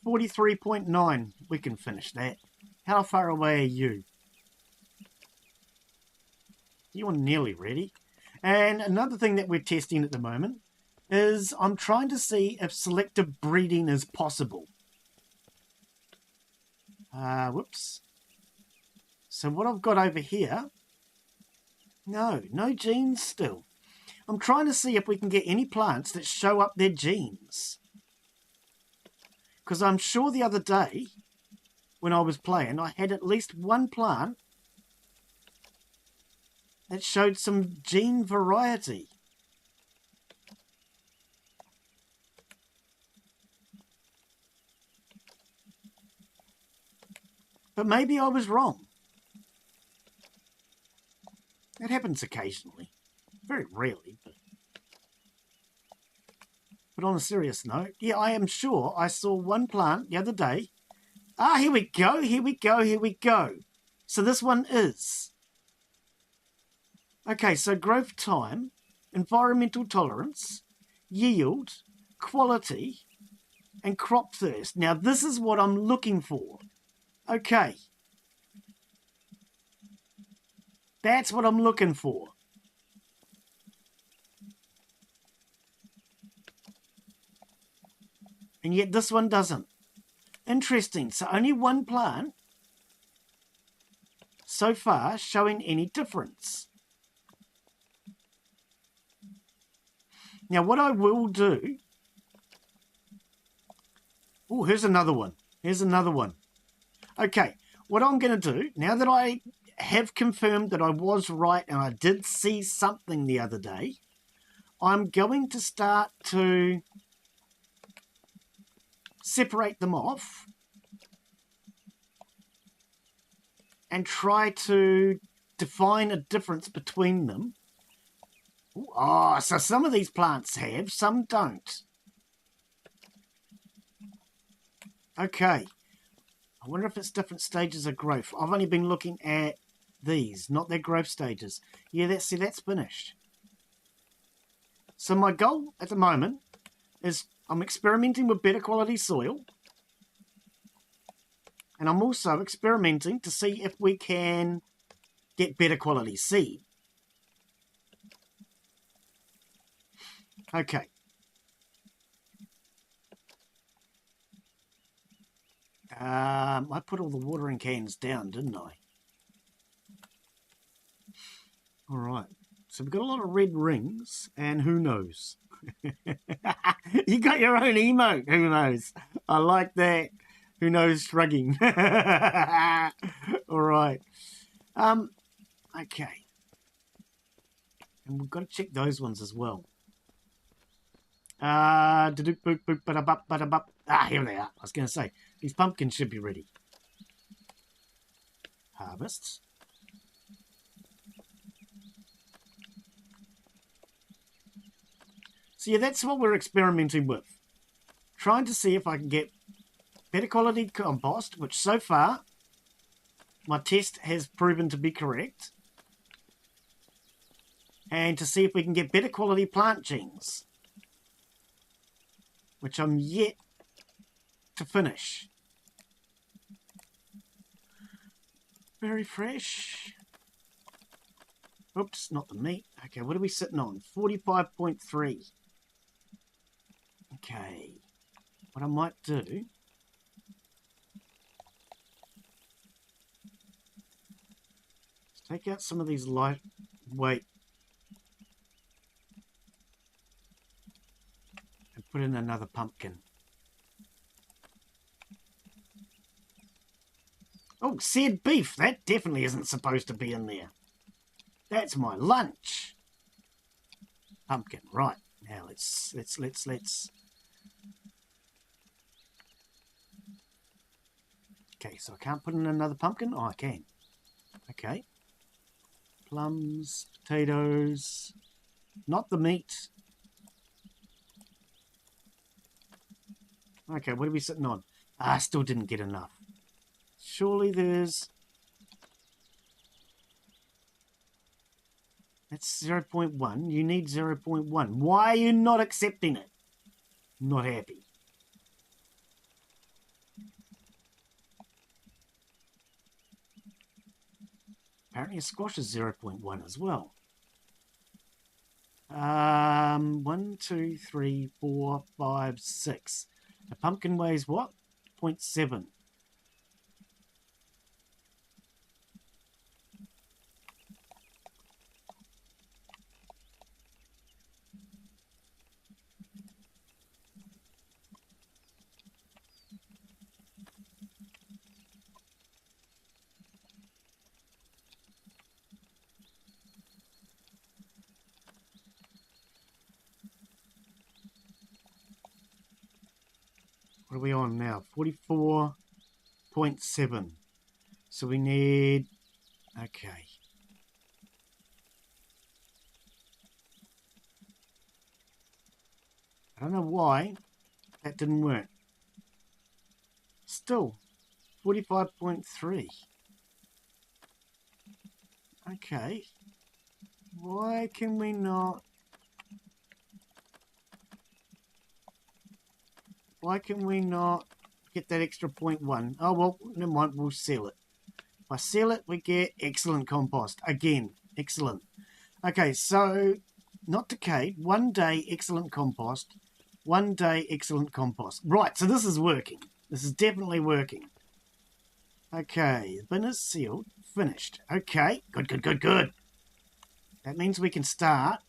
43.9. We can finish that. How far away are you? You're nearly ready. And another thing that we're testing at the moment is I'm trying to see if selective breeding is possible. Whoops. So what I've got over here... No genes still. I'm trying to see if we can get any plants that show up their genes. Because I'm sure the other day, when I was playing, I had at least one plant that showed some gene variety. But maybe I was wrong. It happens occasionally. Very rarely. But on a serious note, yeah, I am sure I saw one plant the other day. Ah, here we go, here we go, here we go. So this one is. Okay, so growth time, environmental tolerance, yield, quality, and crop thirst. Now this is what I'm looking for. Okay. That's what I'm looking for. And yet this one doesn't. Interesting. So only one plant so far showing any difference. Now, what I will do... Oh, here's another one. Here's another one. Okay, what I'm going to do, now that I have confirmed that I was right and I did see something the other day, I'm going to start to separate them off and try to define a difference between them. Oh, so some of these plants have, some don't. Okay. I wonder if it's different stages of growth. I've only been looking at these, not their growth stages. Yeah, that's finished. So my goal at the moment is I'm experimenting with better quality soil. And I'm also experimenting to see if we can get better quality seed. Okay. I put all the watering cans down, didn't I? All right. So we've got a lot of red rings, and who knows? You got your own emote, who knows? I like that. Who knows shrugging. All right. Okay. And we've got to check those ones as well. Here they are. I was going to say, these pumpkins should be ready. Harvests. So yeah, that's what we're experimenting with. Trying to see if I can get better quality compost, which so far my test has proven to be correct. And to see if we can get better quality plant genes, which I'm yet to finish. Very fresh. Oops, not the meat. Okay, what are we sitting on? 45.3. Okay. What I might do... is take out some of these lightweight and put in another pumpkin. Oh, seared beef. That definitely isn't supposed to be in there. That's my lunch. Pumpkin, right. Now let's. Okay, so I can't put in another pumpkin? Oh, I can. Okay. Plums, potatoes. Not the meat. Okay, what are we sitting on? I still didn't get enough. Surely there's... That's 0.1. You need 0.1. Why are you not accepting it? Not happy. Apparently a squash is 0.1 as well. 1, 2, 3, 4, 5, 6. A pumpkin weighs what? 0.7. What are we on now? 44.7. So we need... Okay. I don't know why that didn't work. Still, 45.3. Okay. Why can we not... Why can we not get that extra 0.1? Oh, well, never mind. We'll seal it. If I seal it, we get excellent compost. Again, excellent. Okay, so not decayed. 1 day, excellent compost. 1 day, excellent compost. Right, so this is working. This is definitely working. Okay, the bin is sealed. Finished. Okay, good, good, good, good. That means we can start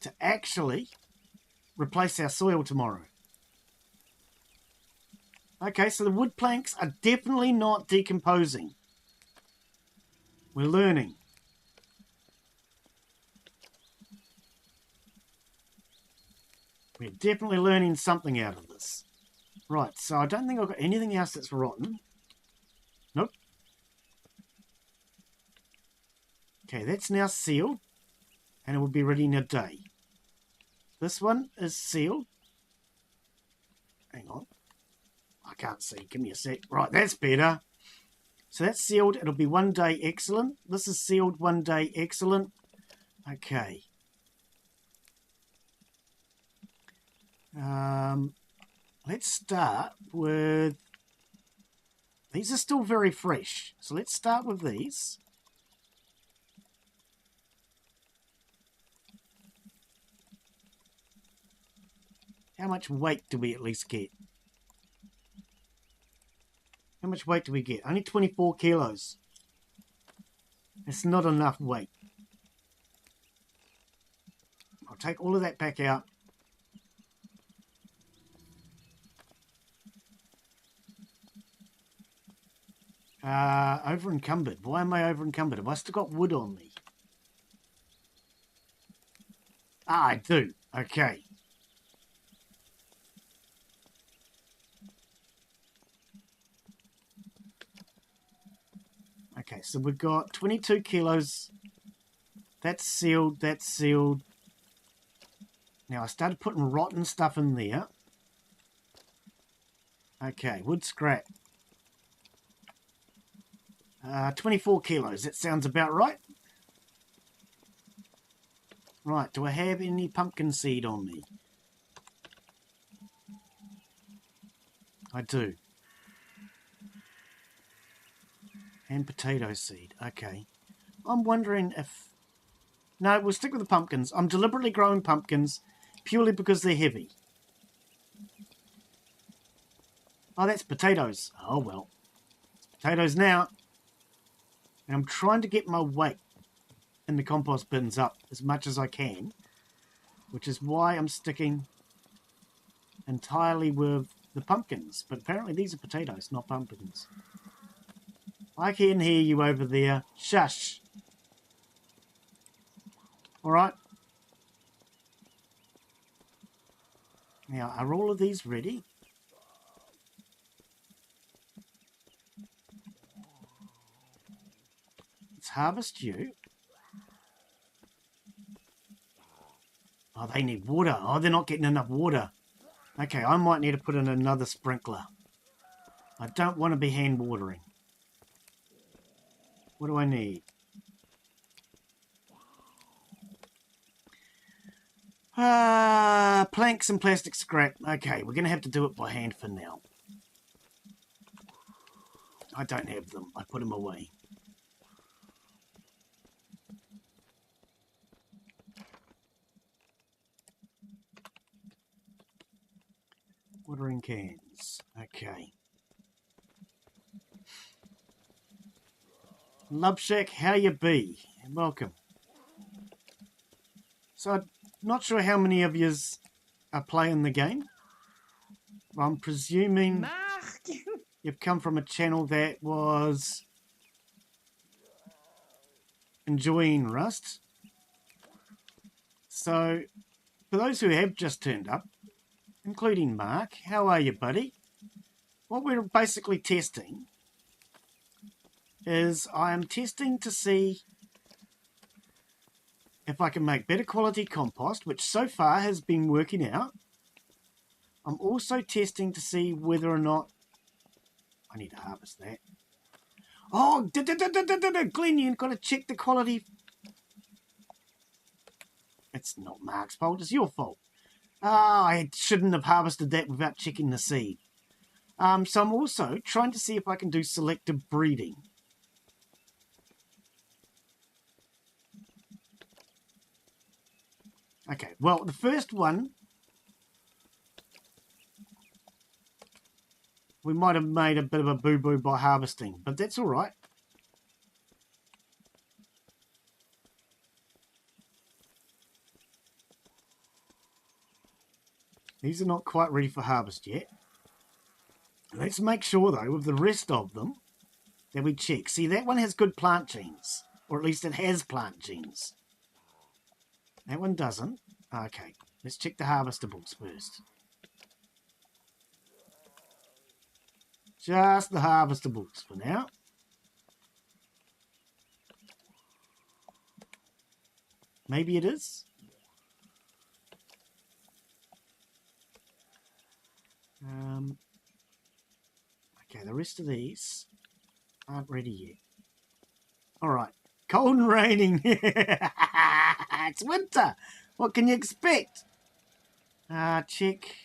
to actually replace our soil tomorrow. Okay, so the wood planks are definitely not decomposing. We're learning. We're definitely learning something out of this. Right, so I don't think I've got anything else that's rotten. Nope. Okay, that's now sealed. And it will be ready in a day. This one is sealed. Hang on. I can't see. Give me a sec. Right, that's better. So that's sealed. It'll be 1 day excellent. This is sealed 1 day excellent. Okay. Let's start with... These are still very fresh. So let's start with these. How much weight do we at least get? How much weight do we get? Only 24 kilos. It's not enough weight. I'll take all of that back out. Over encumbered. Why am I over encumbered? Have I still got wood on me? Ah, I do. Okay. Okay, so we've got 22 kilos. That's sealed. That's sealed. Now, I started putting rotten stuff in there. Okay, wood scrap. 24 kilos. That sounds about right. Right, do I have any pumpkin seed on me? I do. And potato seed. Okay. I'm wondering if... No, we'll stick with the pumpkins. I'm deliberately growing pumpkins purely because they're heavy. Oh, that's potatoes. Oh, well. It's potatoes now. And I'm trying to get my weight in the compost bins up as much as I can, which is why I'm sticking entirely with the pumpkins. But apparently these are potatoes, not pumpkins. I can hear you over there. Shush. All right. Now, are all of these ready? Let's harvest you. Oh, they need water. Oh, they're not getting enough water. Okay, I might need to put in another sprinkler. I don't want to be hand watering. What do I need? Planks and plastic scrap. Okay, we're going to have to do it by hand for now. I don't have them. I put them away. Watering cans. Okay. Love Shack, how you be? Welcome. So, I'm not sure how many of yous are playing the game. I'm presuming you've come from a channel that was enjoying Rust. So, for those who have just turned up, including Mark, how are you, buddy? What we're basically testing is I am testing to see if I can make better quality compost, which so far has been working out. I'm also testing to see whether or not I need to harvest that. Oh, Glenn, you've got to check the quality. It's not Mark's fault, it's your fault. I shouldn't have harvested that without checking the seed. So I'm also trying to see if I can do selective breeding. Okay, well, the first one We might have made a bit of a boo-boo by harvesting, but that's all right. These are not quite ready for harvest yet. Let's make sure, though, with the rest of them, that we check. See, that one has good plant genes. Or at least it has plant genes. That one doesn't. Okay, let's check the harvestables first. Just the harvestables for now. Maybe it is. Okay, the rest of these aren't ready yet. All right, cold and raining. It's winter. What can you expect? Check.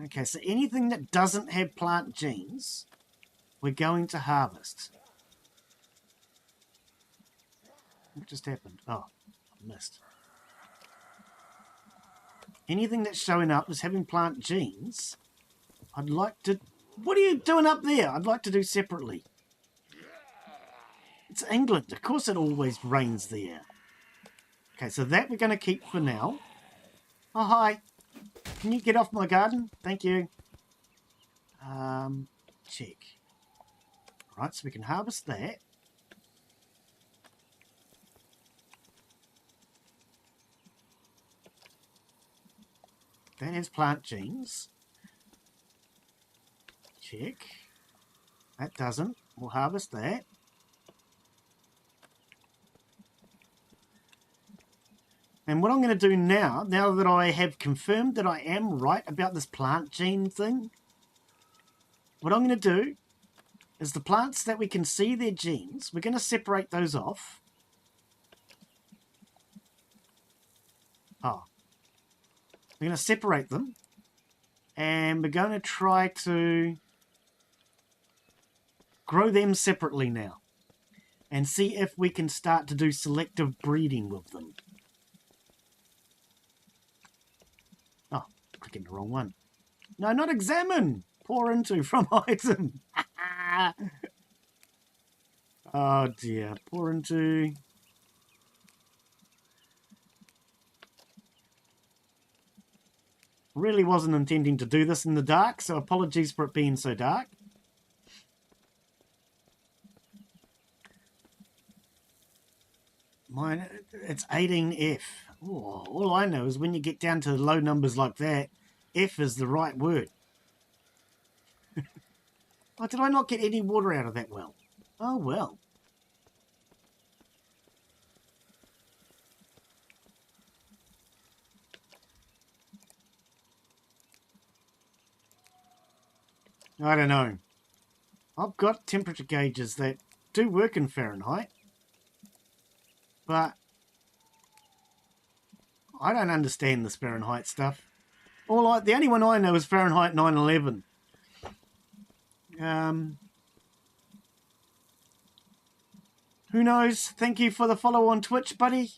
Okay, so anything that doesn't have plant genes, we're going to harvest. What just happened? Oh, I missed. Anything that's showing up as having plant genes, I'd like to... What are you doing up there? I'd like to do separately. It's England. Of course it always rains there. Okay, so that we're going to keep for now. Oh, hi. Can you get off my garden? Thank you. Check. Right, so we can harvest that. That has plant genes. Check. That doesn't. We'll harvest that. And what I'm going to do now that I have confirmed that I am right about this plant gene thing, what I'm going to do is the plants that we can see their genes, we're going to separate those off. Oh. We're going to separate them. And we're going to try to grow them separately now. And see if we can start to do selective breeding with them. Oh, clicking the wrong one. No, not examine. Pour into from item. Oh dear. Pour into. Really wasn't intending to do this in the dark, so apologies for it being so dark. Mine, it's 18F. Oh, all I know is when you get down to low numbers like that, F is the right word. Oh, did I not get any water out of that well? Oh, well. I don't know. I've got temperature gauges that do work in Fahrenheit, but I don't understand this Fahrenheit stuff. The only one I know is Fahrenheit 911. Who knows? Thank you for the follow on Twitch, buddy.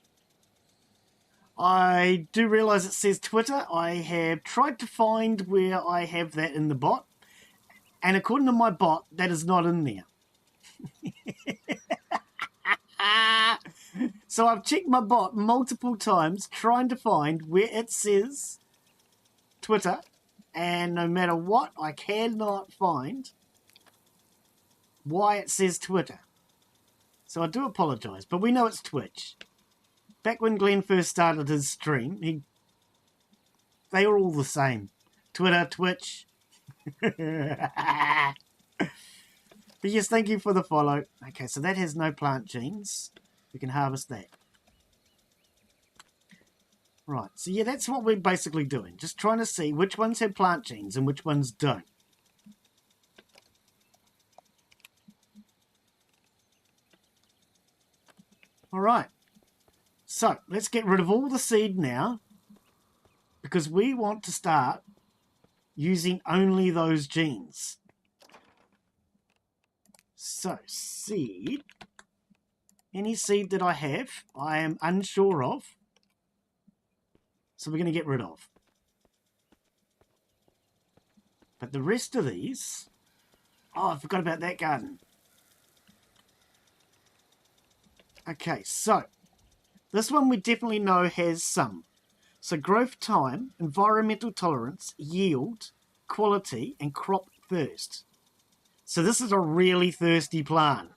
I do realise it says Twitter. I have tried to find where I have that in the bot. And according to my bot, that is not in there. So I've checked my bot multiple times trying to find where it says Twitter. And no matter what, I cannot find why it says Twitter. So I do apologise, but we know it's Twitch. Back when Glenn first started his stream, they were all the same. Twitter, Twitch. But yes, thank you for the follow. Okay, so that has no plant genes. We can harvest that. Right, so yeah, that's what we're basically doing. Just trying to see which ones have plant genes and which ones don't. Alright, so let's get rid of all the seed now, because we want to start using only those genes. So, seed, any seed that I have, I am unsure of, so we're going to get rid of. But the rest of these... Oh, I forgot about that garden. Okay, so this one we definitely know has some. So growth time, environmental tolerance, yield, quality, and crop thirst. So this is a really thirsty plant.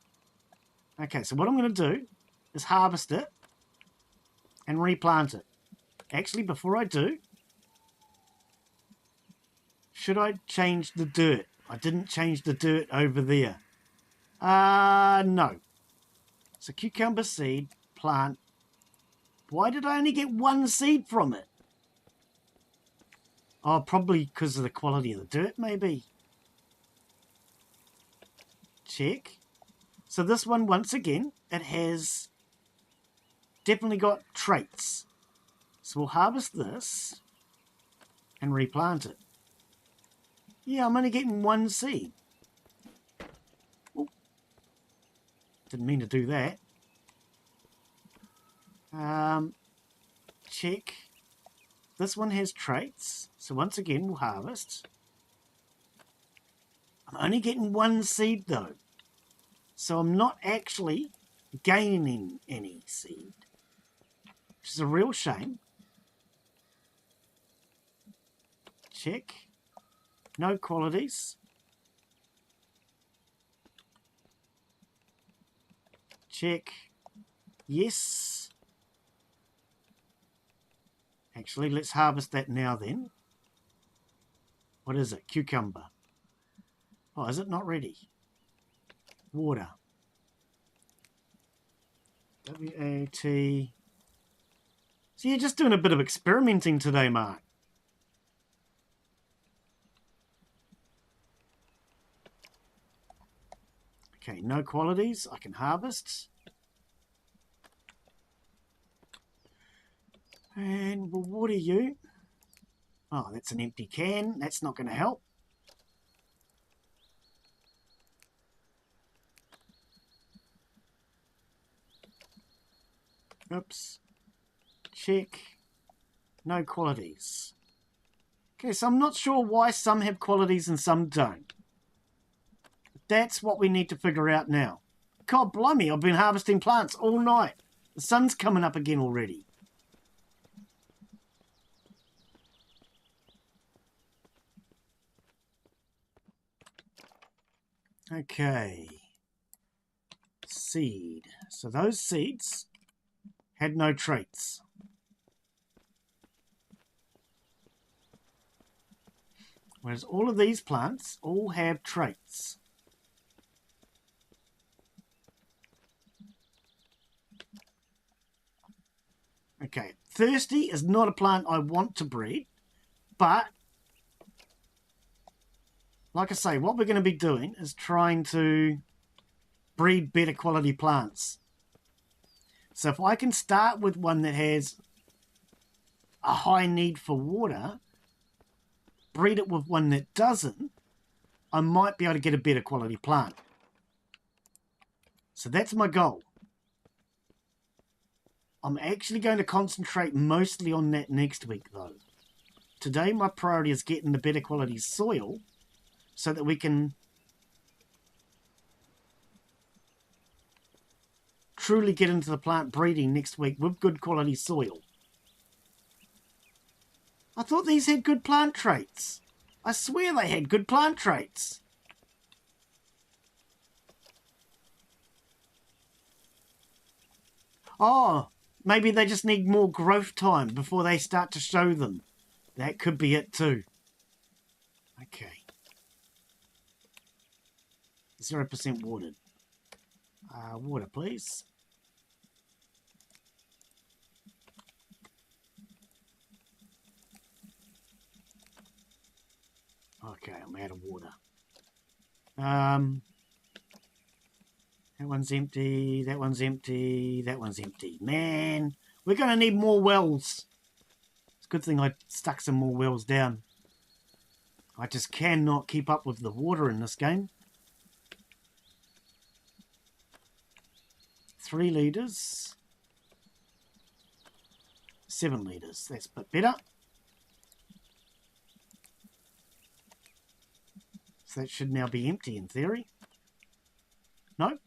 Okay, so what I'm going to do is harvest it and replant it. Actually, before I do, should I change the dirt? I didn't change the dirt over there. No. So cucumber seed, plant. Why did I only get one seed from it? Oh, probably because of the quality of the dirt, maybe. Check. So this one, once again, it has definitely got traits. So we'll harvest this and replant it. Yeah, I'm only getting one seed. Ooh. Didn't mean to do that. Check. This one has traits. So once again, we'll harvest. I'm only getting one seed though. So I'm not actually gaining any seed. Which is a real shame. Check. No qualities. Check. Yes. Actually, let's harvest that now then. What is it? Cucumber. Oh, is it not ready? Water. W-A-T. So you're just doing a bit of experimenting today, Mark. Okay, no qualities. I can harvest. And we'll water you. Oh, that's an empty can. That's not going to help. Oops. Check. No qualities. Okay, so I'm not sure why some have qualities and some don't. That's what we need to figure out now. God blimey, I've been harvesting plants all night. The sun's coming up again already. Okay. Seed. So those seeds had no traits. Whereas all of these plants all have traits. Okay, thirsty is not a plant I want to breed, but like I say, what we're going to be doing is trying to breed better quality plants. So if I can start with one that has a high need for water, breed it with one that doesn't, I might be able to get a better quality plant. So that's my goal. I'm actually going to concentrate mostly on that next week though. Today my priority is getting the better quality soil so that we can truly get into the plant breeding next week with good quality soil. I thought these had good plant traits. I swear they had good plant traits. Oh, maybe they just need more growth time before they start to show them. That could be it too. Okay. 0% watered. Water, please. Okay, I'm out of water. That one's empty, that one's empty, that one's empty. Man, we're going to need more wells. It's a good thing I stuck some more wells down. I just cannot keep up with the water in this game. 3 litres. 7 litres. That's a bit better. 7 litres. So that should now be empty in theory. No?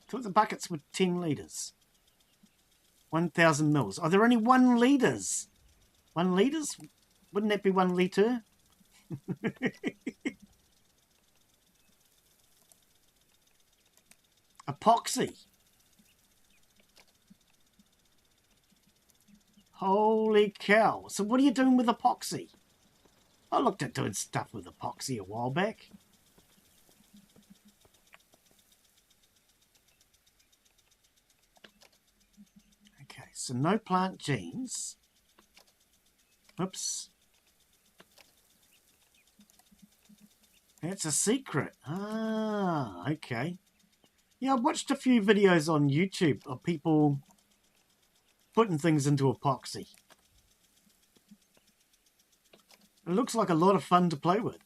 Thought the buckets were 10 litres. 1,000 mils. Are there only 1 litres? 1 litres? Wouldn't that be 1 litre? Epoxy. Holy cow. So what are you doing with epoxy? I looked at doing stuff with epoxy a while back. Okay, so no plant genes. Oops. That's a secret. Ah, okay. Yeah, I've watched a few videos on YouTube of people putting things into epoxy. It looks like a lot of fun to play with.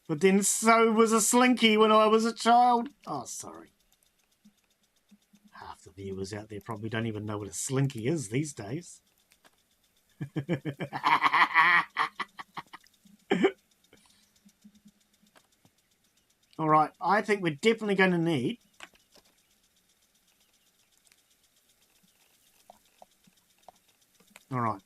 But then so was a slinky when I was a child. Oh, sorry. Half the viewers out there probably don't even know what a slinky is these days. All right, I think we're definitely going to need all right.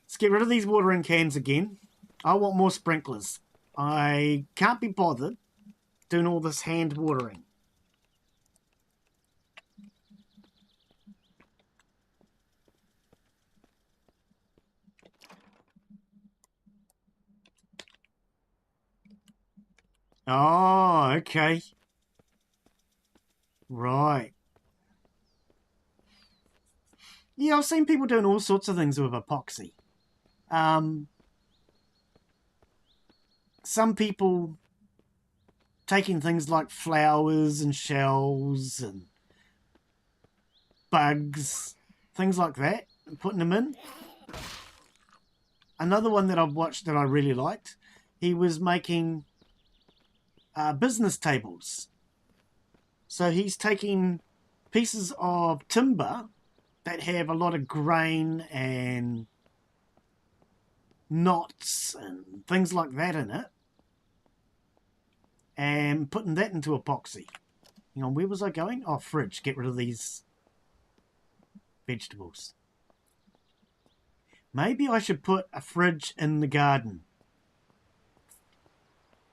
Let's get rid of these watering cans again. I want more sprinklers. I can't be bothered doing all this hand watering. Oh, okay. Right. Yeah, I've seen people doing all sorts of things with epoxy. Some people taking things like flowers and shells and bugs, things like that, and putting them in. Another one that I've watched that I really liked, he was making business tables. So he's taking pieces of timber that have a lot of grain and knots and things like that in it, and putting that into epoxy. Hang on, where was I going? Oh, fridge. Get rid of these vegetables. Maybe I should put a fridge in the garden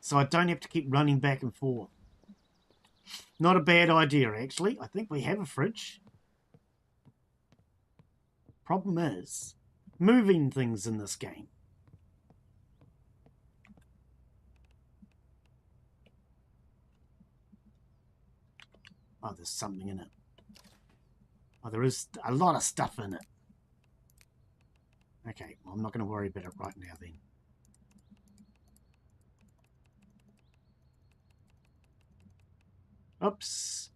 so I don't have to keep running back and forth. Not a bad idea, actually. I think we have a fridge. Problem is moving things in this game. Oh, there's something in it. Oh, there is a lot of stuff in it. Okay, well, I'm not going to worry about it right now then. Oops.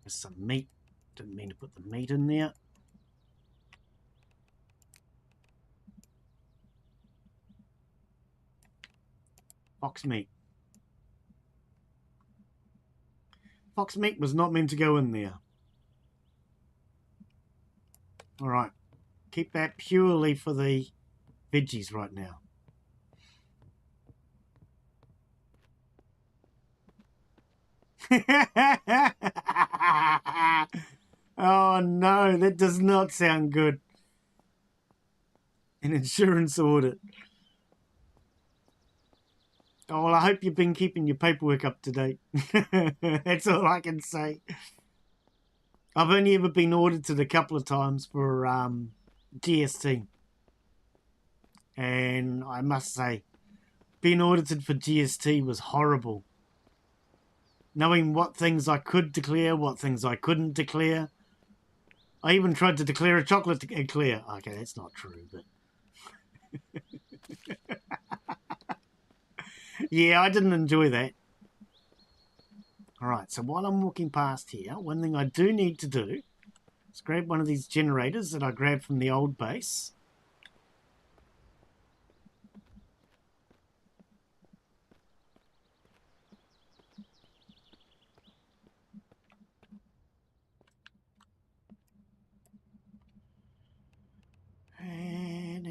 There's some meat. Didn't mean to put the meat in there. Fox meat. Fox meat was not meant to go in there. Alright. Keep that purely for the veggies right now. Oh no, that does not sound good. An insurance audit. Oh, well, I hope you've been keeping your paperwork up to date. That's all I can say. I've only ever been audited a couple of times for GST. And I must say, being audited for GST was horrible. Knowing what things I could declare, what things I couldn't declare. I even tried to declare a chocolate eclair. Okay, that's not true, but... Yeah, I didn't enjoy that. Alright, so while I'm walking past here, one thing I do need to do is grab one of these generators that I grabbed from the old base.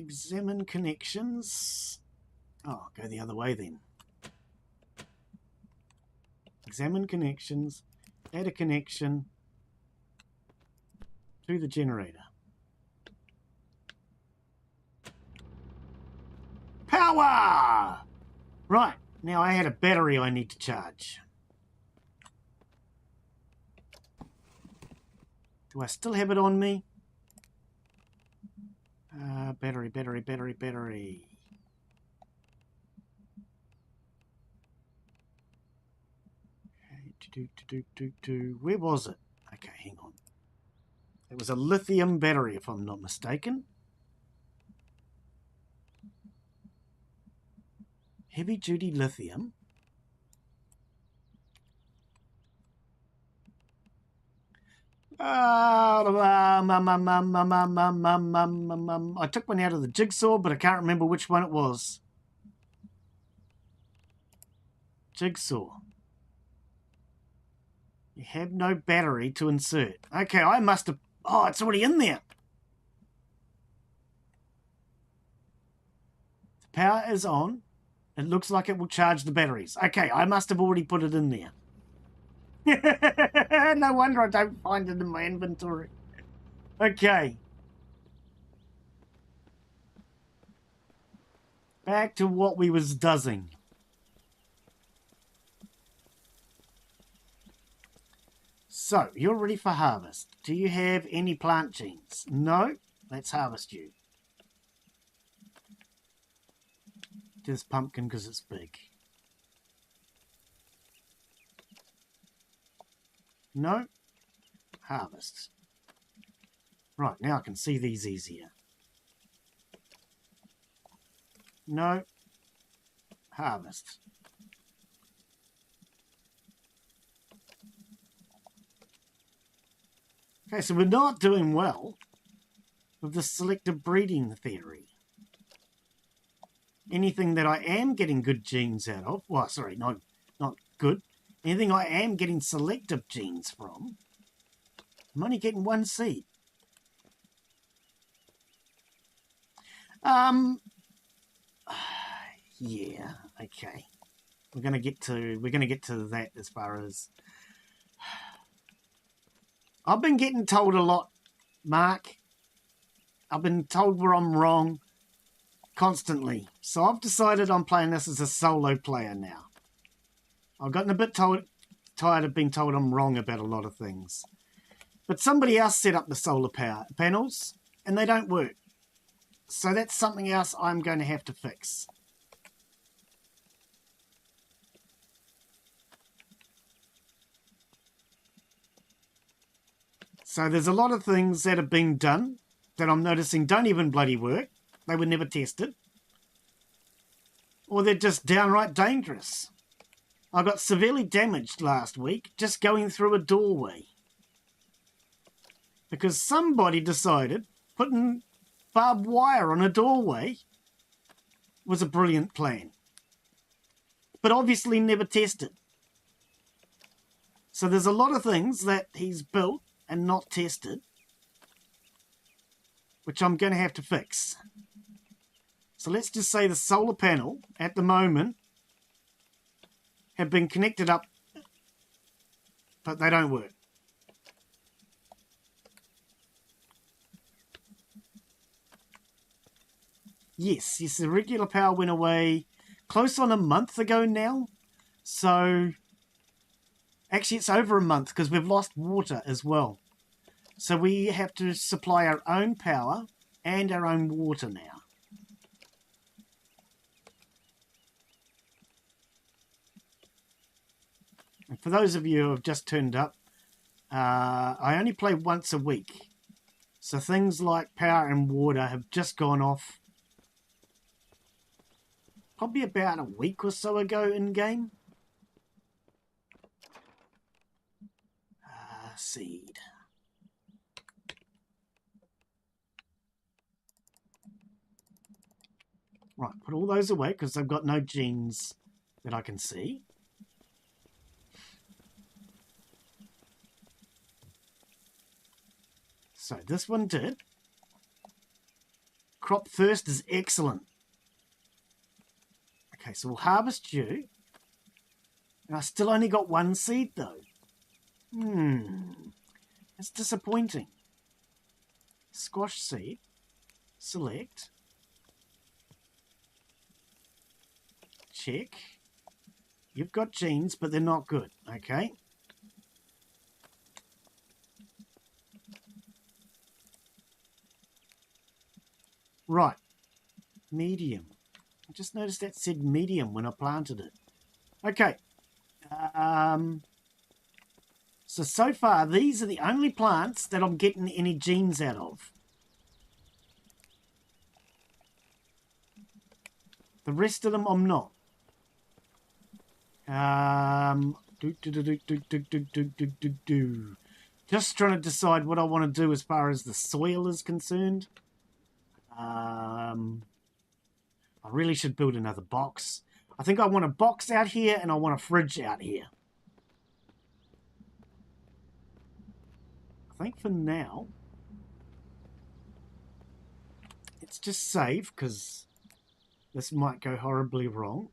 Examine connections. Oh, go the other way then. Examine connections. Add a connection to the generator. Power! Right, now I had a battery I need to charge. Do I still have it on me? Battery. Where was it? Okay, hang on. It was a lithium battery, if I'm not mistaken. Heavy-duty lithium. I took one out of the jigsaw, but I can't remember which one it was. Jigsaw. You have no battery to insert. Okay, I must have... Oh, it's already in there. The power is on. It looks like it will charge the batteries. Okay, I must have already put it in there. No wonder I don't find it in my inventory. Okay. Back to what we was doing. So, you're ready for harvest. Do you have any plant genes? No? Let's harvest you. This pumpkin because it's big. No? Harvest. Right, now I can see these easier. No? Harvest. Okay, so we're not doing well with the selective breeding theory. Anything that I am getting good genes out of, well, sorry, no, not good. Anything I am getting selective genes from, I'm only getting one seed. Yeah, okay. We're gonna get to that as far as I've been getting told a lot, Mark. I've been told where I'm wrong constantly. So I've decided I'm playing this as a solo player now. I've gotten a bit tired of being told I'm wrong about a lot of things. But somebody else set up the solar power panels and they don't work. So that's something else I'm going to have to fix. So there's a lot of things that have been done that I'm noticing don't even bloody work. They were never tested. Or they're just downright dangerous. I got severely damaged last week just going through a doorway. Because somebody decided putting barbed wire on a doorway was a brilliant plan. But obviously never tested. So there's a lot of things that he's built and not tested, which I'm going to have to fix. So let's just say the solar panel at the moment have been connected up, but they don't work. Yes, the regular power went away close on a month ago now. So actually it's over a month because we've lost water as well. So we have to supply our own power and our own water now. And for those of you who have just turned up, I only play once a week. So things like power and water have just gone off probably about a week or so ago in game. Seed. Right, put all those away because they've got no genes that I can see. So this one did. Crop first is excellent. Okay, so we'll harvest you. And I still only got one seed, though. That's disappointing. Squash seed. Select. Check. You've got genes, but they're not good. Okay. Right. Medium. I just noticed that said medium when I planted it. Okay. So far, these are the only plants that I'm getting any genes out of. The rest of them, I'm not. Just trying to decide what I want to do as far as the soil is concerned. I really should build another box. I think I want a box out here and I want a fridge out here. I think for now, let's just save because this might go horribly wrong.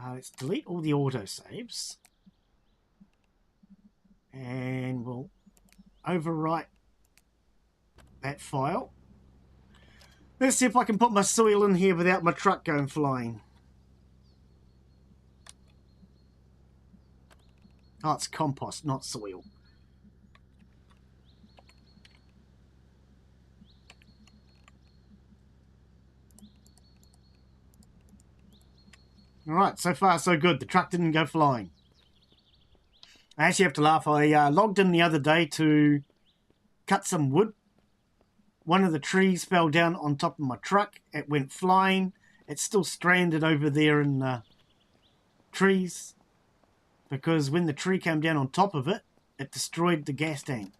Let's delete all the autosaves. And we'll overwrite that file. Let's see if I can put my soil in here without my truck going flying. Oh, it's compost, not soil. Alright, so far so good. The truck didn't go flying. I actually have to laugh. I logged in the other day to cut some wood. One of the trees fell down on top of my truck. It went flying. It's still stranded over there in the trees. Because when the tree came down on top of it, it destroyed the gas tank.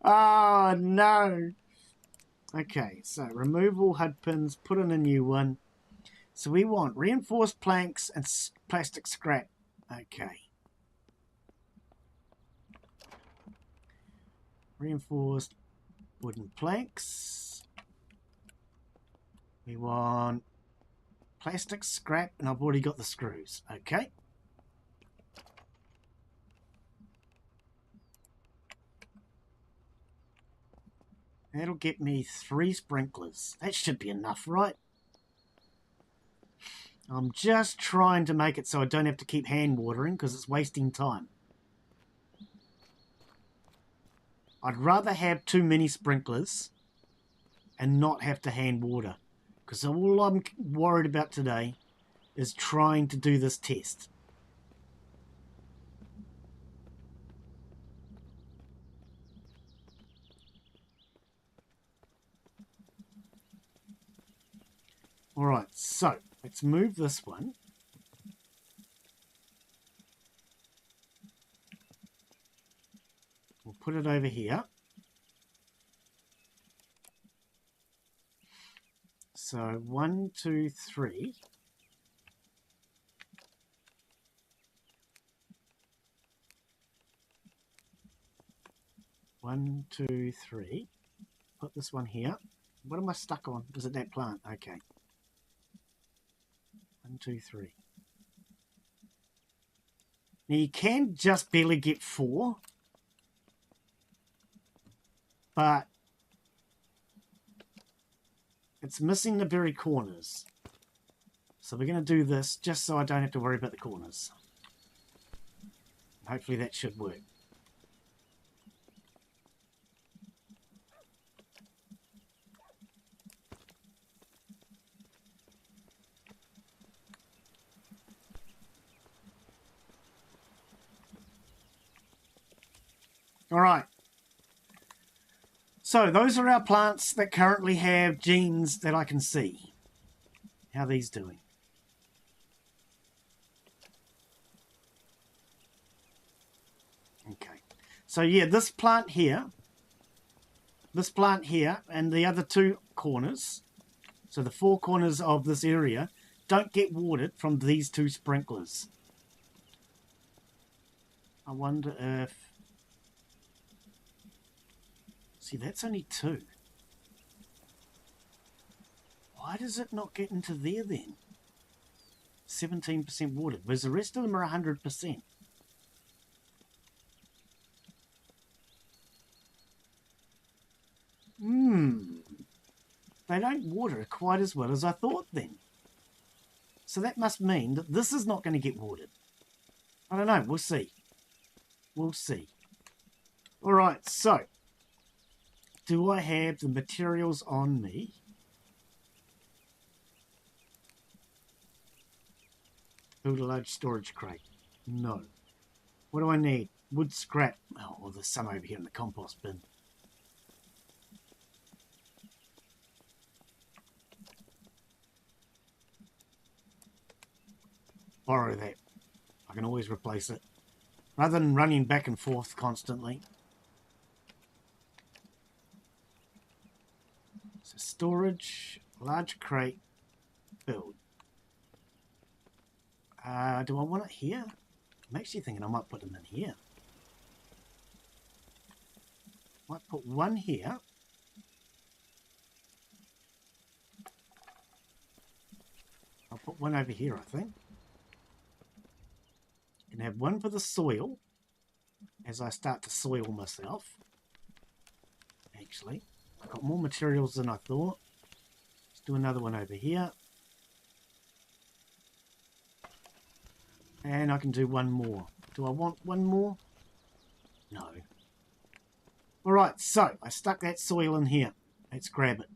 Oh, no. Okay, so remove all HUD pins, put in a new one. So we want reinforced planks and plastic scrap. Okay. Reinforced wooden planks. We want plastic scrap, and I've already got the screws. Okay. That'll get me 3 sprinklers. That should be enough, right? I'm just trying to make it so I don't have to keep hand watering because it's wasting time. I'd rather have too many sprinklers and not have to hand water. Because all I'm worried about today is trying to do this test. Alright, so let's move this one. We'll put it over here. So 1, 2, 3. One, two, three. Put this one here. What am I stuck on? Is it that plant? Okay. 1, 2, 3. Now you can just barely get 4. But it's missing the very corners. So we're going to do this just so I don't have to worry about the corners. Hopefully that should work. All right. So those are our plants that currently have genes that I can see. How are these doing? Okay. So yeah, this plant here, and the other 2 corners, so the 4 corners of this area, don't get watered from these 2 sprinklers. I wonder if See, that's only 2. Why does it not get into there then? 17% watered, whereas the rest of them are 100%. They don't water quite as well as I thought then. So that must mean that this is not going to get watered. I don't know, we'll see. We'll see. Alright, so, do I have the materials on me? Build a large storage crate. No. What do I need? Wood scrap. Oh, well, there's some over here in the compost bin. Borrow that. I can always replace it. Rather than running back and forth constantly. So storage, large crate, build. Do I want it here? I'm actually thinking I might put them in here. Might put one here. I'll put one over here, I think. And have one for the soil as I start to soil myself. Actually, I've got more materials than I thought. Let's do another one over here. And I can do one more. Do I want one more? No. Alright, so I stuck that soil in here. Let's grab it.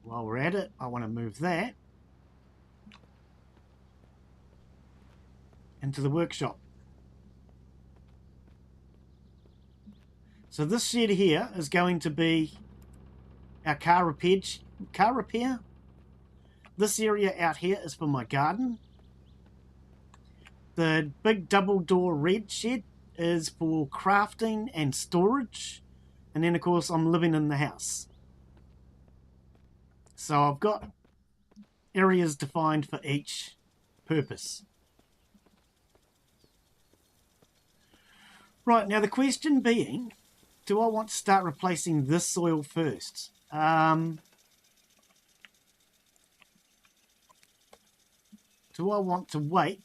While we're at it, I want to move that into the workshop. So this shed here is going to be our car repair. This area out here is for my garden. The big double door red shed is for crafting and storage. And then of course I'm living in the house. So I've got areas defined for each purpose. Right, now the question being, do I want to start replacing this soil first? Do I want to wait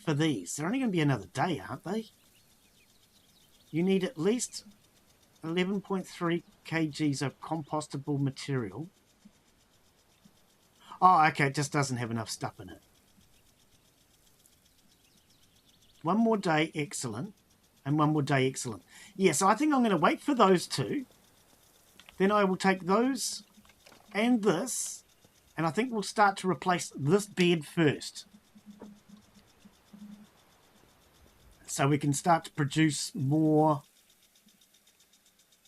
for these? They're only going to be another day, aren't they? You need at least 11.3 kgs of compostable material. Oh, okay, it just doesn't have enough stuff in it. One more day, excellent. And one more day, excellent. Yeah, so I think I'm going to wait for those two. Then I will take those and this. And I think we'll start to replace this bed first. So we can start to produce more.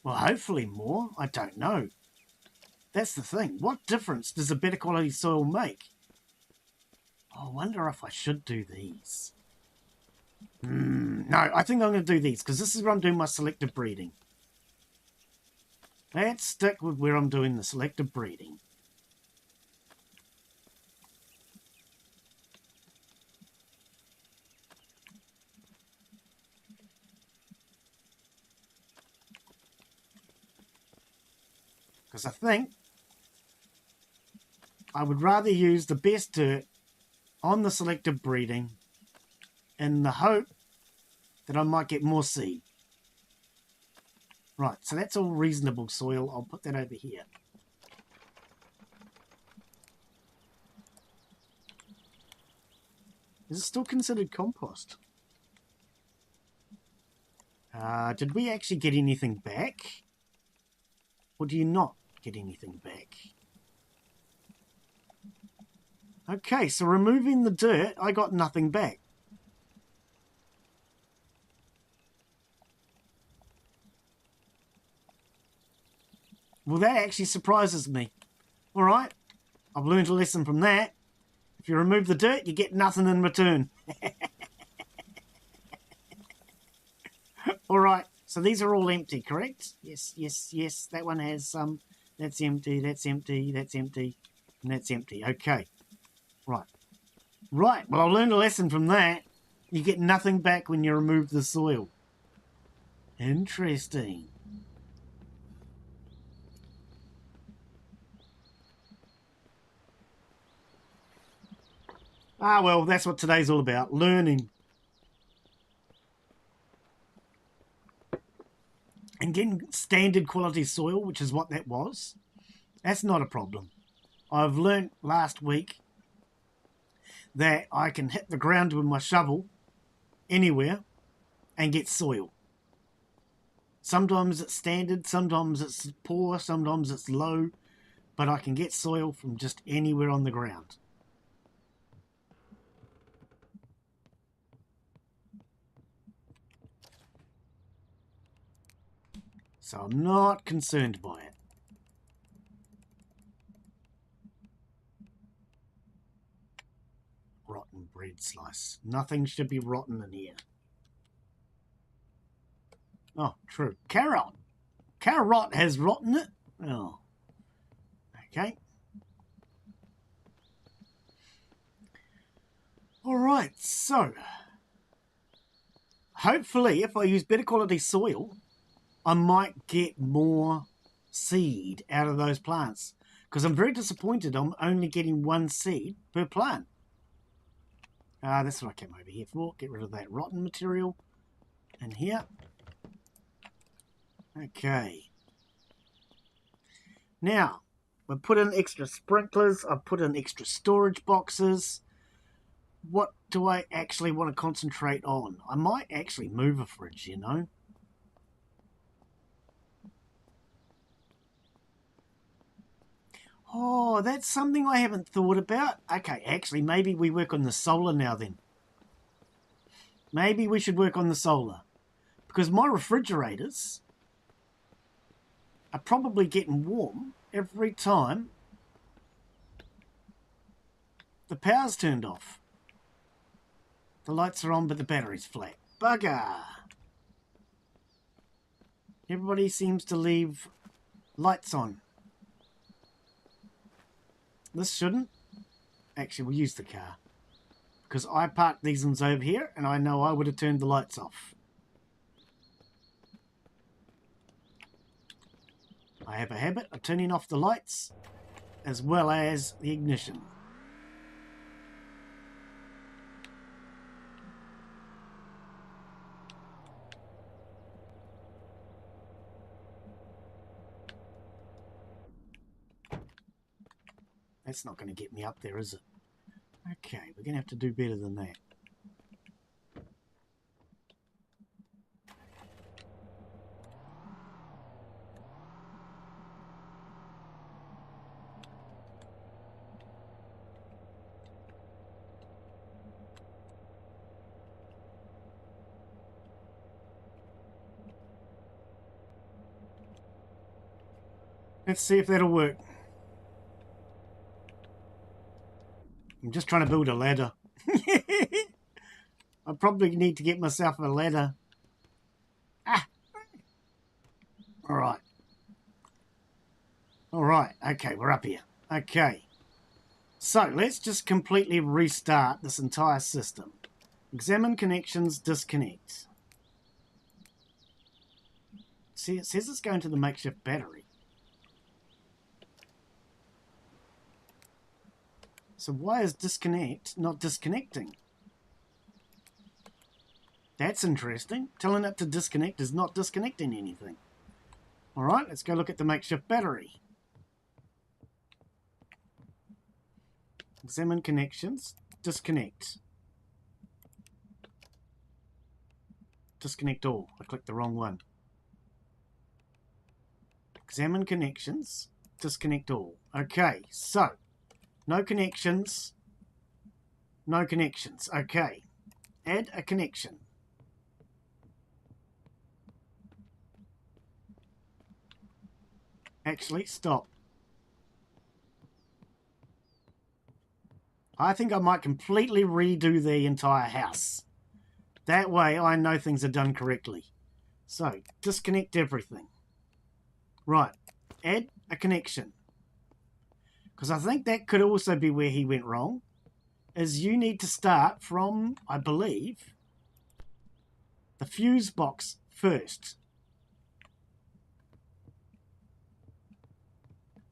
Well, hopefully more. I don't know. That's the thing. What difference does a better quality soil make? Oh, I wonder if I should do these. No, I think I'm going to do these because this is where I'm doing my selective breeding. Let's stick with where I'm doing the selective breeding. Because I think I would rather use the best dirt on the selective breeding in the hope that I might get more seed. Right, so that's all reasonable soil. I'll put that over here. Is it still considered compost? Did we actually get anything back? Or do you not get anything back? Okay, so removing the dirt, I got nothing back. Well, that actually surprises me. All right, I've learned a lesson from that. If you remove the dirt, you get nothing in return. All right, so these are all empty, correct? Yes, yes, yes. That one has some. That's empty, that's empty, that's empty, and that's empty. Okay, right. Right, well, I learned a lesson from that. You get nothing back when you remove the soil. Interesting. Ah, well, that's what today's all about, learning. And getting standard quality soil, which is what that was, that's not a problem. I've learnt last week that I can hit the ground with my shovel anywhere and get soil. Sometimes it's standard, sometimes it's poor, sometimes it's low, but I can get soil from just anywhere on the ground. So I'm not concerned by it. Rotten bread slice. Nothing should be rotten in here. Oh, true. Carrot. Carrot has rotten it. Oh. Okay. Alright, so hopefully if I use better quality soil, I might get more seed out of those plants. Because I'm very disappointed I'm only getting one seed per plant. That's what I came over here for. Get rid of that rotten material. And here. Okay. Now, we've put in extra sprinklers. I've put in extra storage boxes. What do I actually want to concentrate on? I might actually move a fridge, you know. Oh, that's something I haven't thought about. Okay, actually, maybe we work on the solar now then. Maybe we should work on the solar. Because my refrigerators are probably getting warm every time the power's turned off. The lights are on, but the battery's flat. Bugger! Everybody seems to leave lights on. This shouldn't. Actually, we'll use the car. Because I parked these ones over here, and I know I would have turned the lights off. I have a habit of turning off the lights, as well as the ignition. That's not going to get me up there, is it? Okay, we're going to have to do better than that. Let's see if that'll work. I'm just trying to build a ladder. I probably need to get myself a ladder. Ah! Alright. Alright, okay, we're up here. Okay. So, let's just completely restart this entire system. Examine connections, disconnect. See, it says it's going to the makeshift battery. So why is disconnect not disconnecting? That's interesting. Telling it to disconnect is not disconnecting anything. Alright, let's go look at the makeshift battery. Examine connections. Disconnect. Disconnect all. I clicked the wrong one. Examine connections. Disconnect all. Okay, so no connections. No connections. Okay. Add a connection. Actually, stop. I think I might completely redo the entire house. That way I know things are done correctly. So, disconnect everything. Right. Add a connection. Because I think that could also be where he went wrong. is you need to start from, I believe, the fuse box first.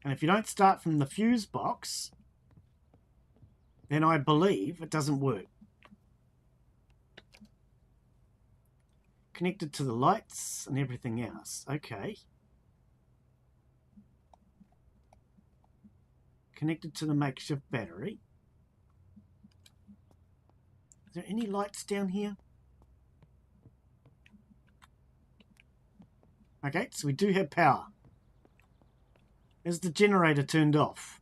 And if you don't start from the fuse box, then I believe it doesn't work. Connected to the lights and everything else. Okay. Connected to the makeshift battery. Is there any lights down here? Okay, so we do have power. Is the generator turned off?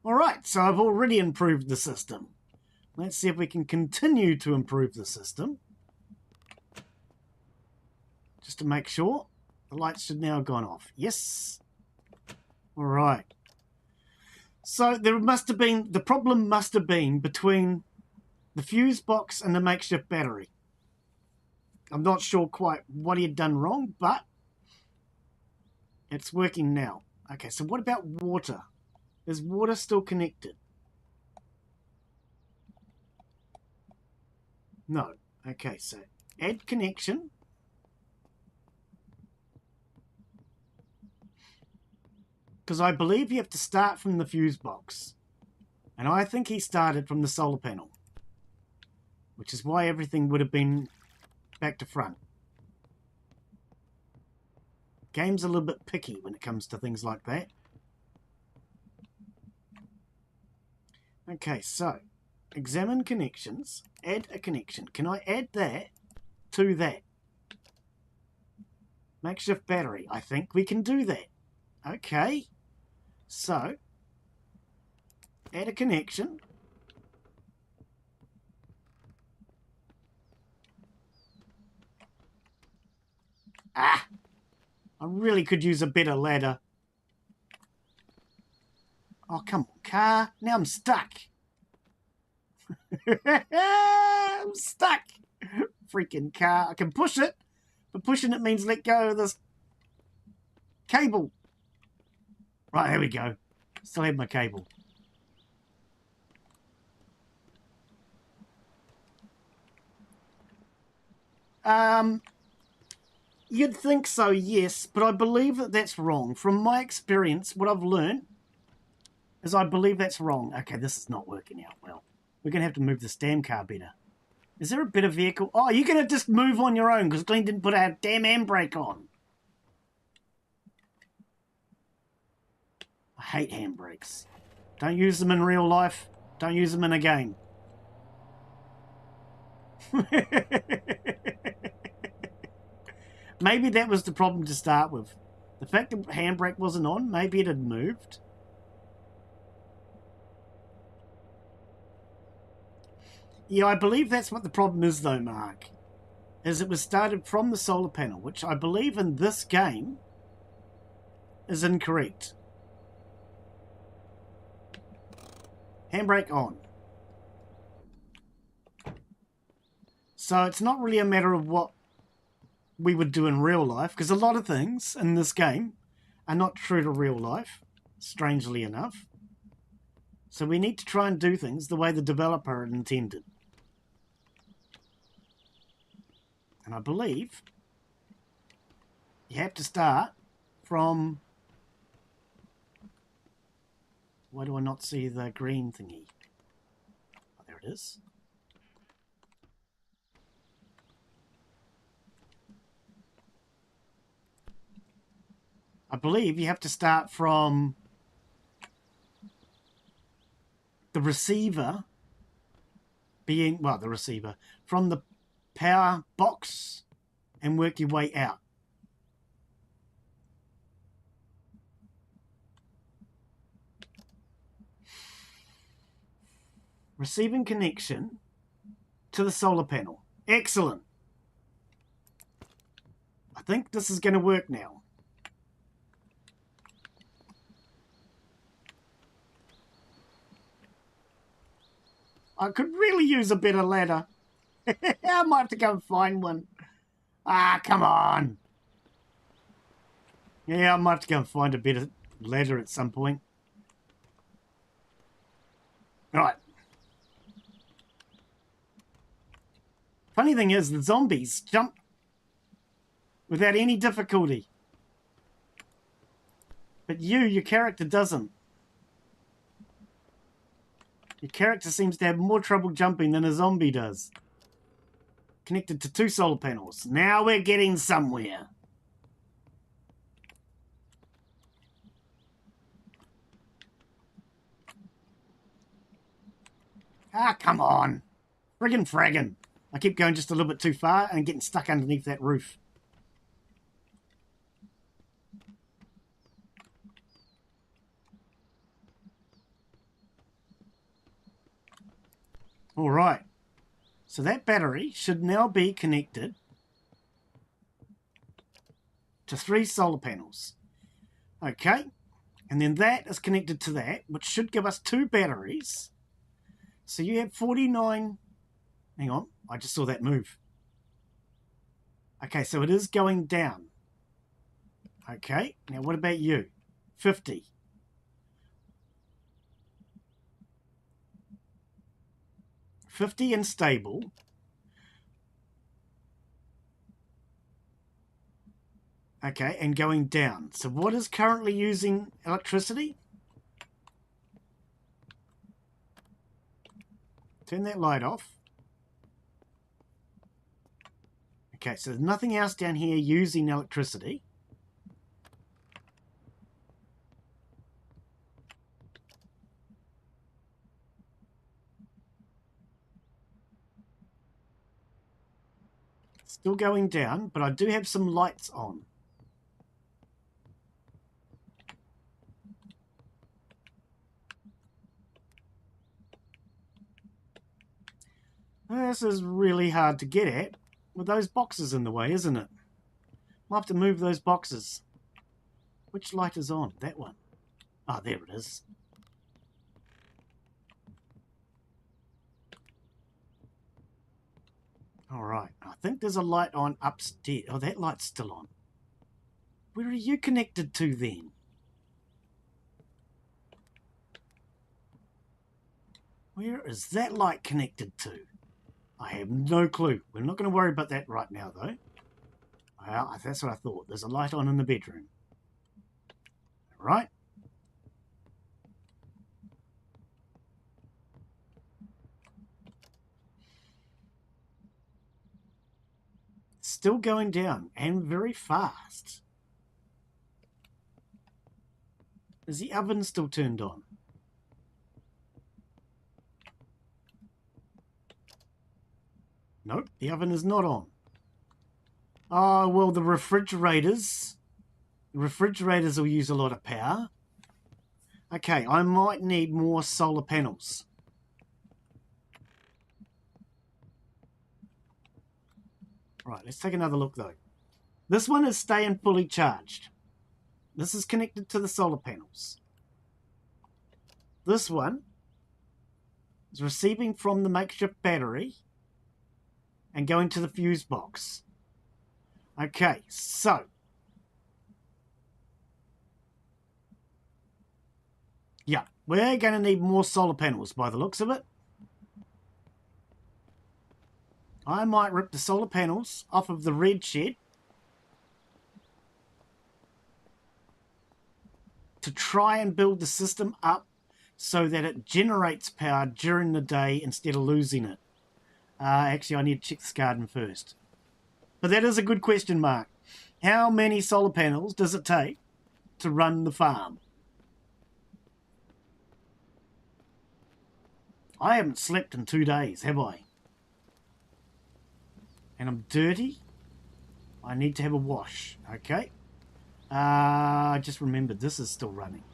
Alright, so I've already improved the system. Let's see if we can continue to improve the system. Just to make sure. The lights should now have gone off. Yes. Alright. So there must have been, the problem must have been between the fuse box and the makeshift battery. I'm not sure quite what he had done wrong, but it's working now. Okay, so what about water? Is water still connected? No. Okay, so add connection. Because I believe you have to start from the fuse box. And I think he started from the solar panel. Which is why everything would have been back to front. Game's a little bit picky when it comes to things like that. Okay, so examine connections, add a connection. Can I add that to that? Makeshift battery. I think we can do that. Okay, so add a connection. Ah! I really could use a better ladder. Oh, come on, car. Now I'm stuck. I'm stuck. Freaking car. I can push it, but pushing it means let go of this cable. Right, there we go. Still have my cable. You'd think so, yes, but I believe that that's wrong. From my experience, what I've learned is I believe that's wrong. Okay, this is not working out well. We're going to have to move this damn car better. Is there a better vehicle? Oh, you're going to just move on your own because Glenn didn't put our damn handbrake on. I hate handbrakes. Don't use them in real life. Don't use them in a game. Maybe that was the problem to start with. The fact that handbrake wasn't on, maybe it had moved. Yeah, I believe that's what the problem is though, Mark. Is it was started from the solar panel, which I believe in this game is incorrect. Handbrake on. So it's not really a matter of what we would do in real life, because a lot of things in this game are not true to real life, strangely enough. So we need to try and do things the way the developer had intended. And I believe you have to start from... Why do I not see the green thingy? Oh, there it is. I believe you have to start from the receiver being, well, the receiver, from the power box and work your way out. Receiving connection to the solar panel. Excellent. I think this is going to work now. I could really use a better ladder. I might have to go and find one. Ah, come on. Yeah, I might have to go and find a better ladder at some point. Right. Funny thing is, the zombies jump without any difficulty. But your character doesn't. Your character seems to have more trouble jumping than a zombie does. Connected to 2 solar panels. Now we're getting somewhere. Ah, come on. Friggin' fraggin'. I keep going just a little bit too far and getting stuck underneath that roof. All right. So that battery should now be connected to 3 solar panels. Okay. And then that is connected to that, which should give us 2 batteries. So you have 49... Hang on. I just saw that move. Okay, so it is going down. Okay. Now what about you? 50. 50 and stable. Okay, and going down. So what is currently using electricity? Turn that light off. Okay, so there's nothing else down here using electricity. Still going down, but I do have some lights on. This is really hard to get at with those boxes in the way, isn't it? I'll have to move those boxes. Which light is on? That one. Ah, there it is. All right. I think there's a light on upstairs. Oh, that light's still on. Where are you connected to then? Where is that light connected to? I have no clue. We're not going to worry about that right now, though. Well, that's what I thought. There's a light on in the bedroom. All right. Still going down, and very fast. Is the oven still turned on? Nope, the oven is not on. Oh, well, the refrigerators will use a lot of power. Okay, I might need more solar panels. Right, let's take another look, though. This one is staying fully charged. This is connected to the solar panels. This one is receiving from the makeshift battery and going to the fuse box. Okay, so yeah, we're going to need more solar panels by the looks of it. I might rip the solar panels off of the red shed to try and build the system up so that it generates power during the day instead of losing it. Actually, I need to check this garden first. But that is a good question mark. How many solar panels does it take to run the farm? I haven't slept in 2 days, have I? And I'm dirty. I need to have a wash. Okay. I just remembered this is still running.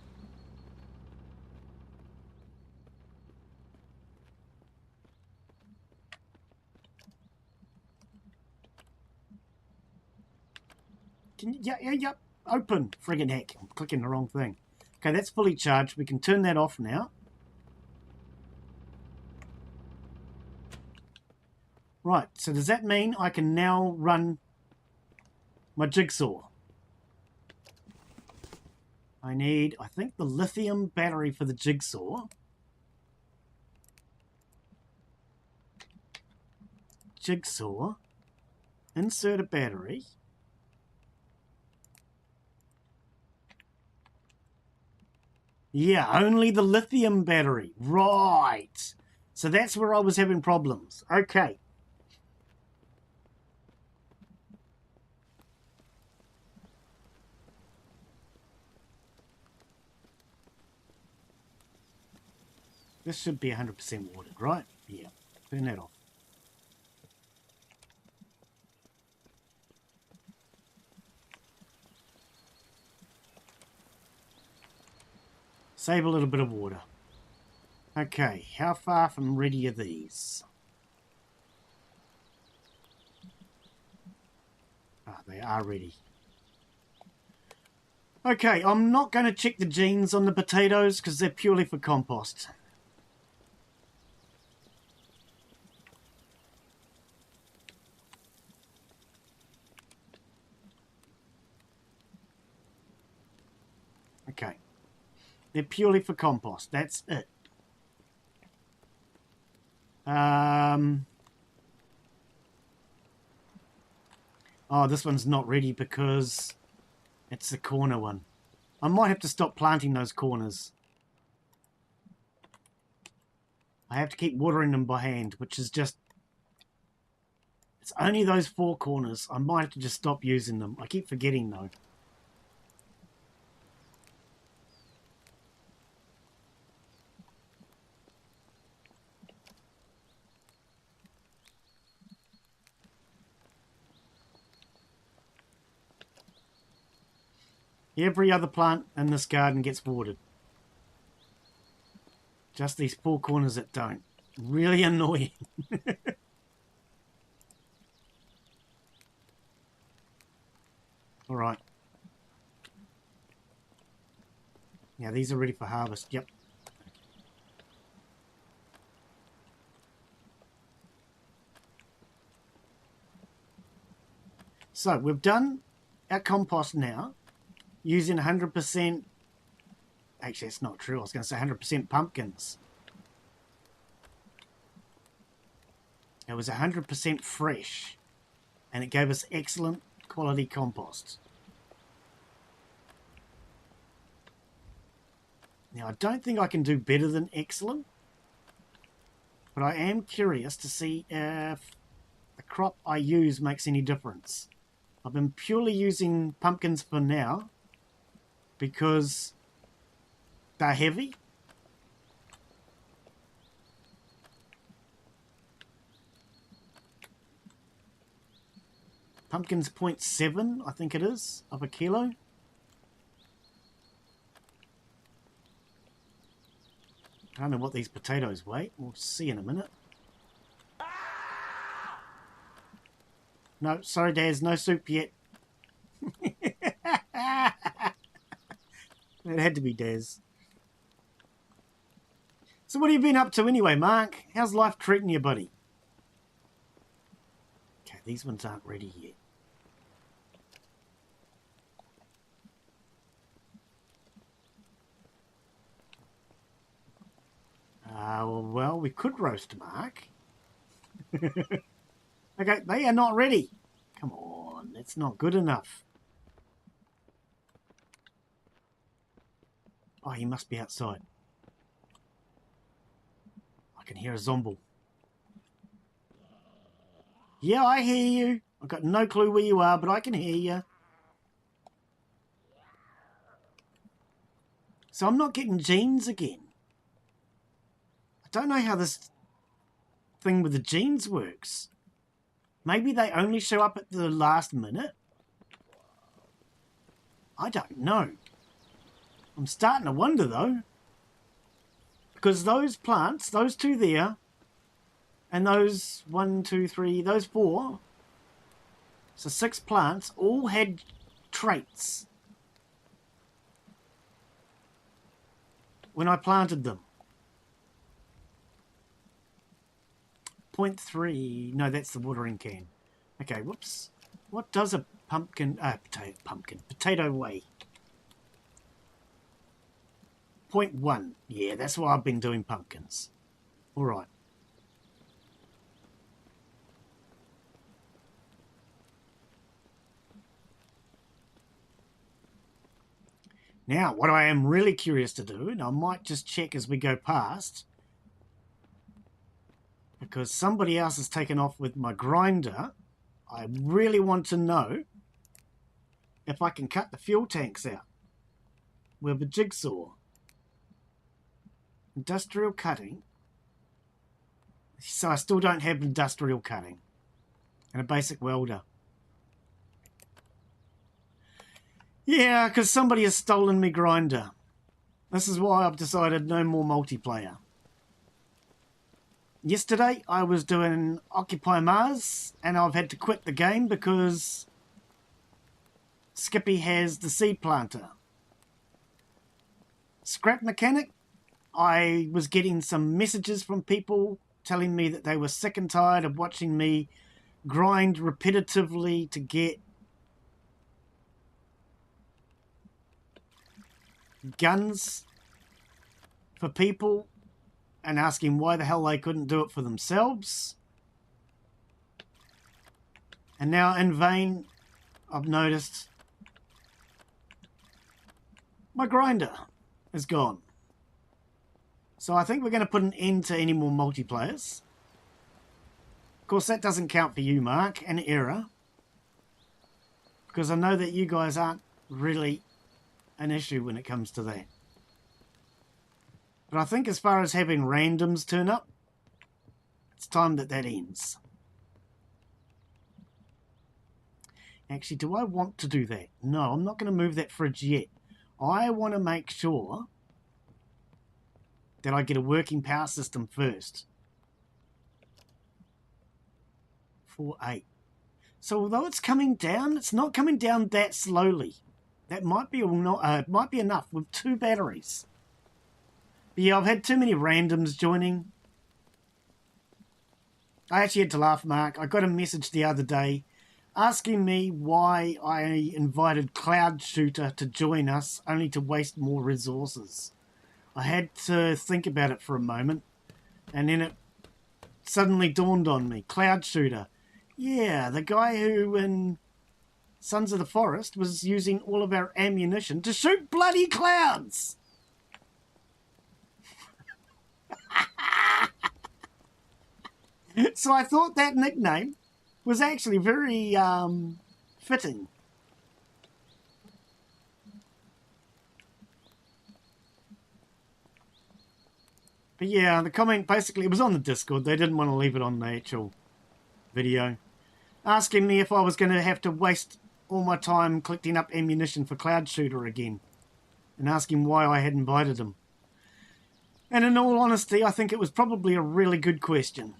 Yeah. Open. Friggin' heck. I'm clicking the wrong thing. Okay, that's fully charged. We can turn that off now. Right, so does that mean I can now run my jigsaw? I need, I think, the lithium battery for the jigsaw. jigsaw, insert a battery. Yeah, only the lithium battery. Right. So that's where I was having problems. Okay. This should be 100% watered, right? Yeah. Turn that off. Save a little bit of water. Okay, how far from ready are these? Ah, they are ready. Okay, I'm not going to check the genes on the potatoes because they're purely for compost. Okay. They're purely for compost. That's it. Oh, this one's not ready because it's the corner one. I might have to stop planting those corners. I have to keep watering them by hand, which is just... It's only those 4 corners. I might have to just stop using them. I keep forgetting, though. Every other plant in this garden gets watered. Just these 4 corners that don't. Really annoying. Alright. Now these are ready for harvest. Yep. So we've done our compost now using 100%... Actually, it's not true. I was going to say 100% pumpkins. It was 100% fresh, and it gave us excellent quality compost. Now, I don't think I can do better than excellent, but I am curious to see if the crop I use makes any difference. I've been purely using pumpkins for now because they're heavy. Pumpkin's 0.7, I think it is, of a kilo. I don't know what these potatoes weigh. We'll see in a minute. No, sorry, Daz, no soup yet. It had to be Daz. So what have you been up to anyway, Mark? How's life treating you, buddy? Okay, these ones aren't ready yet. Well, we could roast Mark. Okay, they are not ready. Come on, that's not good enough. Oh, he must be outside. I can hear a zombie. Yeah, I hear you. I've got no clue where you are, but I can hear you. So I'm not getting genes again. I don't know how this thing with the genes works. Maybe they only show up at the last minute? I don't know. I'm starting to wonder, though. Because those plants, those 2 there, and those 1, 2, 3, those 4, so 6 plants, all had traits when I planted them. 0.3, no, that's the watering can. Okay, whoops. What does a potato weigh? 0.1. Yeah, that's why I've been doing pumpkins. All right. Now, what I am really curious to do, and I might just check as we go past, because somebody else has taken off with my grinder, I really want to know if I can cut the fuel tanks out with a jigsaw. Industrial cutting. So I still don't have industrial cutting and a basic welder. Yeah, because somebody has stolen me grinder. This is why I've decided no more multiplayer. Yesterday I was doing Occupy Mars and I've had to quit the game because Skippy has the seed planter. Scrap mechanic, I was getting some messages from people telling me that they were sick and tired of watching me grind repetitively to get guns for people and asking why the hell they couldn't do it for themselves. And now in vain, I've noticed my grinder is gone. So I think we're going to put an end to any more multiplayers. Of course, that doesn't count for you, Mark, an error. Because I know that you guys aren't really an issue when it comes to that. But I think as far as having randoms turn up, it's time that that ends. Actually, do I want to do that? No, I'm not going to move that fridge yet. I want to make sure that I get a working power system first. 4.8. So although it's coming down, it's not coming down that slowly. That might be might be enough with 2 batteries. But yeah, I've had too many randoms joining. I actually had to laugh, Mark. I got a message the other day asking me why I invited Cloud Shooter to join us, only to waste more resources. I had to think about it for a moment, and then it suddenly dawned on me. Cloud Shooter. Yeah, the guy who in Sons of the Forest was using all of our ammunition to shoot bloody clouds. So I thought that nickname was actually very fitting. But yeah, the comment basically, it was on the Discord. They didn't want to leave it on the actual video. Asking me if I was going to have to waste all my time collecting up ammunition for Cloud Shooter again. And asking why I had invited him. And in all honesty, I think it was probably a really good question.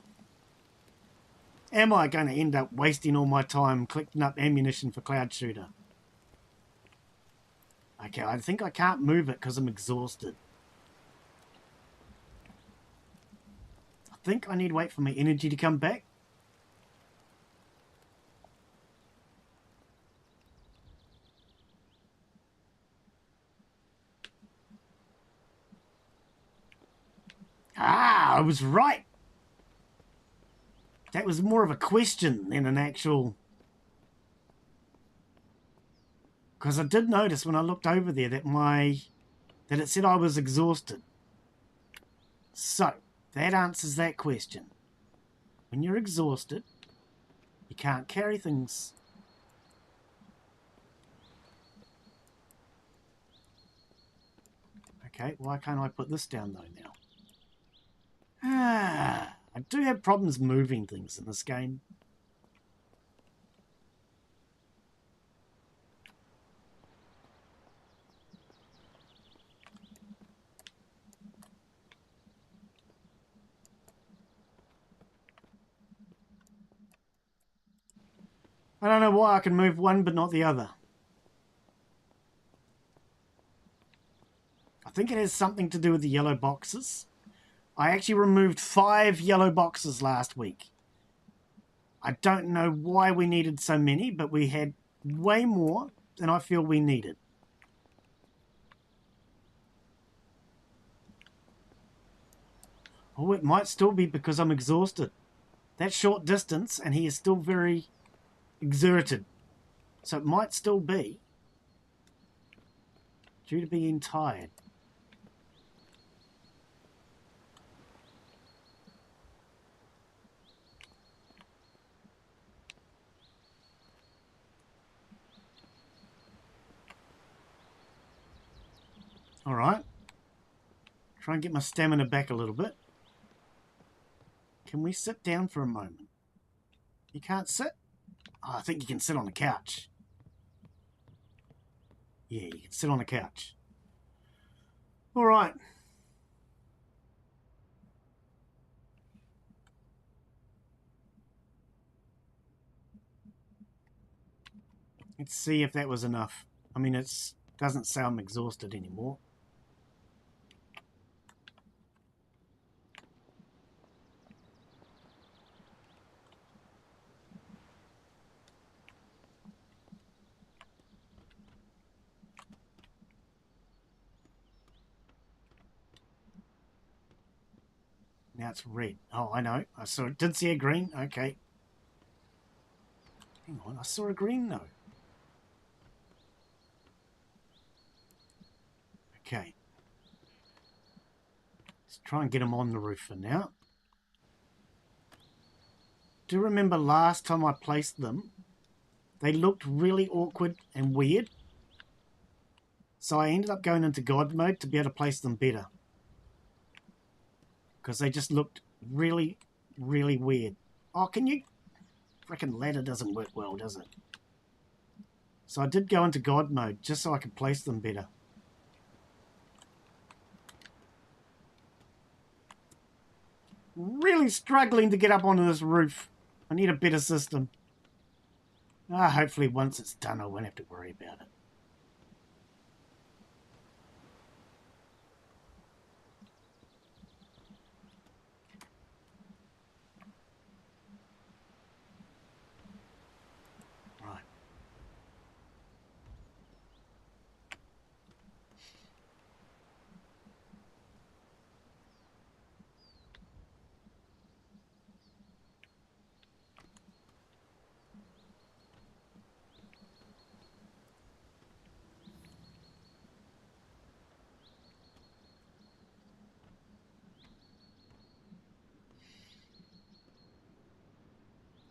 Am I going to end up wasting all my time collecting up ammunition for Cloud Shooter? Okay, I think I can't move it because I'm exhausted. I think I need to wait for my energy to come back. Ah, I was right. That was more of a question than an actual... Because I did notice when I looked over there that that it said I was exhausted. So, that answers that question. When you're exhausted, you can't carry things. Okay, why can't I put this down though now? Ah, I do have problems moving things in this game. I don't know why I can move one but not the other. I think it has something to do with the yellow boxes. I actually removed 5 yellow boxes last week. I don't know why we needed so many, but we had way more than I feel we needed. Oh, it might still be because I'm exhausted. That short distance, and he is still very exerted. So it might still be Due to being tired. Alright. Try and get my stamina back a little bit. Can we sit down for a moment? You can't sit? Oh, I think you can sit on the couch. Yeah, you can sit on the couch. Alright. Let's see if that was enough. I mean, it doesn't sound exhausted anymore. Now it's red. Oh, I know. I saw it. Did see a green. Okay. Hang on. I saw a green though. Okay. Let's try and get them on the roof for now. Do you remember last time I placed them? They looked really awkward and weird. So I ended up going into God mode to be able to place them better. Because they just looked really, really weird. Oh, can you... Frickin' ladder doesn't work well, does it? So I did go into God mode just so I could place them better. Really struggling to get up onto this roof. I need a better system. Hopefully once it's done I won't have to worry about it. Right.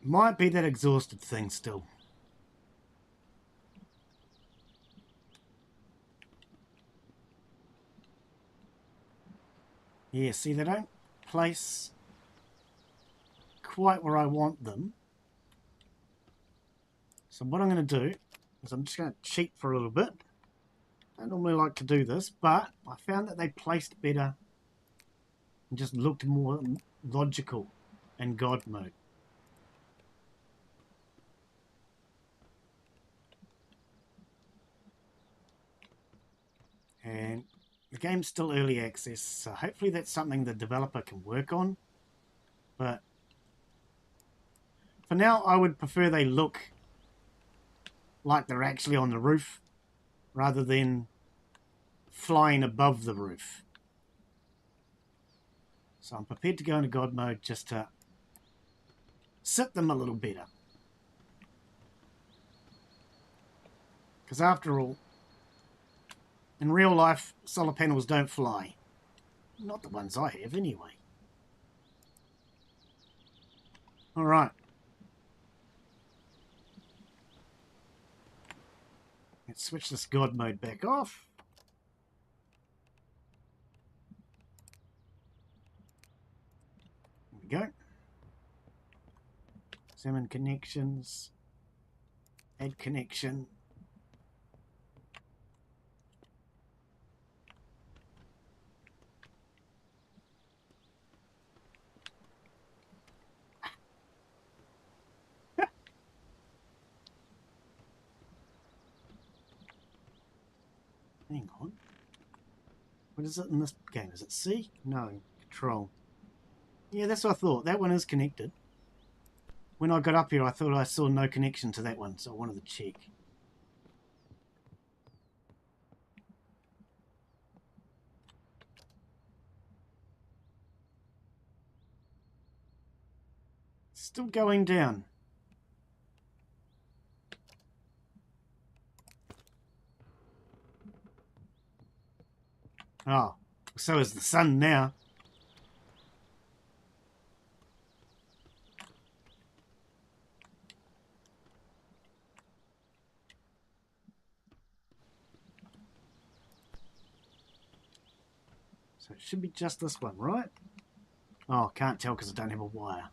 Might be that exhausted thing still. Yeah, see, they don't place quite where I want them. So what I'm going to do is I'm just going to cheat for a little bit. I don't normally like to do this, but I found that they placed better and just looked more logical in God mode. And the game's still early access, so hopefully that's something the developer can work on. But for now, I would prefer they look like they're actually on the roof rather than flying above the roof. So I'm prepared to go into God mode just to sit them a little better. Because after all, in real life, solar panels don't fly. Not the ones I have, anyway. Alright. Let's switch this God mode back off. There we go. Examine connections. Add connection. Hang on. What is it in this game? Is it C? No. Control. Yeah, that's what I thought. That one is connected. When I got up here, I thought I saw no connection to that one, so I wanted to check. Still going down. Oh, so is the sun now. So it should be just this one, right? Oh, can't tell because I don't have a wire.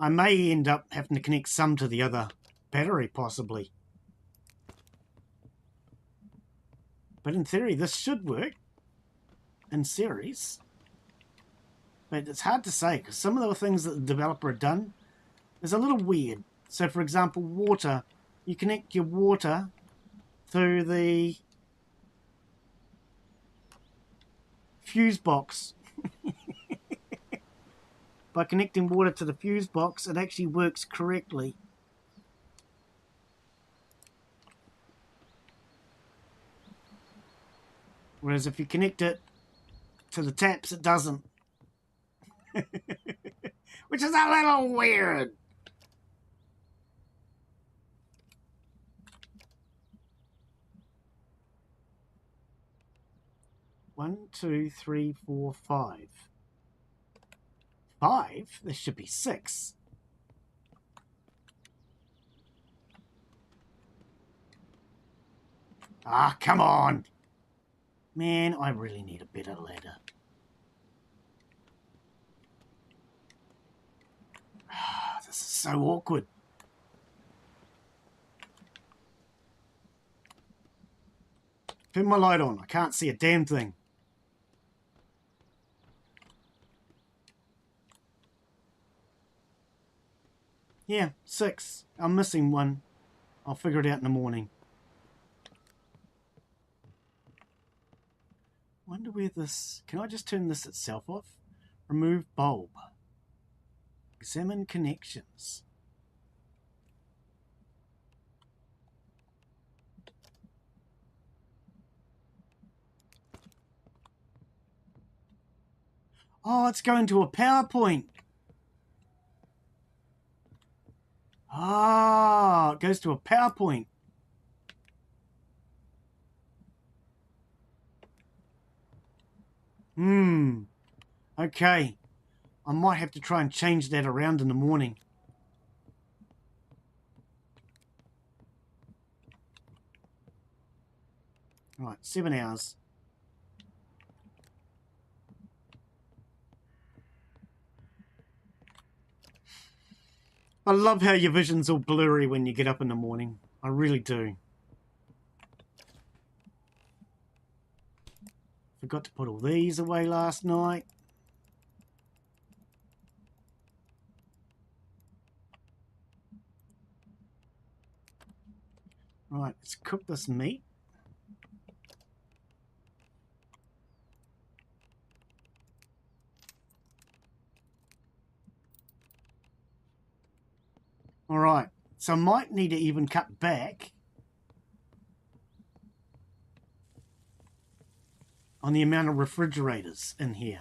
I may end up having to connect some to the other battery, possibly. But in theory, this should work in series. But it's hard to say because some of the things that the developer had done is a little weird. So, for example, water. You connect your water through the fuse box. By connecting water to the fuse box, it actually works correctly. Whereas if you connect it to the taps, it doesn't. Which is a little weird. One, two, three, four, five. 5? There should be 6. Ah, come on. Man, I really need a better ladder. This is so awkward. Turn my light on. I can't see a damn thing. Yeah, 6. I'm missing one. I'll figure it out in the morning. Wonder where this... Can I just turn this itself off? Remove bulb. Examine connections. Oh, it's going to a PowerPoint. Ah, it goes to a PowerPoint. Okay. I might have to try and change that around in the morning. Right, 7 hours. I love how your vision's all blurry when you get up in the morning. I really do. Forgot to put all these away last night. Right, let's cook this meat. All right, so I might need to even cut back on the amount of refrigerators in here.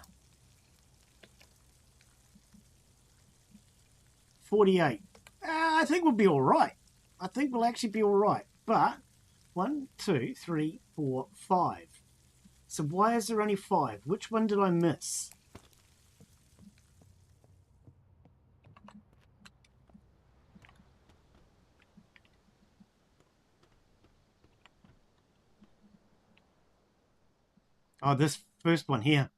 48. I think we'll be all right. I think we'll actually be all right. But 1, 2, 3, 4, 5. So why is there only 5? Which one did I miss? Oh, this first one here.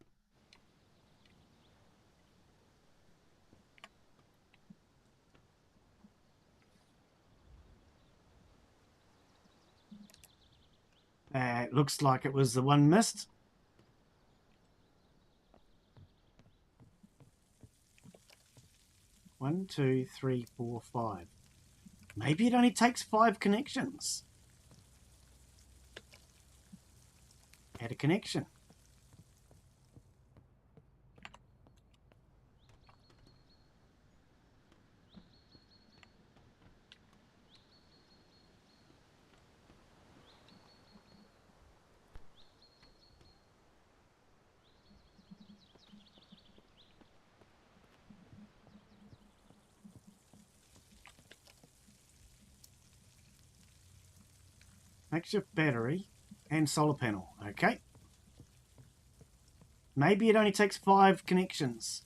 It looks like it was the one missed. One, two, three, four, 5. Maybe it only takes 5 connections. Add a connection. Makeshift battery and solar panel. Okay. Maybe it only takes 5 connections.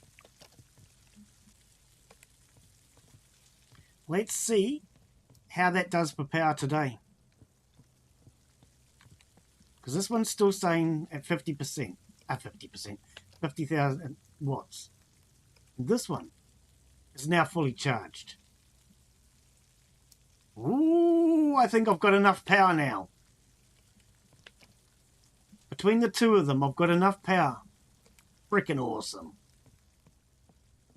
Let's see how that does for power today. Because this one's still staying at 50%. 50%. 50,000 watts. This one is now fully charged. Ooh, I think I've got enough power now. Between the two of them, I've got enough power. Freaking awesome.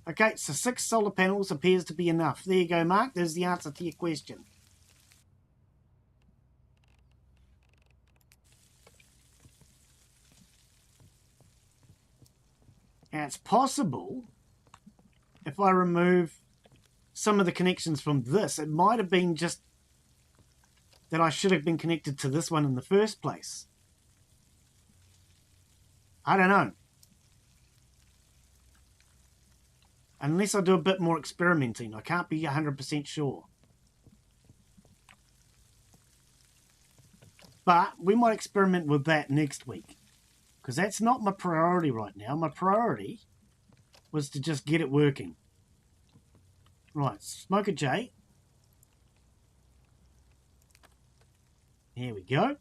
Okay, so 6 solar panels appears to be enough. There you go, Mark. There's the answer to your question. And it's possible, if I remove some of the connections from this, it might have been just that I should have been connected to this one in the first place. I don't know. Unless I do a bit more experimenting. I can't be 100% sure. But we might experiment with that next week. Because that's not my priority right now. My priority was to just get it working. Right, Smoker J. Here we go.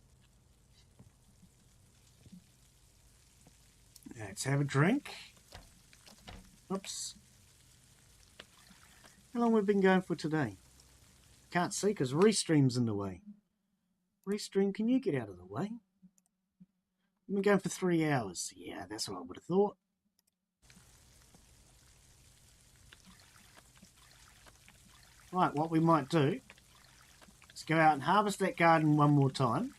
Let's have a drink. Oops. How long have we been going for today? Can't see because Restream's in the way. Restream, can you get out of the way? We've been going for 3 hours. Yeah, that's what I would have thought. Right, what we might do is go out and harvest that garden one more time.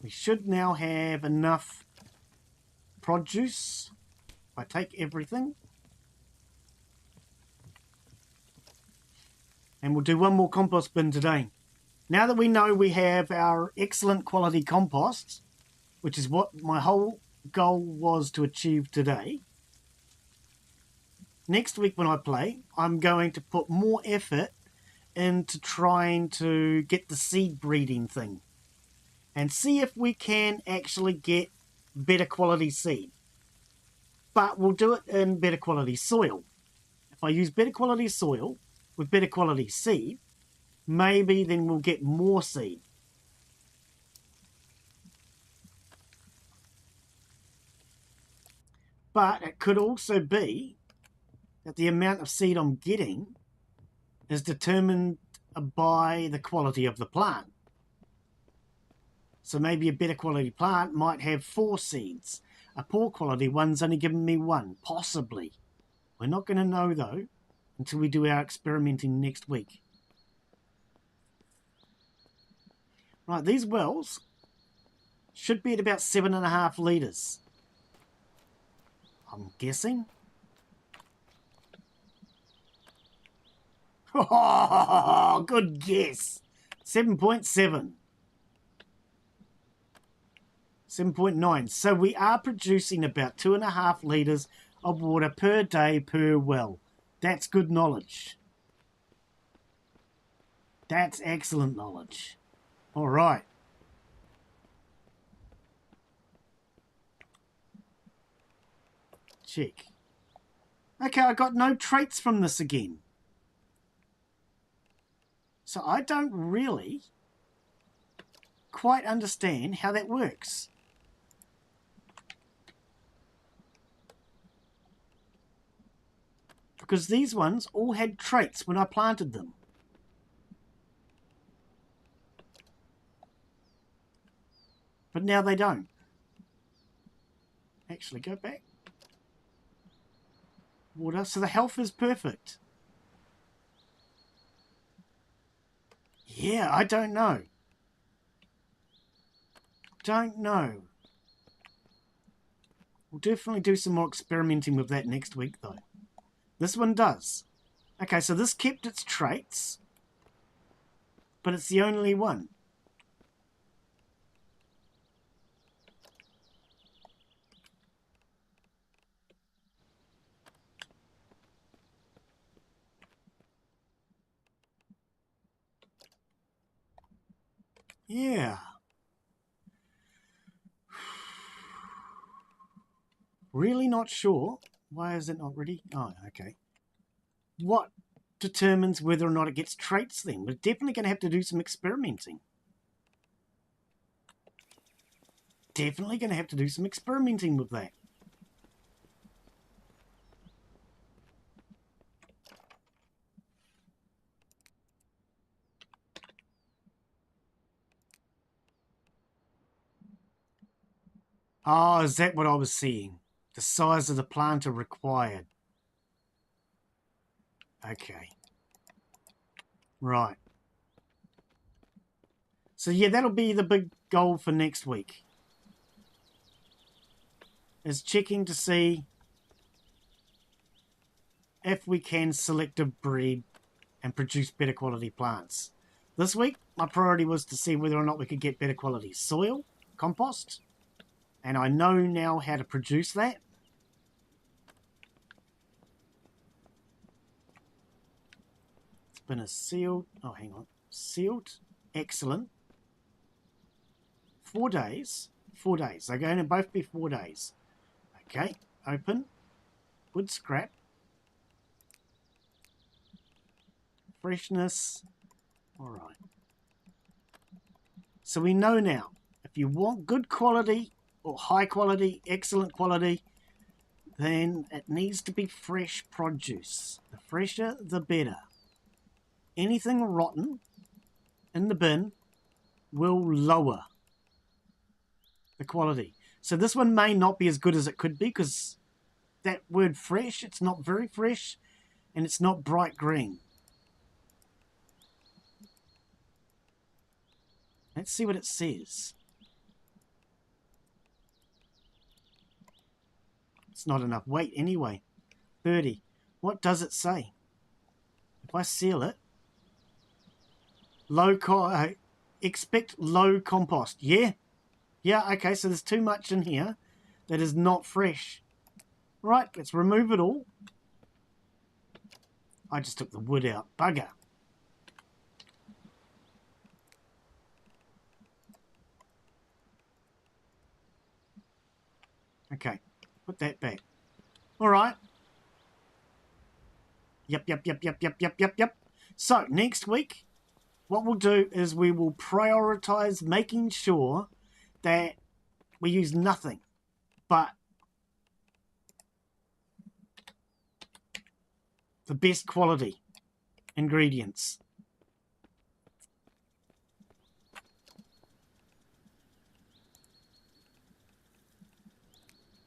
We should now have enough produce. If I take everything. And we'll do one more compost bin today. Now that we know we have our excellent quality compost, which is what my whole goal was to achieve today, next week when I play, I'm going to put more effort into trying to get the seed breeding thing and see if we can actually get better quality seed. But we'll do it in better quality soil. If I use better quality soil with better quality seed, maybe then we'll get more seed. But it could also be that the amount of seed I'm getting is determined by the quality of the plant. So maybe a better quality plant might have 4 seeds. A poor quality one's only giving me 1, possibly. We're not going to know though until we do our experimenting next week. Right, these wells should be at about 7.5 litres. I'm guessing. Oh, good guess. 7.7. 7.9. So we are producing about 2.5 litres of water per day per well. That's good knowledge. That's excellent knowledge. All right. Check. Okay, I got no traits from this again. So I don't really quite understand how that works. Because these ones all had traits when I planted them. But now they don't. Actually, go back. Water. So the health is perfect. Yeah, I don't know. Don't know. We'll definitely do some more experimenting with that next week, though. This one does. Okay, so this kept its traits, but it's the only one. Yeah. Really not sure. Why is it not ready? Oh, okay. What determines whether or not it gets traits then? We're definitely going to have to do some experimenting. Definitely going to have to do some experimenting with that. Oh, is that what I was seeing? The size of the plant are required. Okay. Right. So yeah, that'll be the big goal for next week. Is checking to see if we can selective breed and produce better quality plants. This week, my priority was to see whether or not we could get better quality soil, compost, and I know now how to produce that. It's been a sealed, oh hang on, sealed, excellent. 4 days, 4 days, they're going to both be 4 days. Okay, open, wood scrap, freshness, all right. So we know now, if you want good quality or high quality, excellent quality, then it needs to be fresh produce. The fresher, the better. Anything rotten in the bin will lower the quality. So this one may not be as good as it could be because that word fresh, it's not very fresh and it's not bright green. Let's see what it says. It's not enough weight anyway. 30. What does it say? If I seal it, expect low compost. Yeah, okay, so there's too much in here that is not fresh. Right, let's remove it all. I just took the wood out. Bugger. Okay, put that back. All right. Yep. So, next week, what we'll do is we will prioritize making sure that we use nothing but the best quality ingredients.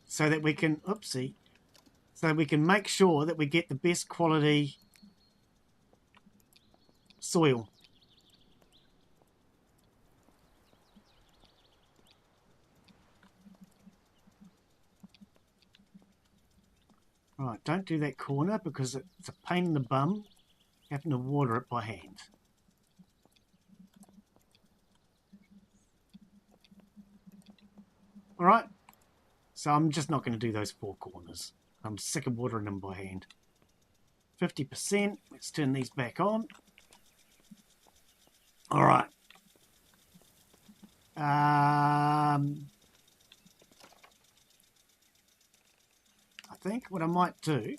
So that we can, so we can make sure that we get the best quality soil. Right, don't do that corner because it's a pain in the bum having to water it by hand. All right, so I'm just not going to do those 4 corners. I'm sick of watering them by hand. 50%, let's turn these back on. All right. I think what I might do,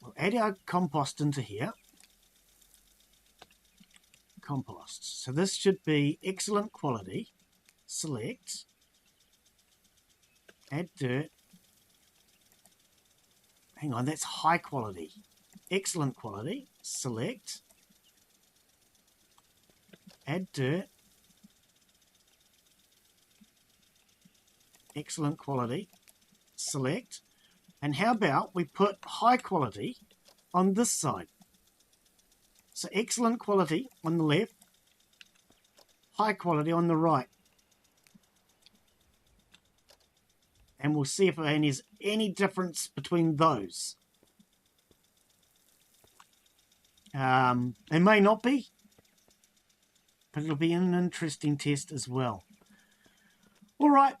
we'll add our compost into here. Compost. So this should be excellent quality. Select. Add dirt. Hang on, that's high quality. Excellent quality. Select. Add dirt. Excellent quality. Select. And how about we put high quality on this side? So excellent quality on the left, high quality on the right. And we'll see if there's any difference between those. There may not be, but it'll be an interesting test as well. All right,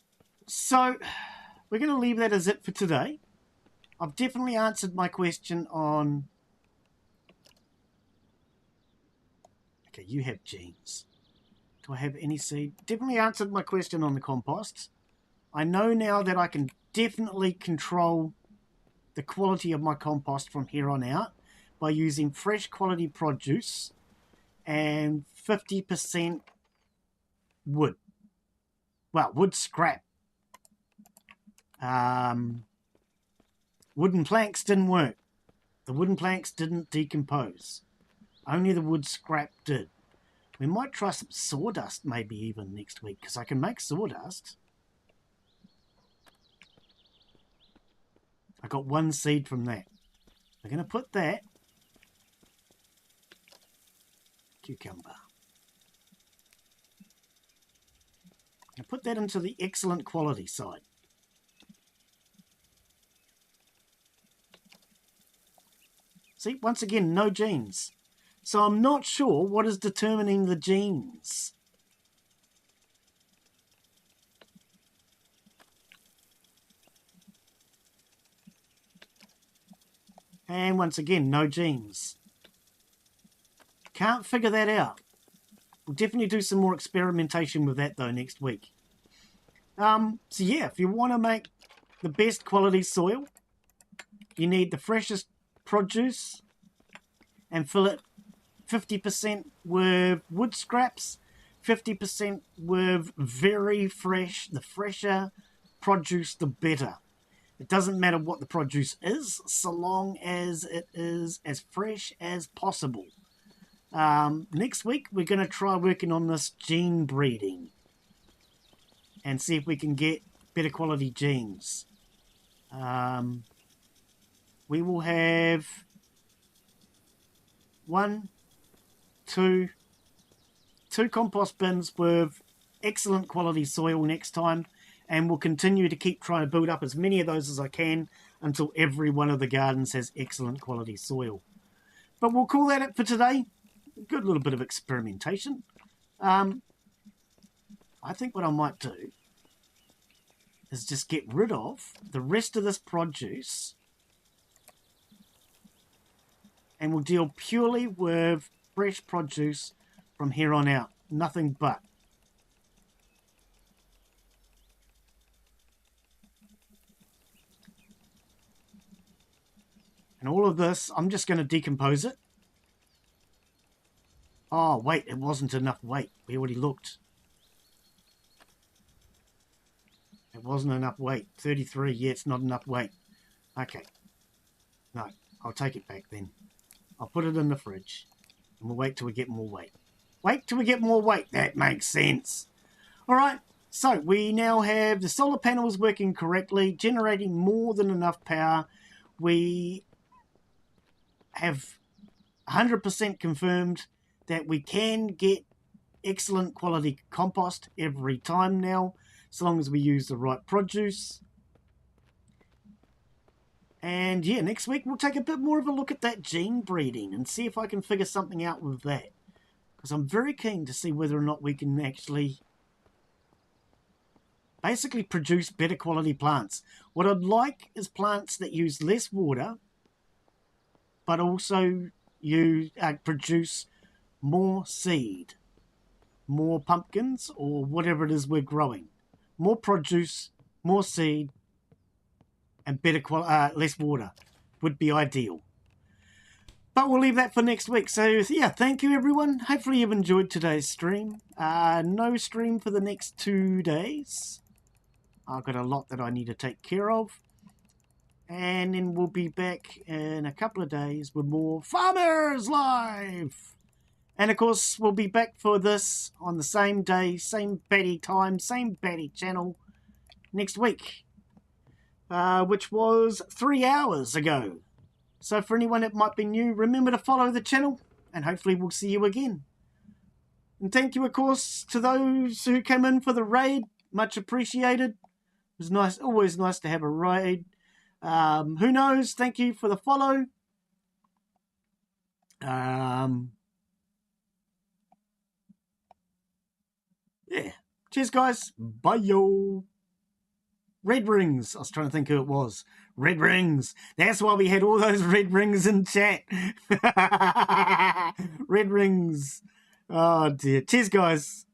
so we're going to leave that as it for today. I've definitely answered my question on... Okay, you have genes. Do I have any seed? Definitely answered my question on the compost. I know now that I can definitely control the quality of my compost from here on out by using fresh quality produce and 50% wood. Well, wood scrap. Wooden planks didn't work. The wooden planks didn't decompose. Only the wood scrap did. We might try some sawdust maybe even next week, because I can make sawdust. I got one seed from that. We're going to put that. Cucumber. I'm going to put that into the excellent quality side. See, once again, no genes. So I'm not sure what is determining the genes. And once again, no genes. Can't figure that out. We'll definitely do some more experimentation with that though next week. So yeah, if you want to make the best quality soil, you need the freshest produce and fill it 50% with wood scraps, 50% with very fresh. The fresher produce, the better. It doesn't matter what the produce is, so long as it is as fresh as possible. Next week, we're going to try working on this gene breeding and see if we can get better quality genes. We will have two compost bins with excellent quality soil next time, and we'll continue to keep trying to build up as many of those as I can until every one of the gardens has excellent quality soil. But we'll call that it for today. Good little bit of experimentation. I think what I might do is just get rid of the rest of this produce, and we'll deal purely with fresh produce from here on out. Nothing but. And all of this, I'm just going to decompose it. Oh, wait, it wasn't enough weight. We already looked. It wasn't enough weight. 33, yeah, it's not enough weight. Okay. No, I'll take it back then. I'll put it in the fridge. And we'll wait till we get more weight. Wait till we get more weight. That makes sense. All right, so we now have the solar panels working correctly, generating more than enough power. We have 100% confirmed that we can get excellent quality compost every time now, so long as we use the right produce. And yeah, next week we'll take a bit more of a look at that gene breeding and see if I can figure something out with that. Because I'm very keen to see whether or not we can actually basically produce better quality plants. What I'd like is plants that use less water, but also produce more seed, more pumpkins, or whatever it is we're growing. More produce, more seed, and better less water would be ideal. But we'll leave that for next week. So yeah, thank you everyone. Hopefully you've enjoyed today's stream. No stream for the next 2 days. I've got a lot that I need to take care of. And then we'll be back in a couple of days with more Farmers Live. And of course, we'll be back for this on the same day, same batty time, same batty channel next week. Which was 3 hours ago. So for anyone that might be new, remember to follow the channel, and hopefully we'll see you again. And thank you, of course, to those who came in for the raid. Much appreciated. It was nice, always nice to have a raid. Who knows? Thank you for the follow. Yeah. Cheers, guys. Bye, yo. Red rings. I was trying to think who it was. Red rings. That's why we had all those red rings in chat. Red rings. Oh dear. Cheers, guys.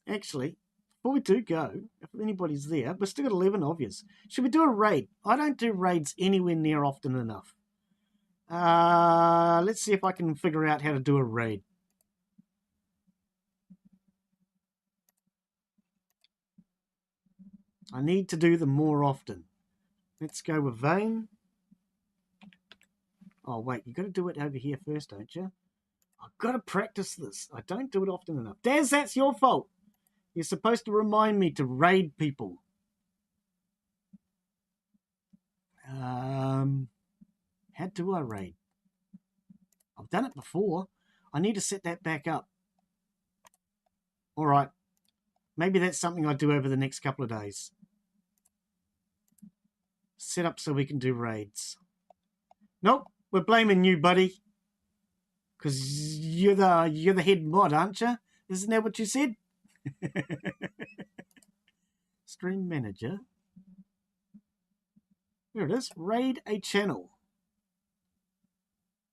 Actually, before we do go, if anybody's there, we've still got 11 of yous. Should we do a raid? I don't do raids anywhere near often enough. Let's see if I can figure out how to do a raid. I need to do them more often. Let's go with Vane. Oh, wait, you've got to do it over here first, don't you? I've got to practice this. I don't do it often enough. Daz, that's your fault. You're supposed to remind me to raid people. How do I raid? I've done it before. I need to set that back up. All right. Maybe that's something I do over the next couple of days. Set up so we can do raids. Nope, we're blaming you, buddy. Because you're the head mod, aren't you? Isn't that what you said? Stream manager. There it is. Raid a channel.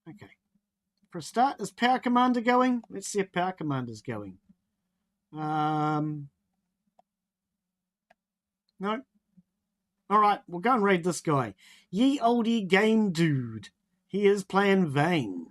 Okay. For a start, is Power Commander going? Let's see if Power Commander's going. No. All right, we'll go and raid this guy. Ye oldie game dude. He is playing Vane.